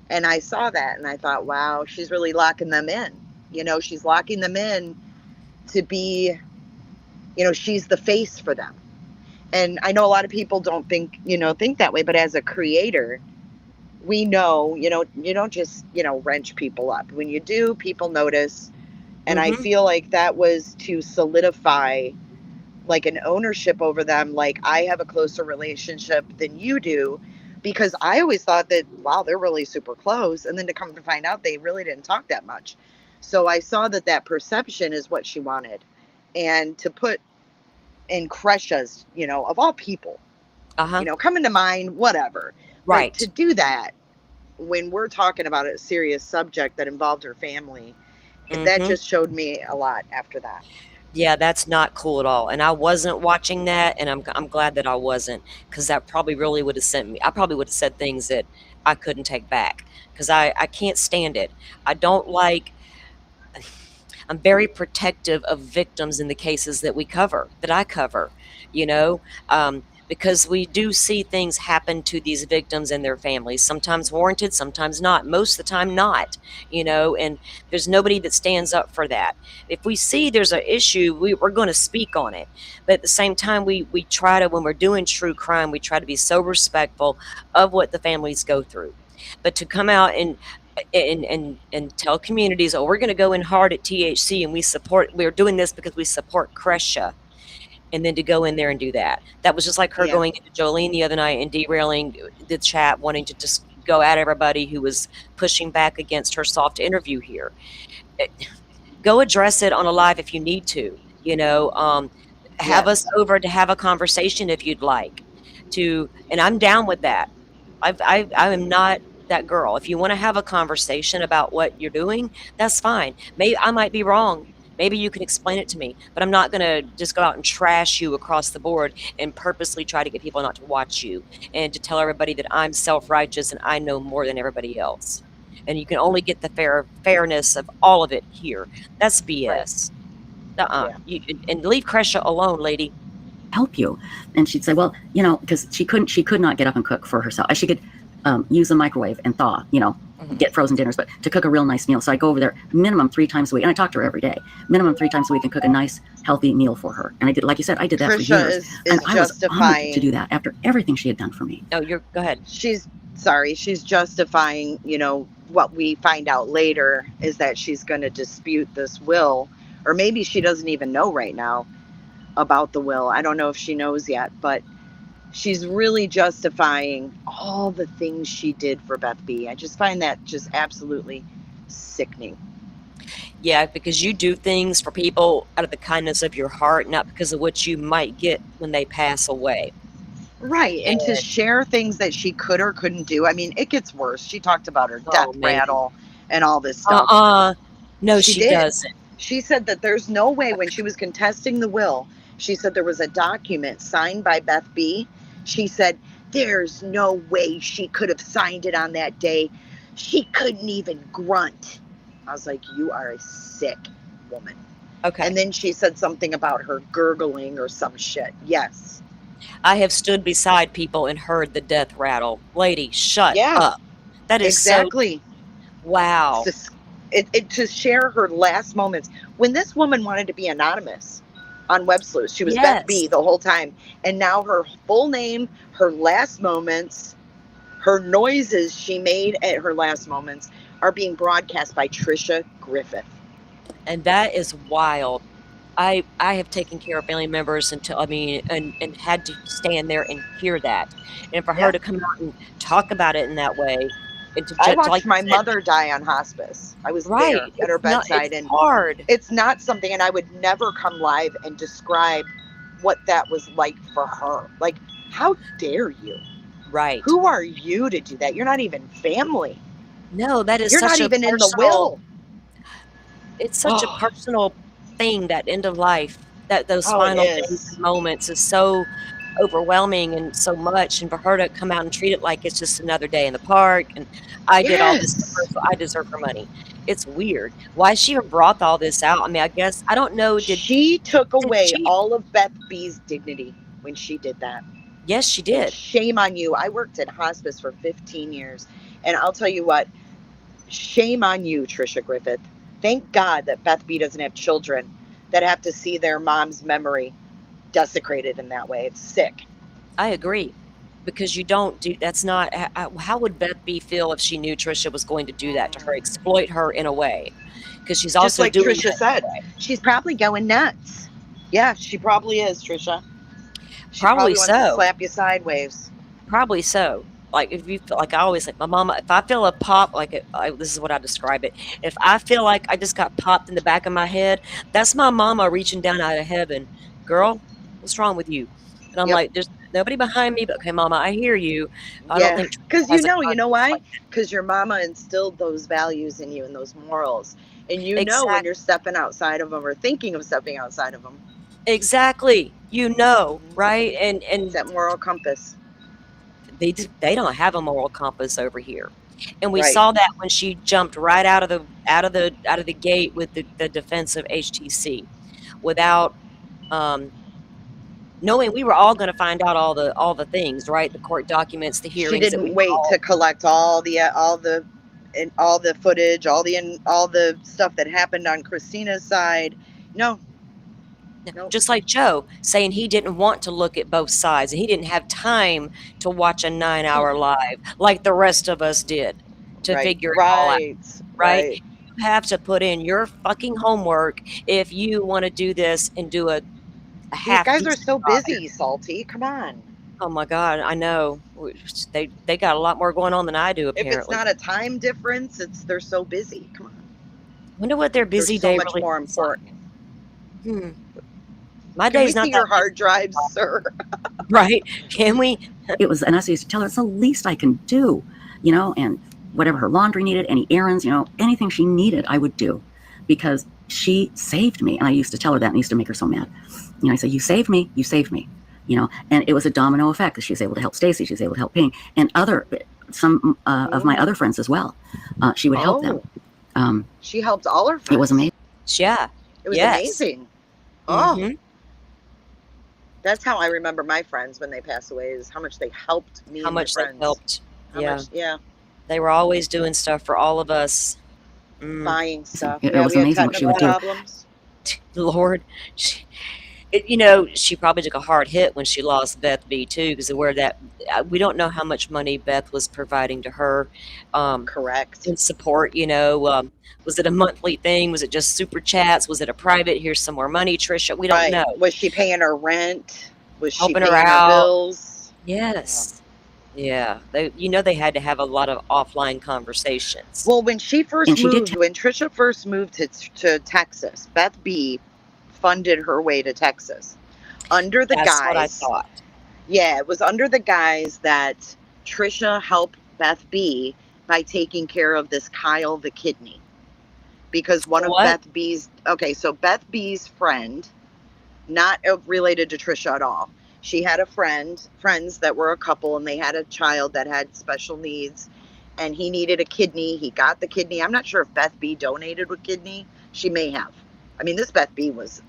And I saw that and I thought, wow, she's really locking them in. You know, she's locking them in to be, you know, she's the face for them. And I know a lot of people don't think that way, but as a creator, we know, you don't just, wrench people up. When you do, people notice. And I feel like that was to solidify like an ownership over them. Like, I have a closer relationship than you do, because I always thought that, wow, they're really super close. And then to come to find out they really didn't talk that much. So I saw that perception is what she wanted. And to put in Kresha's, of all people, coming to mind, whatever. Right. But to do that when we're talking about a serious subject that involved her family, that just showed me a lot after that. Yeah, that's not cool at all. And I wasn't watching that, and I'm glad that I wasn't, because that probably really would have sent me. I probably would have said things that I couldn't take back, because I can't stand it. I don't like. I'm very protective of victims in the cases that I cover, because we do see things happen to these victims and their families, sometimes warranted, sometimes not, most of the time not, and there's nobody that stands up for that. If we see there's an issue, we're going to speak on it. But at the same time, we try to, when we're doing true crime, we try to be so respectful of what the families go through. But to come out and tell communities, oh, we're going to go in hard at THC and we're doing this because we support Kresha, and then to go in there and do that was just like her going into Jolene the other night and derailing the chat, wanting to just go at everybody who was pushing back against her soft interview here. Go address it on a live if you need to, have us over to have a conversation if you'd like to, and I'm down with that. I am not that girl. If you want to have a conversation about what you're doing, that's fine. Maybe I might be wrong. Maybe you can explain it to me, but I'm not going to just go out and trash you across the board and purposely try to get people not to watch you and to tell everybody that I'm self-righteous and I know more than everybody else. And you can only get the fairness of all of it here. That's BS. And leave Kresha alone, lady. Help you. And she'd say, well, because she could not get up and cook for herself. She could use a microwave and thaw, get frozen dinners, but to cook a real nice meal. So I go over there minimum 3 times a week, and I talk to her every day, minimum 3 times a week, and cook a nice, healthy meal for her. And I did, like you said, I did that Kresha for years. and I was honored to do that after everything she had done for me. Oh, go ahead. She's justifying, what we find out later is that she's going to dispute this will, or maybe she doesn't even know right now about the will. I don't know if she knows yet, but she's really justifying all the things she did for Beth B. I just find that just absolutely sickening. Yeah, because you do things for people out of the kindness of your heart, not because of what you might get when they pass away. Right. And to share things that she could or couldn't do. I mean, it gets worse. She talked about her death rattle and all this stuff. No, she doesn't. She said that there's no way, when she was contesting the will, she said there was a document signed by Beth B. She said there's no way she could have signed it on that day. She couldn't even grunt. I was like, you are a sick woman. Okay. And then she said something about her gurgling or some shit. Yes. I have stood beside people and heard the death rattle. Lady, shut up. That is exactly. Wow. To share her last moments. When this woman wanted to be anonymous on Web Sleuth, she was Beth B the whole time. And now her full name, her last moments, her noises she made at her last moments are being broadcast by Trisha Griffith. And that is wild. I have taken care of family members until, and had to stand there and hear that. And for her to come out and talk about it in that way. And to I watched like my mother die on hospice. I was there at her bedside. It's hard. It's not something, and I would never come live and describe what that was like for her. Like, how dare you? Right. Who are you to do that? You're not even family. No, that is You're not even in the will. It's such a personal thing, that end of life, that those final days and moments is so overwhelming and so much. And for her to come out and treat it like it's just another day in the park and I did all this to her, so I deserve her money. It's weird. Why she brought all this out? I mean, I guess, I don't know. She took away all of Beth B's dignity when she did that. Yes, she did. And shame on you. I worked in hospice for 15 years. And I'll tell you what, shame on you, Trisha Griffith. Thank God that Beth B doesn't have children that have to see their mom's memory desecrated in that way. It's sick. I agree. Because you don't do, that's not, how would Beth B feel if she knew Trisha was going to do that to her, exploit her in a way? Because she's also just like doing Trisha said, she's probably going nuts. Yeah, she probably is, Trisha. She probably wants so. to slap you sideways. Probably so. Like, if you feel like, I always like my mama, if I feel a pop, like this is what I describe it. If I feel like I just got popped in the back of my head, that's my mama reaching down out of heaven. Girl, what's wrong with you? And I'm like, there's nobody behind me, but okay, mama, I hear you. I don't think, because you know why? Because your mama instilled those values in you and those morals. And you know when you're stepping outside of them or thinking of stepping outside of them. Exactly. You know, right? And it's that moral compass. They don't have a moral compass over here. And we saw that when she jumped right out of the gate with the defense of HTC without knowing we were all going to find out all the things, right? The court documents, the hearings. She didn't wait to collect all the footage, all the stuff that happened on Christina's side. No. Just like Joe saying he didn't want to look at both sides and he didn't have time to watch a 9-hour live like the rest of us did to figure it all out. Right? You have to put in your fucking homework if you want to do this and do a half. These guys are so busy, Salty. Come on. Oh my God, I know. They got a lot more going on than I do, apparently. If it's not a time difference, they're so busy. Come on. Wonder what their busy day so much more important. My day's not that your hard drives, sir. Right? Can we? It was, and I used to tell her it's the least I can do, and whatever her laundry needed, any errands, anything she needed, I would do, because she saved me. And I used to tell her that, and it used to make her so mad. I said, you saved me, and it was a domino effect, because she was able to help Stacy, she was able to help Ping, and some of my other friends as well. She would help them. She helped all her friends. It was amazing. Yeah. It was amazing. Oh. That's how I remember my friends when they passed away, is how much they helped me. How much they helped. Yeah. They were always doing stuff for all of us. Buying stuff. It was amazing what she would do. Lord. She probably took a hard hit when she lost Beth B too, because we don't know how much money Beth was providing to her. Correct. In support, was it a monthly thing? Was it just super chats? Was it a private? Here's some more money, Trisha. We don't know. Was she paying her rent? Was she helping paying her out? Her bills? Yes. Yeah. They had to have a lot of offline conversations. Well, when Trisha first moved to Texas, Beth B funded her way to Texas under the guise. That's what I thought. Yeah, it was under the guise that Trisha helped Beth B by taking care of this Kyle the kidney. Because one of Beth B's friend, not related to Trisha at all, She had a friends that were a couple, and they had a child that had special needs, and he needed a kidney. He got the kidney. I'm not sure if Beth B donated a kidney. She may have. I mean, this Beth B was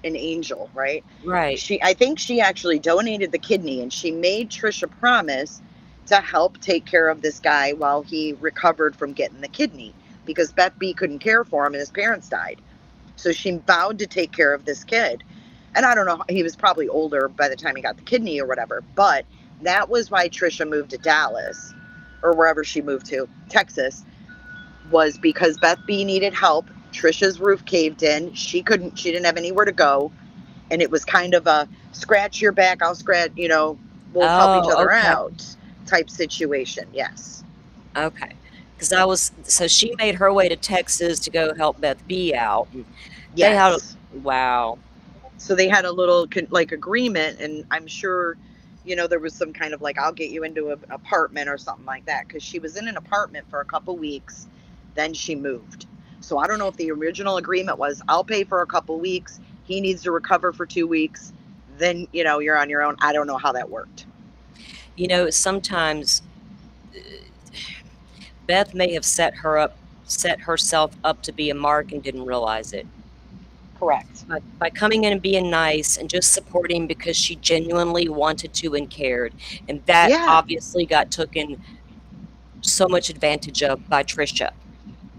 an angel, right? Right. I think she actually donated the kidney, and she made Trisha promise to help take care of this guy while he recovered from getting the kidney, because Beth B couldn't care for him and his parents died. So she vowed to take care of this kid. And I don't know, he was probably older by the time he got the kidney or whatever, but that was why Trisha moved to Dallas, or wherever she moved to, Texas, was because Beth B needed help. Trisha's roof caved in. She didn't have anywhere to go. And it was kind of a scratch your back, I'll scratch, we'll help each other out type situation. Yes. Okay. So she made her way to Texas to go help Beth B out. Yes. Wow. So they had a little agreement, and I'm sure, there was some kind of I'll get you into an apartment or something like that, because she was in an apartment for a couple weeks, then she moved. So I don't know if the original agreement was, I'll pay for a couple weeks, he needs to recover for 2 weeks, then, you're on your own. I don't know how that worked. Sometimes Beth may have set herself up to be a mark and didn't realize it. Correct. By coming in and being nice and just supporting because she genuinely wanted to and cared. And that obviously got taken so much advantage of by Trisha.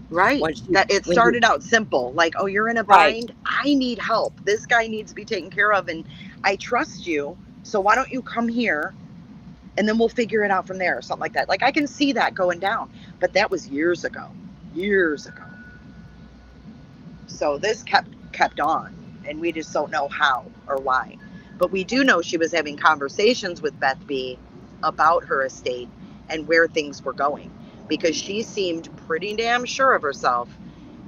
Right. It started out simple. Oh, you're in a bind. I need help. This guy needs to be taken care of, and I trust you. So why don't you come here, and then we'll figure it out from there, or something like that. I can see that going down, but that was years ago. So this kept on, and we just don't know how or why. But we do know she was having conversations with Beth B about her estate and where things were going, because she seemed pretty damn sure of herself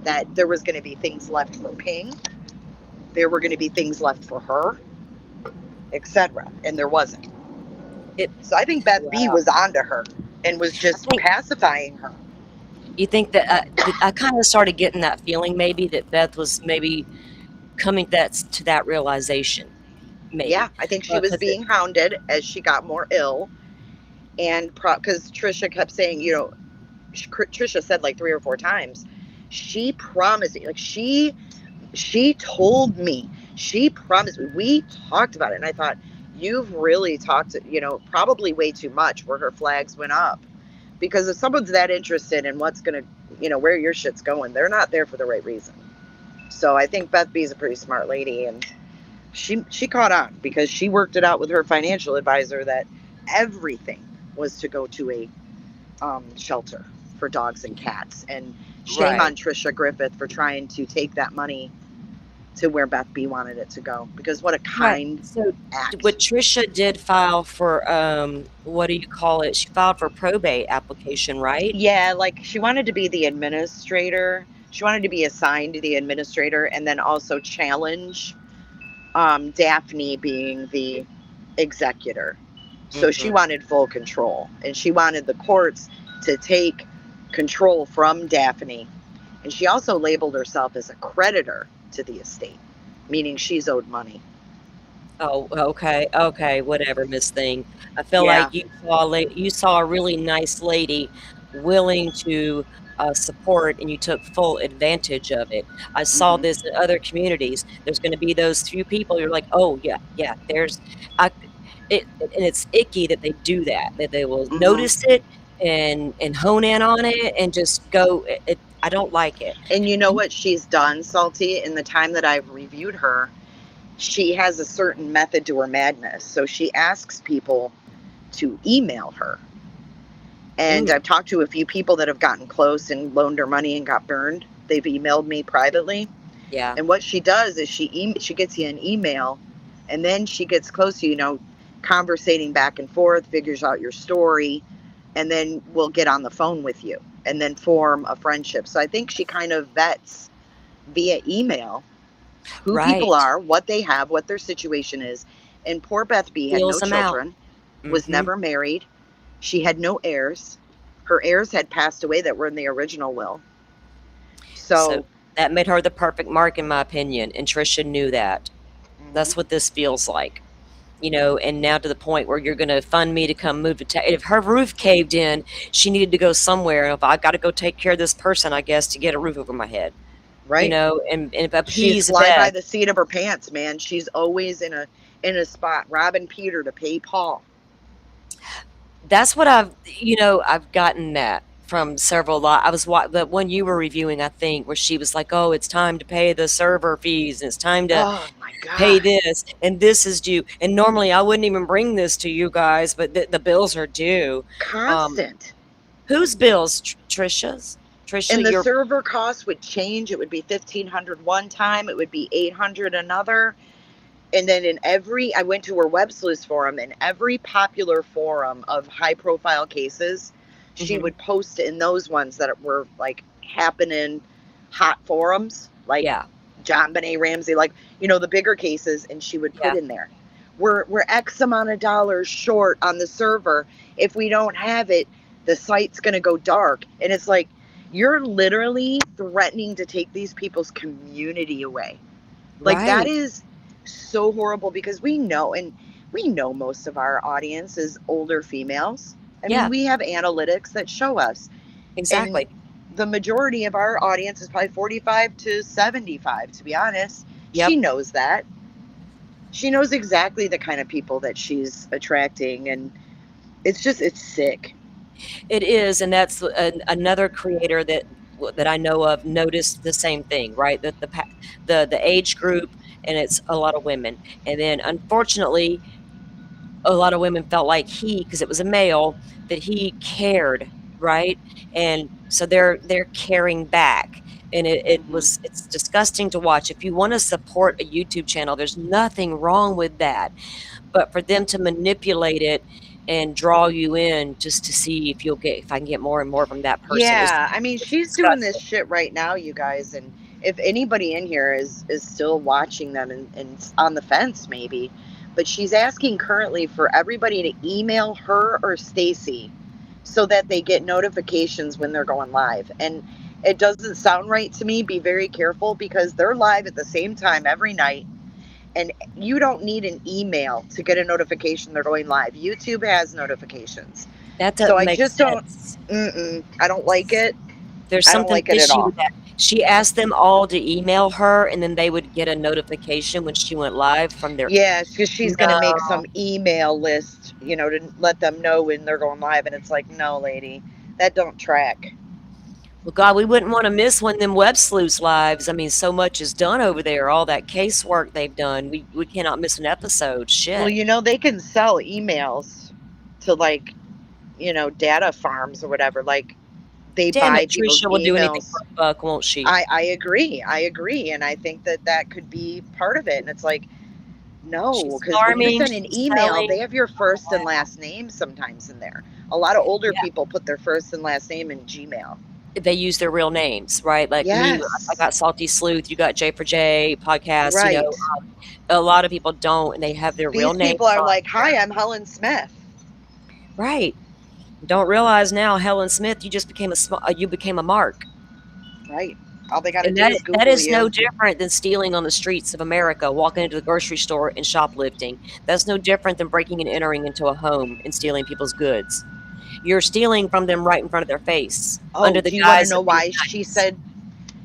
that there was going to be things left for Ping, there were going to be things left for her, etc. And there wasn't. So I think Beth B was onto her and was just pacifying her. You think that I kind of started getting that feeling, maybe that Beth was maybe coming to that realization. Maybe. Yeah, I think she was being hounded as she got more ill, and because Trisha kept saying, Trisha said 3 or 4 times, she promised me, she told me, she promised me, we talked about it, and I thought, you've really talked, probably way too much, where her flags went up. Because if someone's that interested in what's going to, where your shit's going, they're not there for the right reason. So I think Beth B is a pretty smart lady, and she caught on, because she worked it out with her financial advisor that everything was to go to a shelter for dogs and cats. And shame on Trisha Griffith for trying to take that money to where Beth B wanted it to go, because what a kind act. What Trisha did file for, what do you call it? She filed for probate application, right? Yeah, she wanted to be the administrator. She wanted to be assigned to the administrator, and then also challenge Daphne being the executor. So she wanted full control, and she wanted the courts to take control from Daphne. And she also labeled herself as a creditor to the estate, meaning she's owed money. Oh, okay, whatever, Miss Thing. I feel like you saw a really nice lady willing to support, and you took full advantage of it. I saw this in other communities. There's going to be those few people you're like, oh yeah, and it's icky that they do that they will notice it and hone in on it and just go. I don't like it. And you know what she's done, Salty, in the time that I've reviewed her? She has a certain method to her madness. So she asks people to email her. And I've talked to a few people that have gotten close and loaned her money and got burned. They've emailed me privately. Yeah. And what she does is she gets you an email, and then she gets close to you, conversating back and forth, figures out your story, and then we'll get on the phone with you and then form a friendship. So I think she kind of vets via email who people are, what they have, what their situation is. And poor Beth B had no children, was never married. She had no heirs. Her heirs had passed away that were in the original will. So that made her the perfect mark, in my opinion. And Trisha knew that. That's what this feels like. and now to the point where you're going to fund me to come move to if her roof caved in, she needed to go somewhere. And if I got to go take care of this person, I guess, to get a roof over my head, Right. and She's appease fly by Beth. the seat of her pants, man. She's always in a spot, robbing Peter to pay Paul. That's what I've gotten that from several I was the one you were reviewing, I think, where she was like, "Oh, it's time to pay the server fees, and it's time to Oh my pay God. this, and this is due." And normally I wouldn't even bring this to you guys, but the bills are due. Constant. Whose bills? Trisha's? Trisha, And the your server costs would change. It would be $1,500 one time. It would be $800 another. And then I went to her web sleuth forum, and every popular forum of high profile cases, she would post in those ones that were like happening hot forums, like John Benet Ramsey, like, the bigger cases. And she would put in there, we're X amount of dollars short on the server. If we don't have it, the site's going to go dark. And it's like, you're literally threatening to take these people's community away. Like, that is so horrible, because we know most of our audience is older females. I mean, we have analytics that show us. Exactly. And the majority of our audience is probably 45 to 75, to be honest. Yep. She knows that. She knows exactly the kind of people that she's attracting, and it's sick. It is, and that's another creator that I know of noticed the same thing, right? That the age group, and it's a lot of women. And then unfortunately, a lot of women felt like because it was a male, that he cared, right? And so they're caring back. And it's disgusting to watch. If you want to support a YouTube channel, there's nothing wrong with that. But for them to manipulate it and draw you in just to see if I can get more and more from that person. Yeah, I mean, she's doing this shit right now, you guys. And if anybody in here is still watching them and on the fence, maybe, but she's asking currently for everybody to email her or Stacy so that they get notifications when they're going live. And it doesn't sound right to me. Be very careful, because they're live at the same time every night. And you don't need an email to get a notification they're going live. YouTube has notifications. That doesn't make sense. I don't like it. There's I don't something like it at fishy all. with that. She asked them all to email her, and then they would get a notification when she went live from their. Yeah, because she's going to make some email list, to let them know when they're going live. And it's like, no, lady, that don't track. Well, God, we wouldn't want to miss one of them web sleuths lives. I mean, so much is done over there. All that casework they've done. We cannot miss an episode. Shit. Well, they can sell emails to, like, data farms or whatever. Like, they buy people's Trisha will emails. do anything for a buck, won't she? I agree. And I think that could be part of it. And it's like, no, because when you send an email, they have your first and last name sometimes in there. A lot of older people put their first and last name in Gmail. They use their real names, right? Like me, I got Salty Sleuth, you got J for J podcast. Right. A lot of people don't, and they have their real names. These people are like, "Hi, I'm Helen Smith." Right. Don't realize now, Helen Smith, you just became a mark. Right. All they got to do is Google that is you. no different than stealing on the streets of America, walking into the grocery store and shoplifting. That's no different than breaking and entering into a home and stealing people's goods. You're stealing from them right in front of their face. Do you want to know why she said?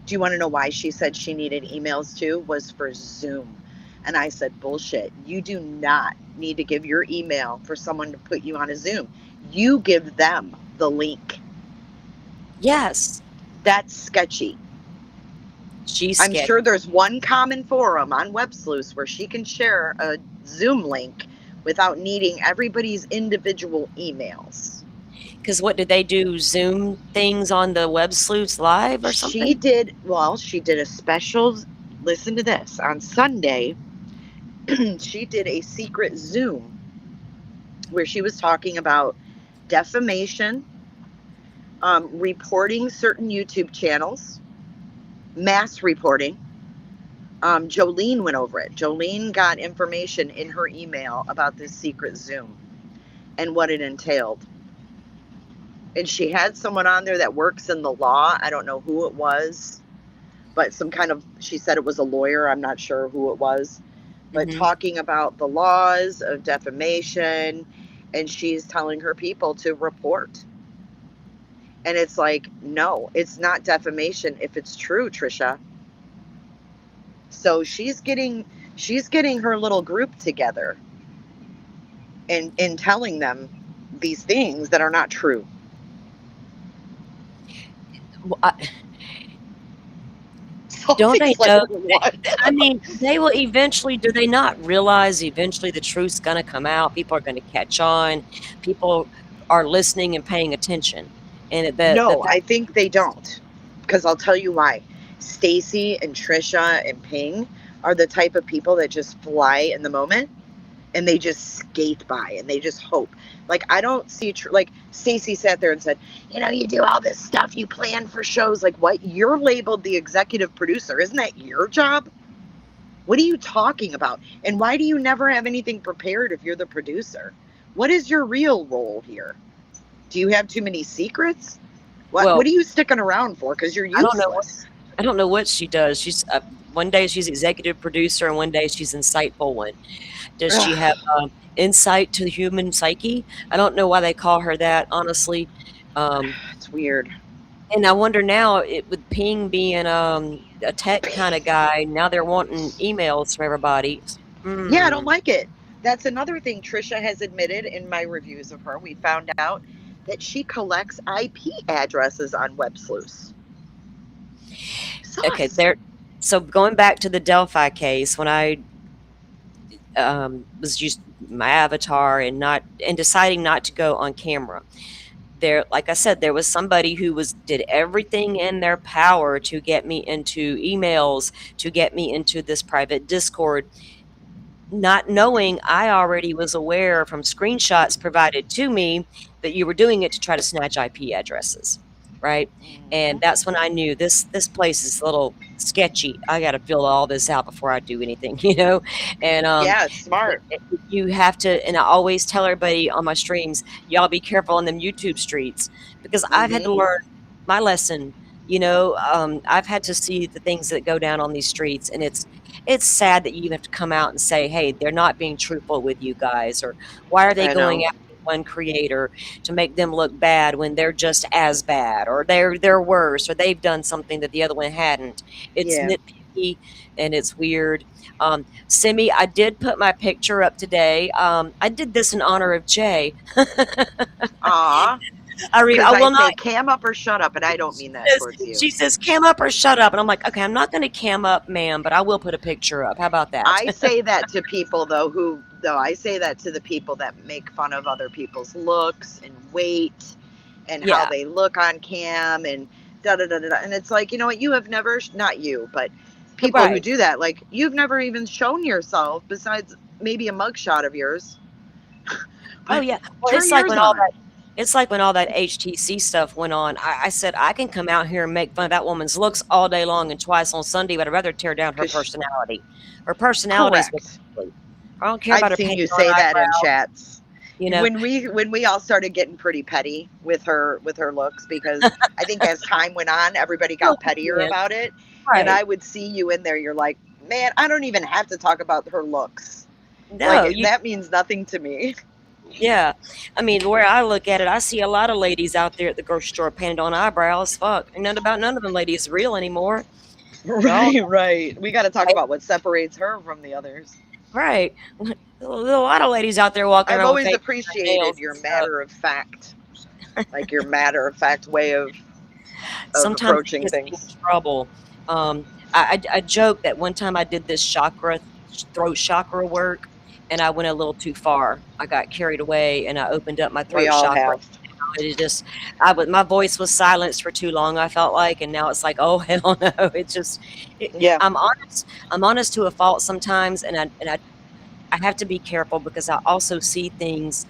Do you want to know why she said she needed emails too? Was for Zoom. And I said, bullshit. You do not need to give your email for someone to put you on a Zoom. You give them the link. Yes. That's sketchy. I'm sure there's one common forum on Web Sleuths where she can share a Zoom link without needing everybody's individual emails. Because what did they do? Zoom things on the Web Sleuths live or something? She did a special, listen to this, on Sunday, she did a secret Zoom where she was talking about defamation, reporting certain YouTube channels, mass reporting. Jolene went over it. Jolene got information in her email about this secret Zoom and what it entailed. And she had someone on there that works in the law. I don't know who it was, but she said it was a lawyer. I'm not sure who it was. but talking about the laws of defamation, and she's telling her people to report. And it's like, no, it's not defamation if it's true, Trisha. So she's getting her little group together and telling them these things that are not true. Well, don't they know? I mean, they will eventually. Do they not realize eventually the truth's going to come out? People are going to catch on. People are listening and paying attention. And I think they don't, because I'll tell you why. Stacy and Trisha and Ping are the type of people that just fly in the moment, and they just skate by, and they just hope. Like, I don't see, like, Stacy sat there and said, you know, you do all this stuff, you plan for shows. Like, what? You're labeled the executive producer. Isn't that your job? What are you talking about? And why do you never have anything prepared if you're the producer? What is your real role here? Do you have too many secrets? What are you sticking around for? Because you're useless. I don't know what she does. She's one day she's executive producer, and one day she's insightful one. Does she have insight to the human psyche? I don't know why they call her that, honestly. It's weird. And I wonder now, with Ping being a tech kind of guy, now they're wanting emails from everybody. Yeah, I don't like it. That's another thing Trisha has admitted in my reviews of her. We found out that she collects IP addresses on WebSleuth. Okay, so going back to the Delphi case, when I was using my avatar and deciding not to go on camera, there, like I said, there was somebody who did everything in their power to get me into emails, to get me into this private Discord, not knowing I already was aware from screenshots provided to me that you were doing it to try to snatch IP addresses, right? And that's when I knew this place is a little sketchy. I got to fill all this out before I do anything, you know? And yeah, smart. You have to, and I always tell everybody on my streams, y'all be careful on them YouTube streets, because I've had to learn my lesson. You know, I've had to see the things that go down on these streets, and it's sad that you have to come out and say, hey, they're not being truthful with you guys, or why are they going after one creator to make them look bad when they're just as bad, or they're worse, or they've done something that the other one hadn't. It's nitpicky and it's weird. Simi, I did put my picture up today. I did this in honor of Jay. Aw. I will not cam up or shut up, and I don't mean that towards you. She says cam up or shut up, and I'm like, okay, I'm not going to cam up, ma'am, but I will put a picture up. How about that? I say that to people I say that to the people that make fun of other people's looks and weight and how they look on cam and da-da-da-da-da. And it's like, you know what, you have never, not you, but people who do that, like, you've never even shown yourself besides maybe a mugshot of yours. Oh yeah, well, it's like when all that HTC stuff went on. I said, I can come out here and make fun of that woman's looks all day long and twice on Sunday, but I'd rather tear down her personality. Her personality is I don't care about her. I've seen you say that in chats. You know, when we all started getting pretty petty with her looks, because I think as time went on, everybody got pettier about it. Right. And I would see you in there. You're like, man, I don't even have to talk about her looks. No, like, that means nothing to me. Yeah, I mean, where I look at it, I see a lot of ladies out there at the grocery store painted on eyebrows. Fuck, and none of them ladies real anymore. Right. We got to talk about what separates her from the others. Right. A lot of ladies out there walking around. I've always appreciated your matter of fact, like your matter of fact way of approaching things. Trouble. I joke that one time I did this throat chakra work, and I went a little too far. I got carried away, and I opened up my throat chakra. It just, my voice was silenced for too long, I felt like, and now it's like, oh hell no! It's just, I'm honest to a fault sometimes, and I have to be careful, because I also see things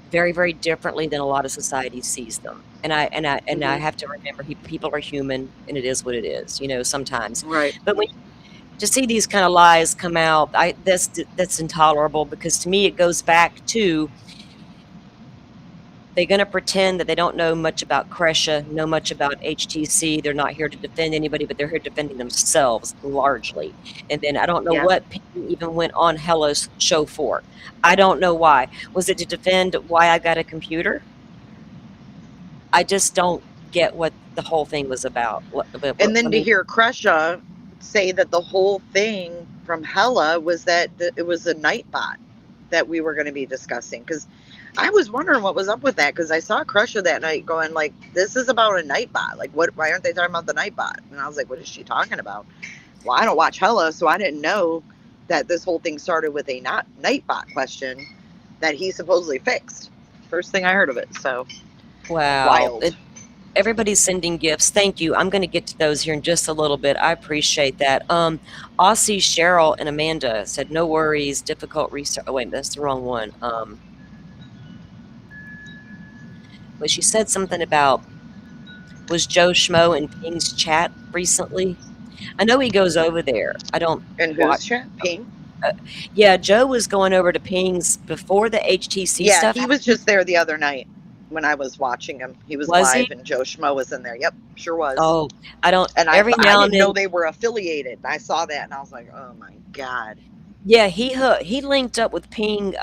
very, very differently than a lot of society sees them, and I have to remember people are human, and it is what it is, you know, sometimes. Right. But when to see these kind of lies come out, that's intolerable, because to me it goes back to they're going to pretend that they don't know much about Kresha, know much about HTC. They're not here to defend anybody, but they're here defending themselves largely. And then I don't know what Ping even went on Hela's show for. I don't know why. Was it to defend why I got a computer? I just don't get what the whole thing was about. And then to hear Kresha say that the whole thing from Hela was that it was a Nightbot that we were going to be discussing, because I was wondering what was up with that, because I saw Kresha that night going like, this is about a Nightbot. Like, why aren't they talking about the Nightbot? And I was like, what is she talking about? Well, I don't watch Hela, so I didn't know that this whole thing started with a Nightbot question that he supposedly fixed. First thing I heard of it. So wow. Wild. Everybody's sending gifts. Thank you. I'm going to get to those here in just a little bit. I appreciate that. Aussie, Cheryl, and Amanda said, no worries, difficult research. Oh, wait, that's the wrong one. But she said something about, was Joe Schmo in Ping's chat recently? I know he goes over there. I don't. And whose chat? Ping? Yeah, Joe was going over to Ping's before the HTC stuff. Yeah, he was just there the other night when I was watching him. He was live, and Joe Schmo was in there. Yep, sure was. Oh, I don't. And every now I and didn't then, know they were affiliated. I saw that, and I was like, oh my god. Yeah, he linked up with Ping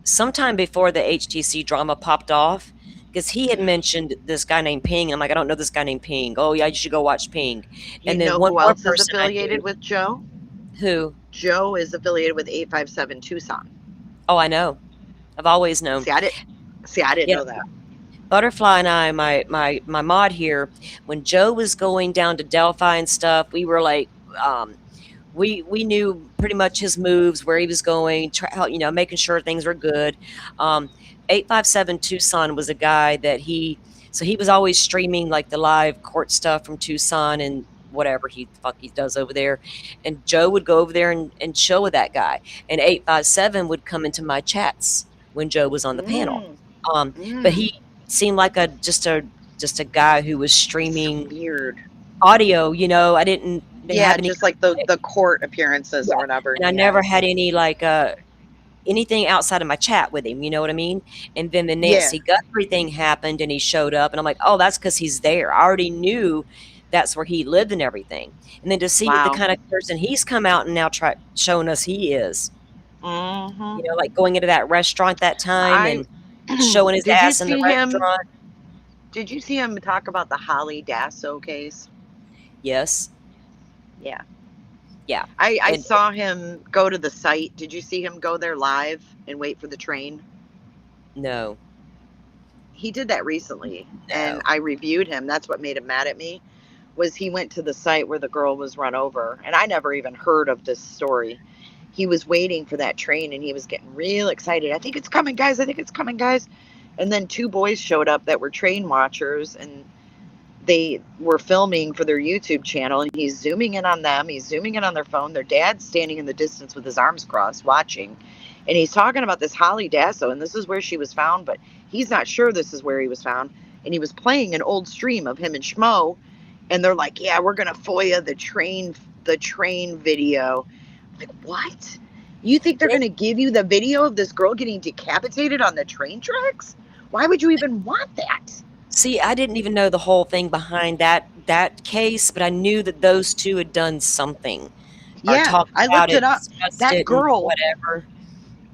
sometime before the HTC drama popped off, because he had mentioned this guy named Ping. I'm like, I don't know this guy named Ping. Oh yeah, you should go watch Ping. And then one more person is affiliated with Joe? Who? Joe is affiliated with 857 Tucson. Oh, I know. I've always known. See, I didn't know that. Butterfly and I, my mod here, when Joe was going down to Delphi and stuff, we were like, we knew pretty much his moves, where he was going, making sure things were good. 857 Tucson was a guy that he was always streaming like the live court stuff from Tucson and whatever he does over there. And Joe would go over there and chill with that guy. And 857 would come into my chats when Joe was on the panel. But he seemed like just a guy who was streaming weird audio, I didn't have any, just like the court appearances or whatever. And I never had any anything outside of my chat with him, you know what I mean? And then the Nancy Guthrie thing happened and he showed up and I'm like, oh, that's because he's there. I already knew that's where he lived and everything. And then to see the kind of person he's come out and now showing us he is. Like going into that restaurant that time and showing his ass in the restaurant. Did you see him talk about the Holly Dasso case? Yes. Yeah. Yeah. I saw him go to the site. Did you see him go there live and wait for the train? No. He did that recently, and I reviewed him. That's what made him mad at me, was he went to the site where the girl was run over, and I never even heard of this story. He was waiting for that train, and he was getting real excited. I think it's coming, guys. I think it's coming, guys. And then two boys showed up that were train watchers, and they were filming for their YouTube channel, and he's zooming in on them. He's zooming in on their phone. Their dad's standing in the distance with his arms crossed watching. And he's talking about this Holly Dasso, and this is where she was found, but he's not sure this is where he was found. And he was playing an old stream of him and Schmo, and they're like, yeah, we're going to FOIA the train video. I'm like, what? You think they're going to give you the video of this girl getting decapitated on the train tracks? Why would you even want that? See, I didn't even know the whole thing behind that case, but I knew that those two had done something. Yeah, I looked it up. That girl, whatever.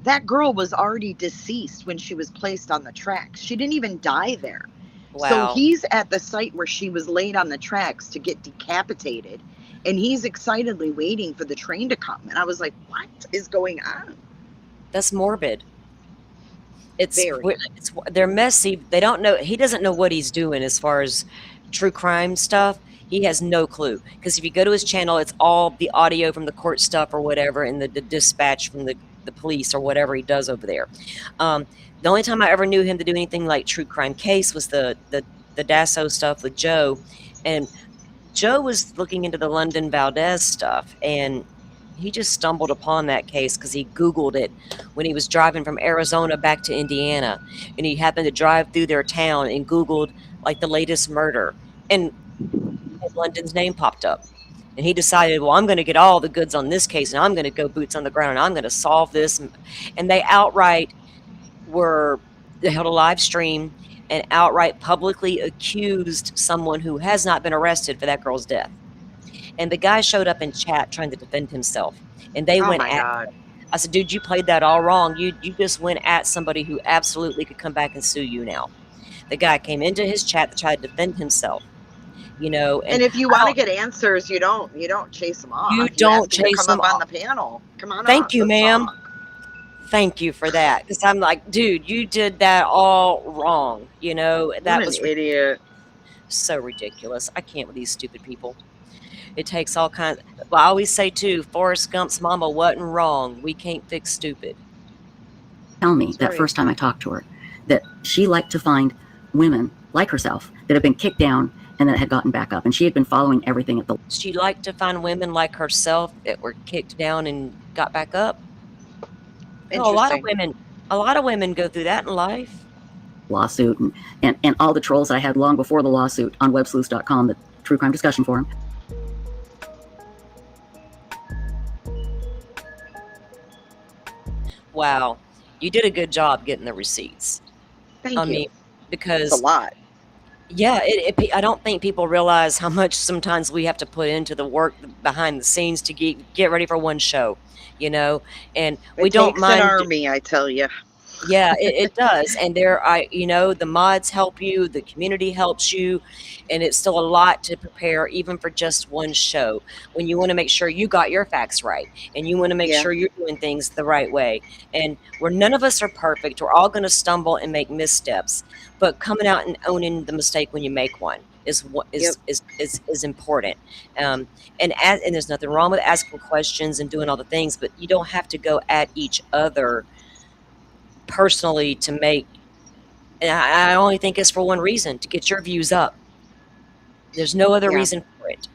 That girl was already deceased when she was placed on the tracks. She didn't even die there. Wow. So he's at the site where she was laid on the tracks to get decapitated, and he's excitedly waiting for the train to come. And I was like, what is going on? That's morbid. They're messy. They don't know. He doesn't know what he's doing as far as true crime stuff. He has no clue, because if you go to his channel, it's all the audio from the court stuff or whatever, and the dispatch from the police or whatever he does over there. The only time I ever knew him to do anything like true crime case was the Dasso stuff with Joe, and Joe was looking into the London Valdez stuff, and he just stumbled upon that case because he Googled it when he was driving from Arizona back to Indiana, and he happened to drive through their town and Googled like the latest murder, and London's name popped up, and he decided, well, I'm going to get all the goods on this case, and I'm going to go boots on the ground, and I'm going to solve this. And they outright were held a live stream and outright publicly accused someone who has not been arrested for that girl's death. And the guy showed up in chat trying to defend himself, and they Oh went my at God. him. I said, dude, you played that all wrong. You just went at somebody who absolutely could come back and sue you now. The guy came into his chat to try to defend himself, and And if you want to get answers, you don't chase them you off. You don't ask them to chase come them up on off. the panel. Come on Thank up. you, Let's ma'am. talk. Thank you for that. Because I'm like, dude, you did that all wrong. What That an was idiot. so ridiculous. I can't with these stupid people. It takes all kinds. Well, I always say too, Forrest Gump's mama wasn't wrong. We can't fix stupid. Tell me that first time I talked to her that she liked to find women like herself that had been kicked down and that had gotten back up, and she had been following everything at the. She liked to find women like herself that were kicked down and got back up. No, a lot of women go through that in life. Lawsuit and all the trolls I had long before the lawsuit on websleuths.com, the true crime discussion forum. Wow, you did a good job getting the receipts. Thank you. mean, because it's a lot. Yeah, I don't think people realize how much sometimes we have to put into the work behind the scenes to get ready for one show, and we don't mind. An army, I tell you. Yeah, it does. And the mods help you, the community helps you, and it's still a lot to prepare even for just one show when you want to make sure you got your facts right and you want to make sure you're doing things the right way. And none of us are perfect. We're all going to stumble and make missteps, but coming out and owning the mistake when you make one is what is important. And there's nothing wrong with asking questions and doing all the things, but you don't have to go at each other personally to make. And I only think it's for one reason: to get your views up. There's no other reason for it.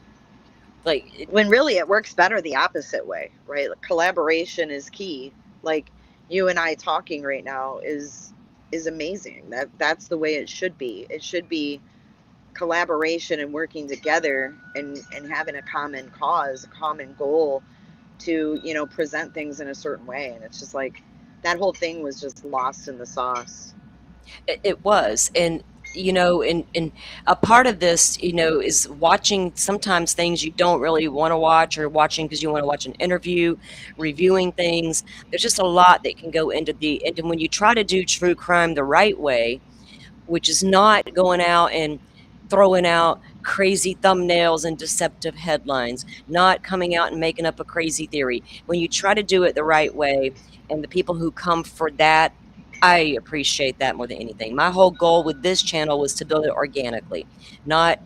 When really it works better the opposite way, right? Like, collaboration is key. Like you and I talking right now is amazing. That's the way it should be. It should be collaboration and working together and having a common cause, a common goal to present things in a certain way. And it's just like that whole thing was just lost in the sauce. It was. And and a part of this is watching sometimes things you don't really want to watch, or watching because you want to watch an interview, reviewing things. There's just a lot that can go into when you try to do true crime the right way, which is not going out and throwing out crazy thumbnails and deceptive headlines, not coming out and making up a crazy theory. When you try to do it the right way, and the people who come for that, I appreciate that more than anything. My whole goal with this channel was to build it organically, not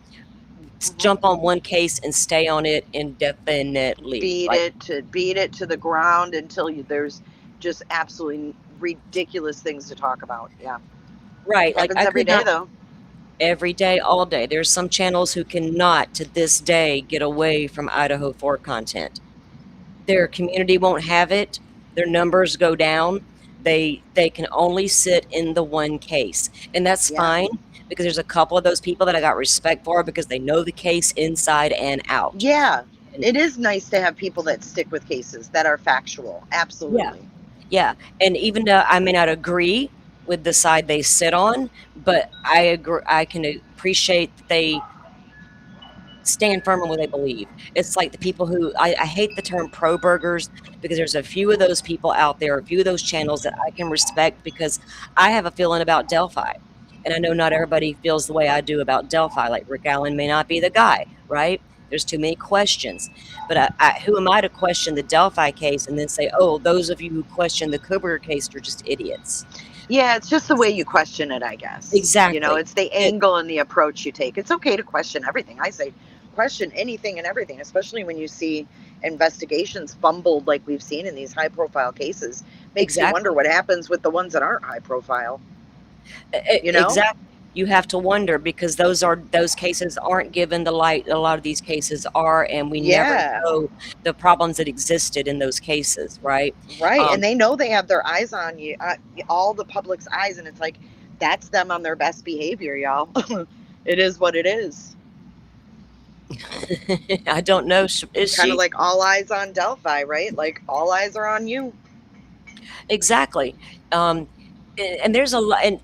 jump on one case and stay on it indefinitely. Beat it to the ground until there's just absolutely ridiculous things to talk about. Yeah. Right. Happens every day though. Every day, all day. There's some channels who cannot, to this day, get away from Idaho 4 content. Their community won't have it. Their numbers go down. They can only sit in the one case. And that's fine, because there's a couple of those people that I got respect for because they know the case inside and out. Yeah. It is nice to have people that stick with cases that are factual. Absolutely. Yeah. And even though I may not agree with the side they sit on, but I agree. I can appreciate that they stand firm in what they believe. It's like the people who I hate the term pro burgers, because there's a few of those people out there, a few of those channels that I can respect, because I have a feeling about Delphi, and I know not everybody feels the way I do about Delphi. Like Rick Allen may not be the guy, right? There's too many questions, but who am I to question the Delphi case and then say, oh, those of you who question the Cobra case are just idiots? Yeah, it's just the way you question it, I guess. Exactly. It's the angle and the approach you take. It's okay to question everything. I say question anything and everything, especially when you see investigations fumbled like we've seen in these high profile cases. Makes you wonder what happens with the ones that aren't high profile. Exactly. You have to wonder, because those cases aren't given the light a lot of these cases are, and we never know the problems that existed in those cases, right? Right. And they know they have their eyes on you, all the public's eyes, and it's like, that's them on their best behavior, y'all. It is what it is. I don't know. Is kind of like all eyes on Delphi, right? Like all eyes are on you. Exactly. and there's a lot, and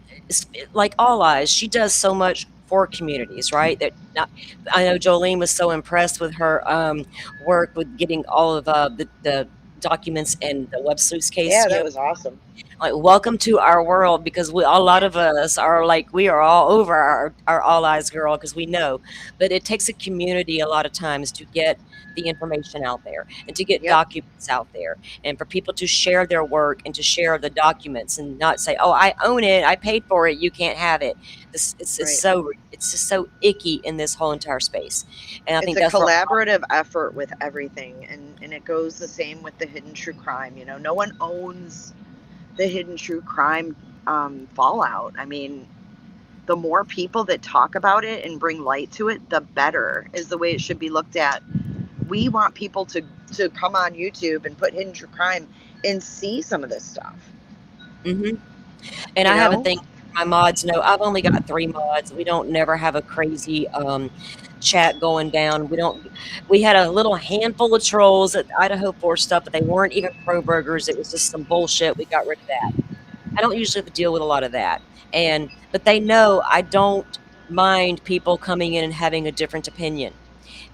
like All Eyes, she does so much for communities, right? That not, I know Jolene was so impressed with her work with getting all of the documents in the web sleuths case. Yeah, that was awesome. Like, welcome to our world, because a lot of us are like, we are all over our All Eyes girl, because we know, but it takes a community a lot of times to get the information out there and to get Yep. documents out there, and for people to share their work and to share the documents and not say, oh, I own it, I paid for it, you can't have it. It's Right. it's just so icky in this whole entire space, and I It's think a that's where collaborative effort with everything, and it goes the same with the hidden true crime. You know, no one owns the hidden true crime fallout. I mean, the more people that talk about it and bring light to it, the better is the way it should be looked at. We want people to come on YouTube and put hidden true crime and see some of this stuff. hmm And You I have a know? thing, my mods know I've only got 3 mods. We don't never have a crazy, chat going down. We had a little handful of trolls at Idaho for stuff, but they weren't even pro burgers. It was just some bullshit. We got rid of that. I don't usually have to deal with a lot of that. But they know I don't mind people coming in and having a different opinion.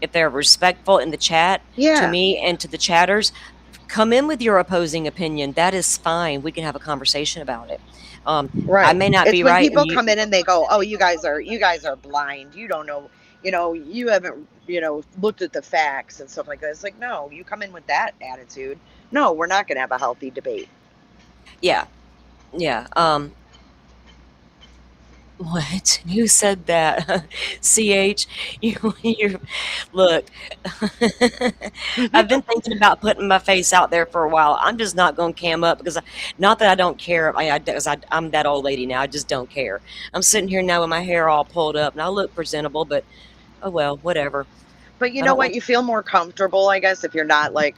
If they're respectful in the chat to Yeah. me and to the chatters, come in with your opposing opinion. That is fine. We can have a conversation about it. I Right. may not It's be when right, and people you, come in and they go, "Oh, you guys are blind. You don't know, you haven't, looked at the facts and stuff like that." It's like, "No, you come in with that attitude. No, we're not going to have a healthy debate." yeah, yeah. What? Who said that? CH, you look. I've been thinking about putting my face out there for a while. I'm just not going to cam up because, not that I don't care. I'm that old lady now. I just don't care. I'm sitting here now with my hair all pulled up, and I look presentable, but oh well, whatever. But you I know don't what? want. You feel more comfortable, I guess, if you're not like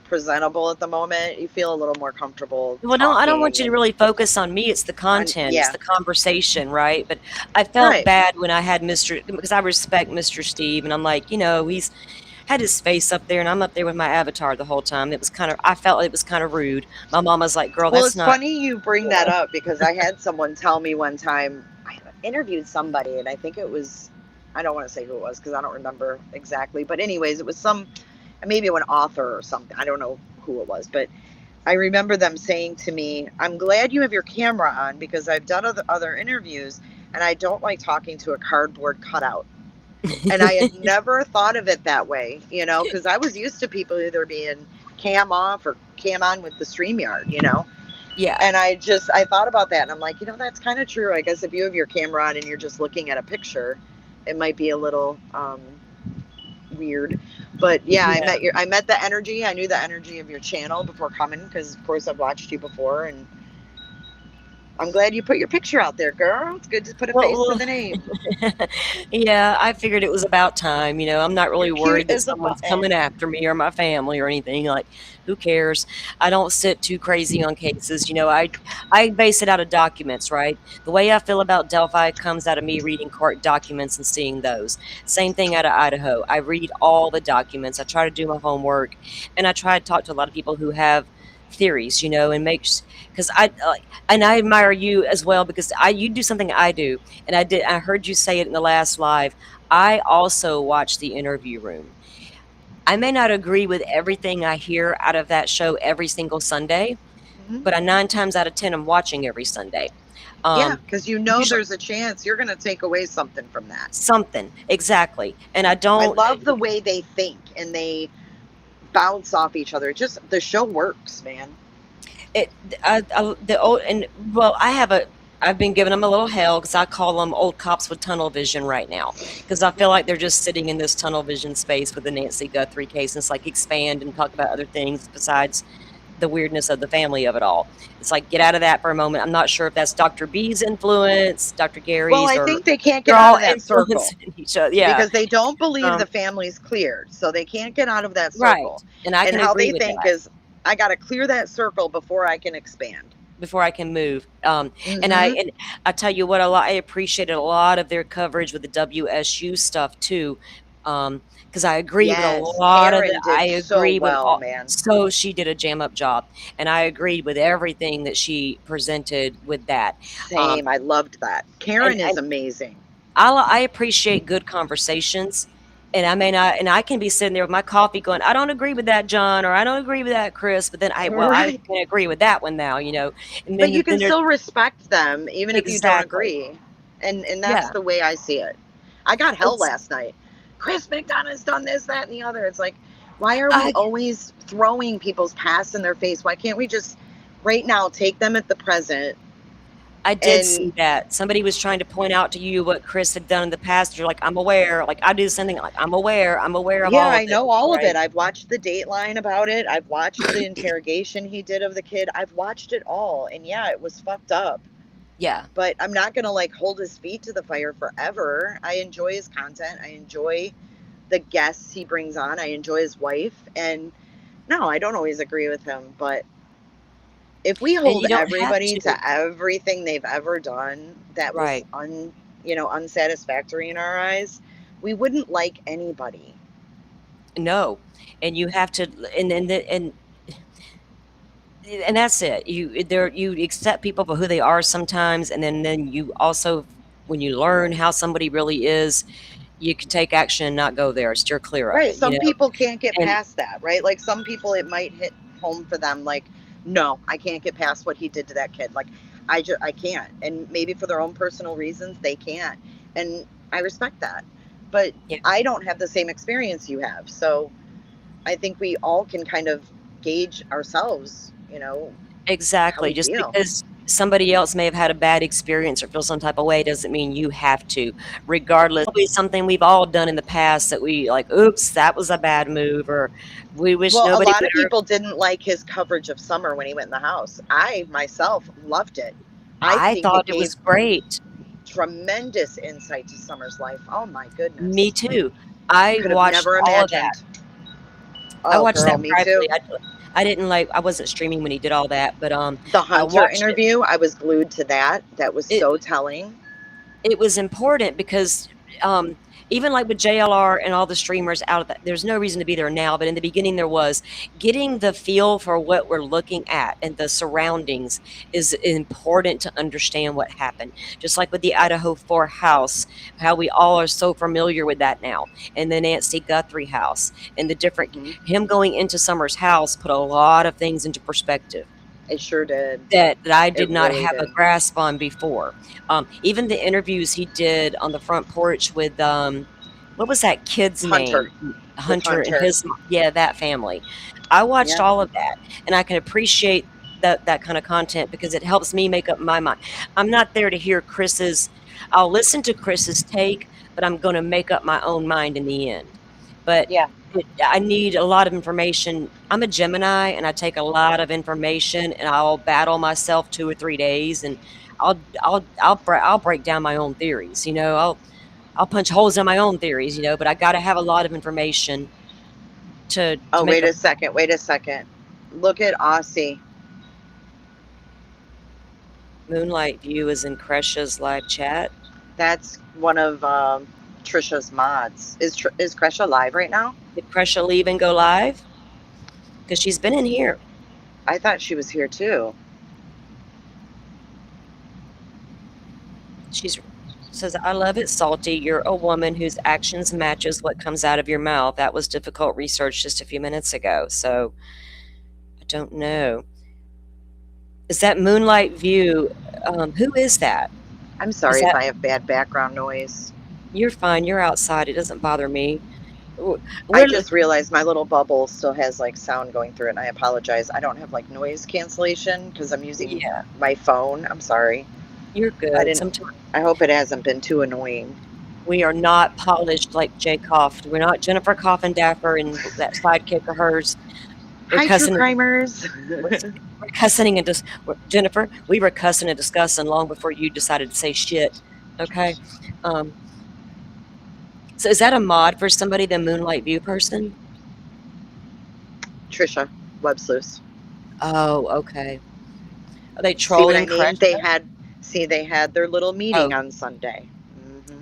presentable at the moment. You feel a little more comfortable Well, no, I don't want talking you to and really focus on me. It's the content, it's yeah. the conversation, right? But I felt Right. bad when I had because I respect Mr. Steve, and I'm like, he's had his face up there, and I'm up there with my avatar the whole time. I felt it was kind of rude. My mom was like, girl, Well, that's it's not funny you bring that up because I had someone tell me one time, I interviewed somebody, and I think it was, I don't want to say who it was because I don't remember exactly. But, anyways, it was maybe an author or something. I don't know who it was. But I remember them saying to me, "I'm glad you have your camera on because I've done other interviews and I don't like talking to a cardboard cutout." And I had never thought of it that way, because I was used to people either being cam off or cam on with the StreamYard. Yeah. And I thought about that and I'm like, that's kind of true. I guess if you have your camera on and you're just looking at a picture, it might be a little weird. But yeah, Yeah. I met the energy. I knew the energy of your channel before coming because of course I've watched you before, and I'm glad you put your picture out there, girl. It's good to put a face to Well, the name. yeah, I figured it was about time. I'm not really You're cute worried that as a someone's button. coming after me or my family or anything. Like, who cares? I don't sit too crazy on cases. I base it out of documents, right? The way I feel about Delphi comes out of me reading court documents and seeing those. Same thing out of Idaho. I read all the documents. I try to do my homework, and I try to talk to a lot of people who have theories, and because I admire you as well, because you do something I do, and I heard you say it in the last live. I also watch the interview room. I may not agree with everything I hear out of that show every single Sunday, Mhm. but 9 times out of 10 I'm watching every Sunday. Yeah, because Usually there's a chance you're going to take away something from that. something, exactly, and I I don't. love the way they think and they bounce off each other. Just the show works, man. The old and well, I've been giving them a little hell because I call them old cops with tunnel vision right now, because I feel like they're just sitting in this tunnel vision space with the Nancy Guthrie case, and it's like expand and talk about other things besides the weirdness of the family of it all. It's like, get out of that for a moment. I'm not sure if that's Dr. B's influence, Dr. Well, Gary's, I or think they can't they're get out all of that circle influencing each other. Yeah, because they don't believe um, the family's cleared. So they can't get out of that right, circle. and I And can how agree they with think that. is, I got to clear that circle before I can expand. Before I can move. And Hmm. I tell you what, I appreciated a lot of their coverage with the WSU stuff too. Because I agree with a Yes, lot of it. Karen did I so agree with well, all. man. So she did a jam up job, and I agreed with everything that she presented with that. Same. I loved that. Karen is And amazing. I appreciate good conversations. And I may not, and I can be sitting there with my coffee going, I don't agree with that, John, or I don't agree with that, Chris. But then I Right. can agree with that one now, you know. And But you then can there's still respect them even if you don't exactly, agree. And that's yeah, the way I see it. I got hell it's last night. Chris McDonough's done this, that, and the other. It's like, why are we I always throwing people's past in their face? Why can't we just right now take them at the present I did and see that. Somebody was trying to point out to you what Chris had done in the past. You're like, I'm aware. Like I do something like I'm aware of yeah, all of I this, know all of right? it. I've watched the Dateline about it. I've watched the interrogation he did of the kid. I've watched it all. And yeah, it was fucked up. Yeah, But I'm not going to like hold his feet to the fire forever. I enjoy his content. I enjoy the guests he brings on. I enjoy his wife. And no, I don't always agree with him. But if we and hold you don't have everybody to, to everything they've ever done that was right? unsatisfactory in our eyes, we wouldn't like anybody. No, and you have to, and that's it. You accept people for who they are sometimes, and then you also, when you learn how somebody really is, you can take action and not go there, steer clear of Right. it, you Some know. people can't get And past that, right? Like some people it might hit home for them like, no, I can't get past what he did to that kid. Like I can't. And maybe for their own personal reasons they can't. And I respect that. But yeah, I don't have the same experience you have. So I think we all can kind of gauge ourselves, how exactly. we Just feel. because somebody else may have had a bad experience or feel some type of way doesn't mean you have to. Regardless, probably something we've all done in the past that we like, oops, that was a bad move, or we wish Well, a nobody lot would of have. people didn't like his coverage of Summer when he went in the house. I myself loved it. I I think thought it it gave was great. tremendous insight to Summer's life. Oh my Me goodness. too. I Could have watched never all of that. imagined. I Oh, watched girl, that me privately. too. I didn't like I wasn't streaming when he did all that, but, The I Hunter watched it. interview, I was glued to that. That was It so telling. it was important because, even like with JLR and all the streamers out of that, there's no reason to be there now, but in the beginning there was. Getting the feel for what we're looking at and the surroundings is important to understand what happened. Just like with the Idaho 4 house, how we all are so familiar with that now, and the Nancy Guthrie house, and the different Hmm. him going into Summer's house put a lot of things into perspective. It sure did. That I It did not really have a did. grasp on before. Even the interviews he did on the front porch with, what was that kid's Hunter. name? With Hunter and Hunter. his yeah, that family. I watched Yeah. all of that, and I can appreciate that kind of content because it helps me make up my mind. I'm not there to hear Chris's I'll listen to Chris's take, but I'm gonna make up my own mind in the end. But Yeah. I need a lot of information. I'm a Gemini, and I take a lot of information, and I'll battle myself 2 or 3 days, and I'll break down my own theories, you know? I'll punch holes in my own theories, you know, but I gotta have a lot of information to Oh, make wait up. a second. Wait a second. Look at Aussie. Moonlight View is in Kresha's live chat. That's one of Trisha's mods. Is Kresha live right now? Did Kresha leave and go live? Because she's been in here. I thought she was here too. She's says, I love it, Salty. You're a woman whose actions matches what comes out of your mouth. That was difficult research just a few minutes ago. So I don't know. Is that Moonlight View? Who is that? I'm Is sorry if that I have bad background noise. you're fine? You're outside. It doesn't bother me. I We're just realized my little bubble still has like sound going through it, and I apologize. I don't have like noise cancellation because I'm using yeah. my phone. I'm sorry. You're I good. didn't. Sometimes I hope it hasn't been too annoying. we are not polished like Jay Koft. We're not Jennifer Coffindaffer and that sidekick of hers. We're Hi, true cussing. crimers. We're cussing and just Jennifer. We were cussing and discussing long before you decided to say shit. Okay. Um, so is that a mod for somebody, the Moonlight View person? Trisha, Web Sluice. Oh, okay. Are they See what I trolling mean? Kresha? They had their little Oh, meeting on Sunday.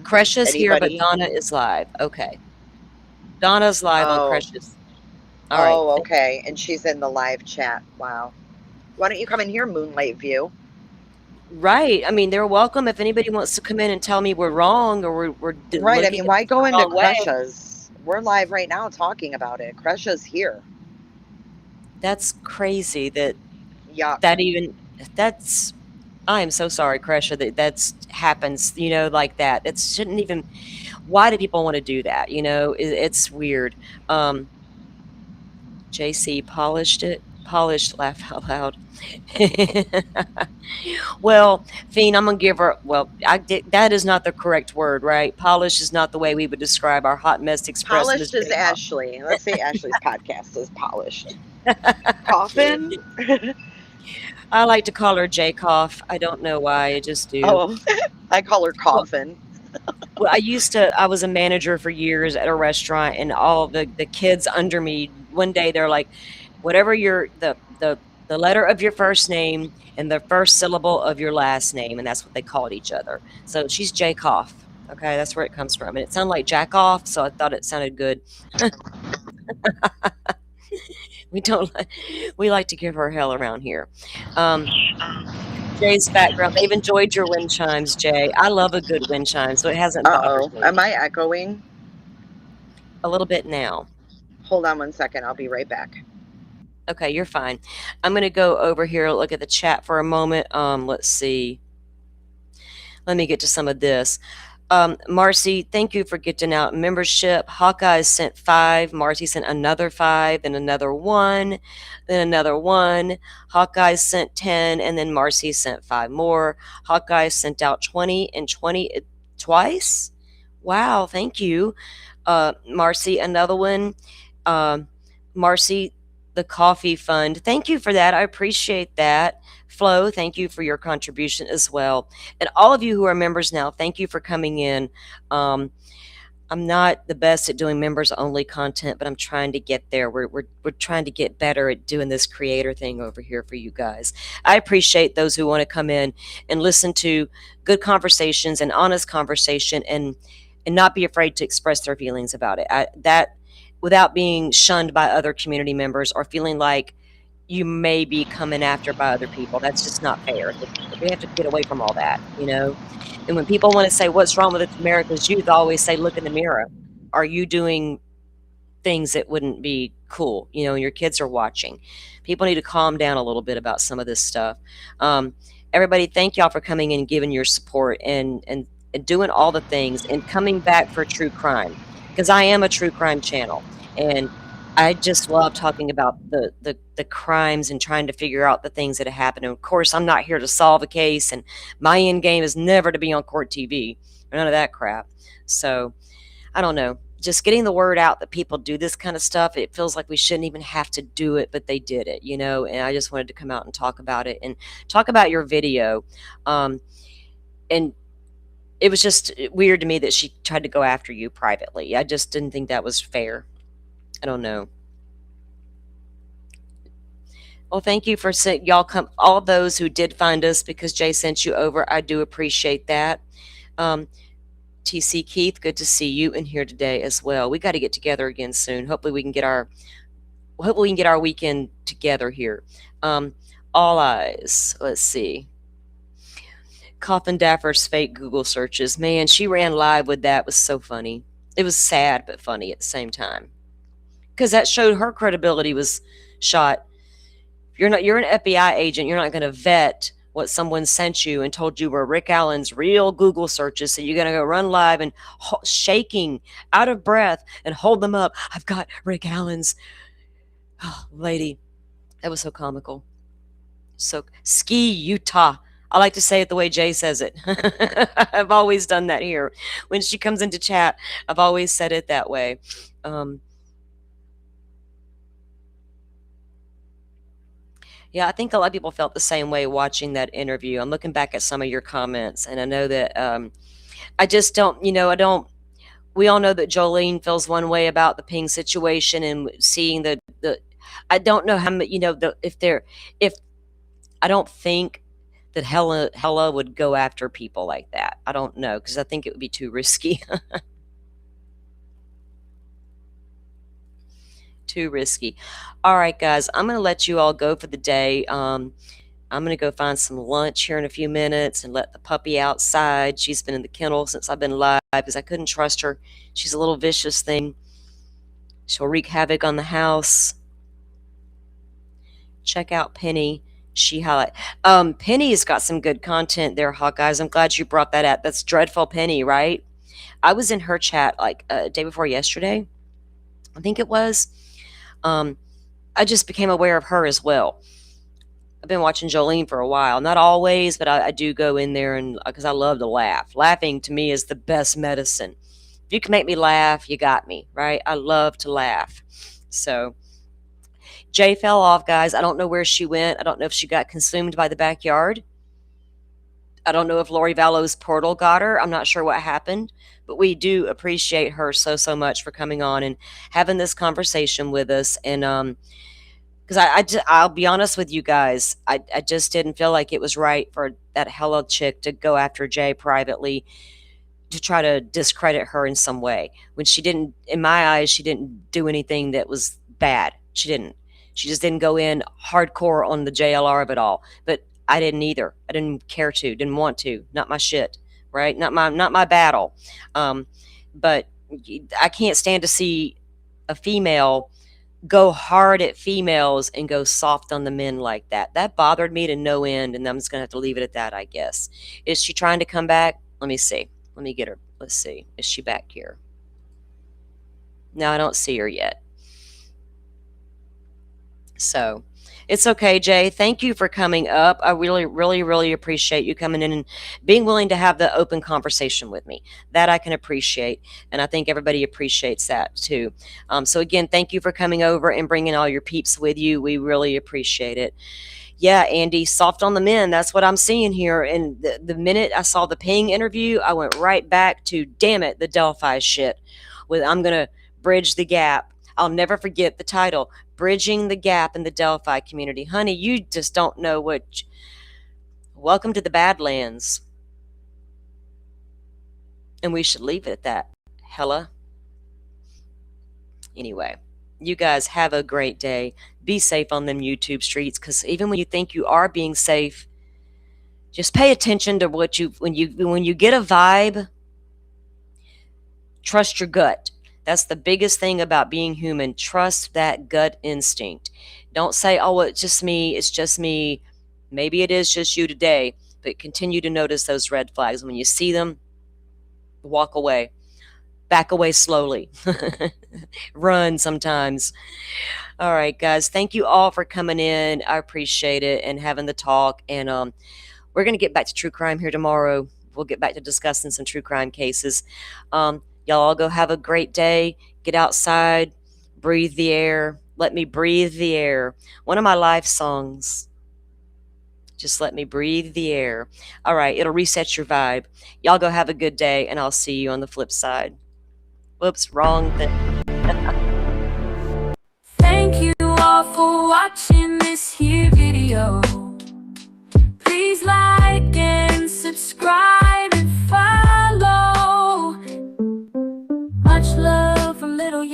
Kresha's here, but Anybody? Donna is live. Okay. Donna's live on Oh. Crushes. All right. Oh, okay. And she's in the live chat. Wow. Why don't you come in here, Moonlight View? Right. I mean, they're welcome if anybody wants to come in and tell me we're wrong or we're Right. I looking mean, at why this go the into wrong way. Crushes? We're live right now talking about it. Crushes here. That's crazy that Yuck. that's I am so sorry, Kresha, that that's happens, like that. It shouldn't even. Why do people want to do that? It's weird. JC polished, laugh out loud. Well, Fiend, I'm gonna give her. Well, that is not the correct word, right? Polished is not the way we would describe our hot mess express, Miss Polished is J. Ashley. Let's say Ashley's podcast is polished. Coffin? I like to call her J Cough. I don't know why. I just do. Oh, I call her Coffin. Well, I was a manager for years at a restaurant, and all the kids under me, one day they're like, whatever the letter of your first name and the first syllable of your last name, and that's what they called each other. So she's J Cough. Okay, that's where it comes from. And it sounded like Jack Off, so I thought it sounded good. We like to give her hell around here. Jay's background. They've enjoyed your wind chimes, Jay. I love a good wind chime, so it hasn't bothered me. Am I echoing? A little bit now. Hold on one second. I'll be right back. Okay, you're fine. I'm going to go over here, look at the chat for a moment. Let's see. Let me get to some of this. Marcy, thank you for getting out membership. Hawkeye sent 5. Marcy sent another 5, then another 1, then another 1. Hawkeye sent 10, and then Marcy sent 5 more. Hawkeye sent out 20 and 20 twice. Wow, thank you. Marcy, another one. Marcy, the coffee fund. Thank you for that. I appreciate that. Flo, thank you for your contribution as well. And all of you who are members now, thank you for coming in. I'm not the best at doing members only content, but I'm trying to get there. We're trying to get better at doing this creator thing over here for you guys. I appreciate those who want to come in and listen to good conversations and honest conversation and not be afraid to express their feelings about it. That without being shunned by other community members or feeling like you may be coming after by other people. That's just not fair. We have to get away from all that, And when people want to say, what's wrong with America's youth, I always say, look in the mirror. Are you doing things that wouldn't be cool, and your kids are watching? People need to calm down a little bit about some of this stuff. Everybody, thank y'all for coming in and giving your support and doing all the things and coming back for true crime, because I am a true crime channel, and I just love talking about the crimes and trying to figure out the things that have happened. And of course, I'm not here to solve a case, and my end game is never to be on court TV or none of that crap. So I don't know, just getting the word out that people do this kind of stuff. It feels like we shouldn't even have to do it, but they did it, and I just wanted to come out and talk about it and talk about your video. And it was just weird to me that she tried to go after you privately. I just didn't think that was fair. I don't know. Well, thank you for y'all come. All those who did find us because Jay sent you over, I do appreciate that. TC Keith, good to see you in here today as well. We got to get together again soon. Hopefully we can get our weekend together here. All eyes. Let's see. Coffin Daffer's fake Google searches. Man, she ran live with that. It was so funny. It was sad but funny at the same time, because that showed her credibility was shot. You're an FBI agent. You're not going to vet what someone sent you and told you were Rick Allen's real Google searches. So you're going to go run live and shaking, out of breath, and hold them up. I've got Rick Allen's. Oh, lady, that was so comical. So ski Utah. I like to say it the way Jay says it. I've always done that here. When she comes into chat, I've always said it that way. Yeah, I think a lot of people felt the same way watching that interview. I'm looking back at some of your comments, and I know that I just don't, we all know that Jolene feels one way about the Ping situation and seeing I don't know how many, if I don't think that Hela would go after people like that. I don't know, because I think it would be too risky. Too risky. All right, guys, I'm going to let you all go for the day. I'm going to go find some lunch here in a few minutes and let the puppy outside. She's been in the kennel since I've been live because I couldn't trust her. She's a little vicious thing. She'll wreak havoc on the house. Check out Penny. She highlight. Penny's got some good content there, Hawkeyes. I'm glad you brought that up. That's Dreadful Penny, right? I was in her chat like day before yesterday. I think it was. I just became aware of her as well. I've been watching Jolene for a while. Not always, but I do go in there and because I love to laugh. Laughing to me is the best medicine. If you can make me laugh, you got me, right? I love to laugh. So Jay fell off, guys. I don't know where she went. I don't know if she got consumed by the backyard. I don't know if Lori Vallow's portal got her. I'm not sure what happened, but we do appreciate her so much for coming on and having this conversation with us. And because I'll be honest with you guys, I just didn't feel like it was right for that Hela chick to go after Jay privately to try to discredit her in some way when she didn't, in my eyes, she didn't do anything that was bad. She didn't. She just didn't go in hardcore on the JLR of it all. But I didn't either. I didn't care to, didn't want to. Not my shit, right? Not my battle. But I can't stand to see a female go hard at females and go soft on the men like that. That bothered me to no end, and I'm just gonna have to leave it at that, I guess. Is she trying to come back? Let me see. Let me get her. Let's see. Is she back here? No, I don't see her yet. So it's okay, Jay. Thank you for coming up. I really appreciate you coming in and being willing to have the open conversation with me. That I can appreciate, and I think everybody appreciates that too. So again, thank you for coming over and bringing all your peeps with you. We really appreciate it. Yeah, Andy, soft on the men. That's what I'm seeing here. And the minute I saw the Ping interview, I went right back to, damn it, the Delphi shit. I'm going to bridge the gap. I'll never forget the title, Bridging the Gap in the Delphi Community. Honey, you just don't know what... Welcome to the Badlands. And we should leave it at that. Hela. Anyway, you guys have a great day. Be safe on them YouTube streets, because even when you think you are being safe, just pay attention to what when you get a vibe, trust your gut. That's the biggest thing about being human. Trust that gut instinct. Don't say, oh, well, it's just me. It's just me. Maybe it is just you today, but continue to notice those red flags. When you see them, walk away. Back away slowly. Run sometimes. All right, guys. Thank you all for coming in. I appreciate it and having the talk. And we're going to get back to true crime here tomorrow. We'll get back to discussing some true crime cases. Y'all all go have a great day. Get outside. Breathe the air. Let me breathe the air. One of my life songs. Just let me breathe the air. All right. It'll reset your vibe. Y'all go have a good day, and I'll see you on the flip side. Whoops, wrong thing. Thank you all for watching this here video. Please like and subscribe and follow. Much love from little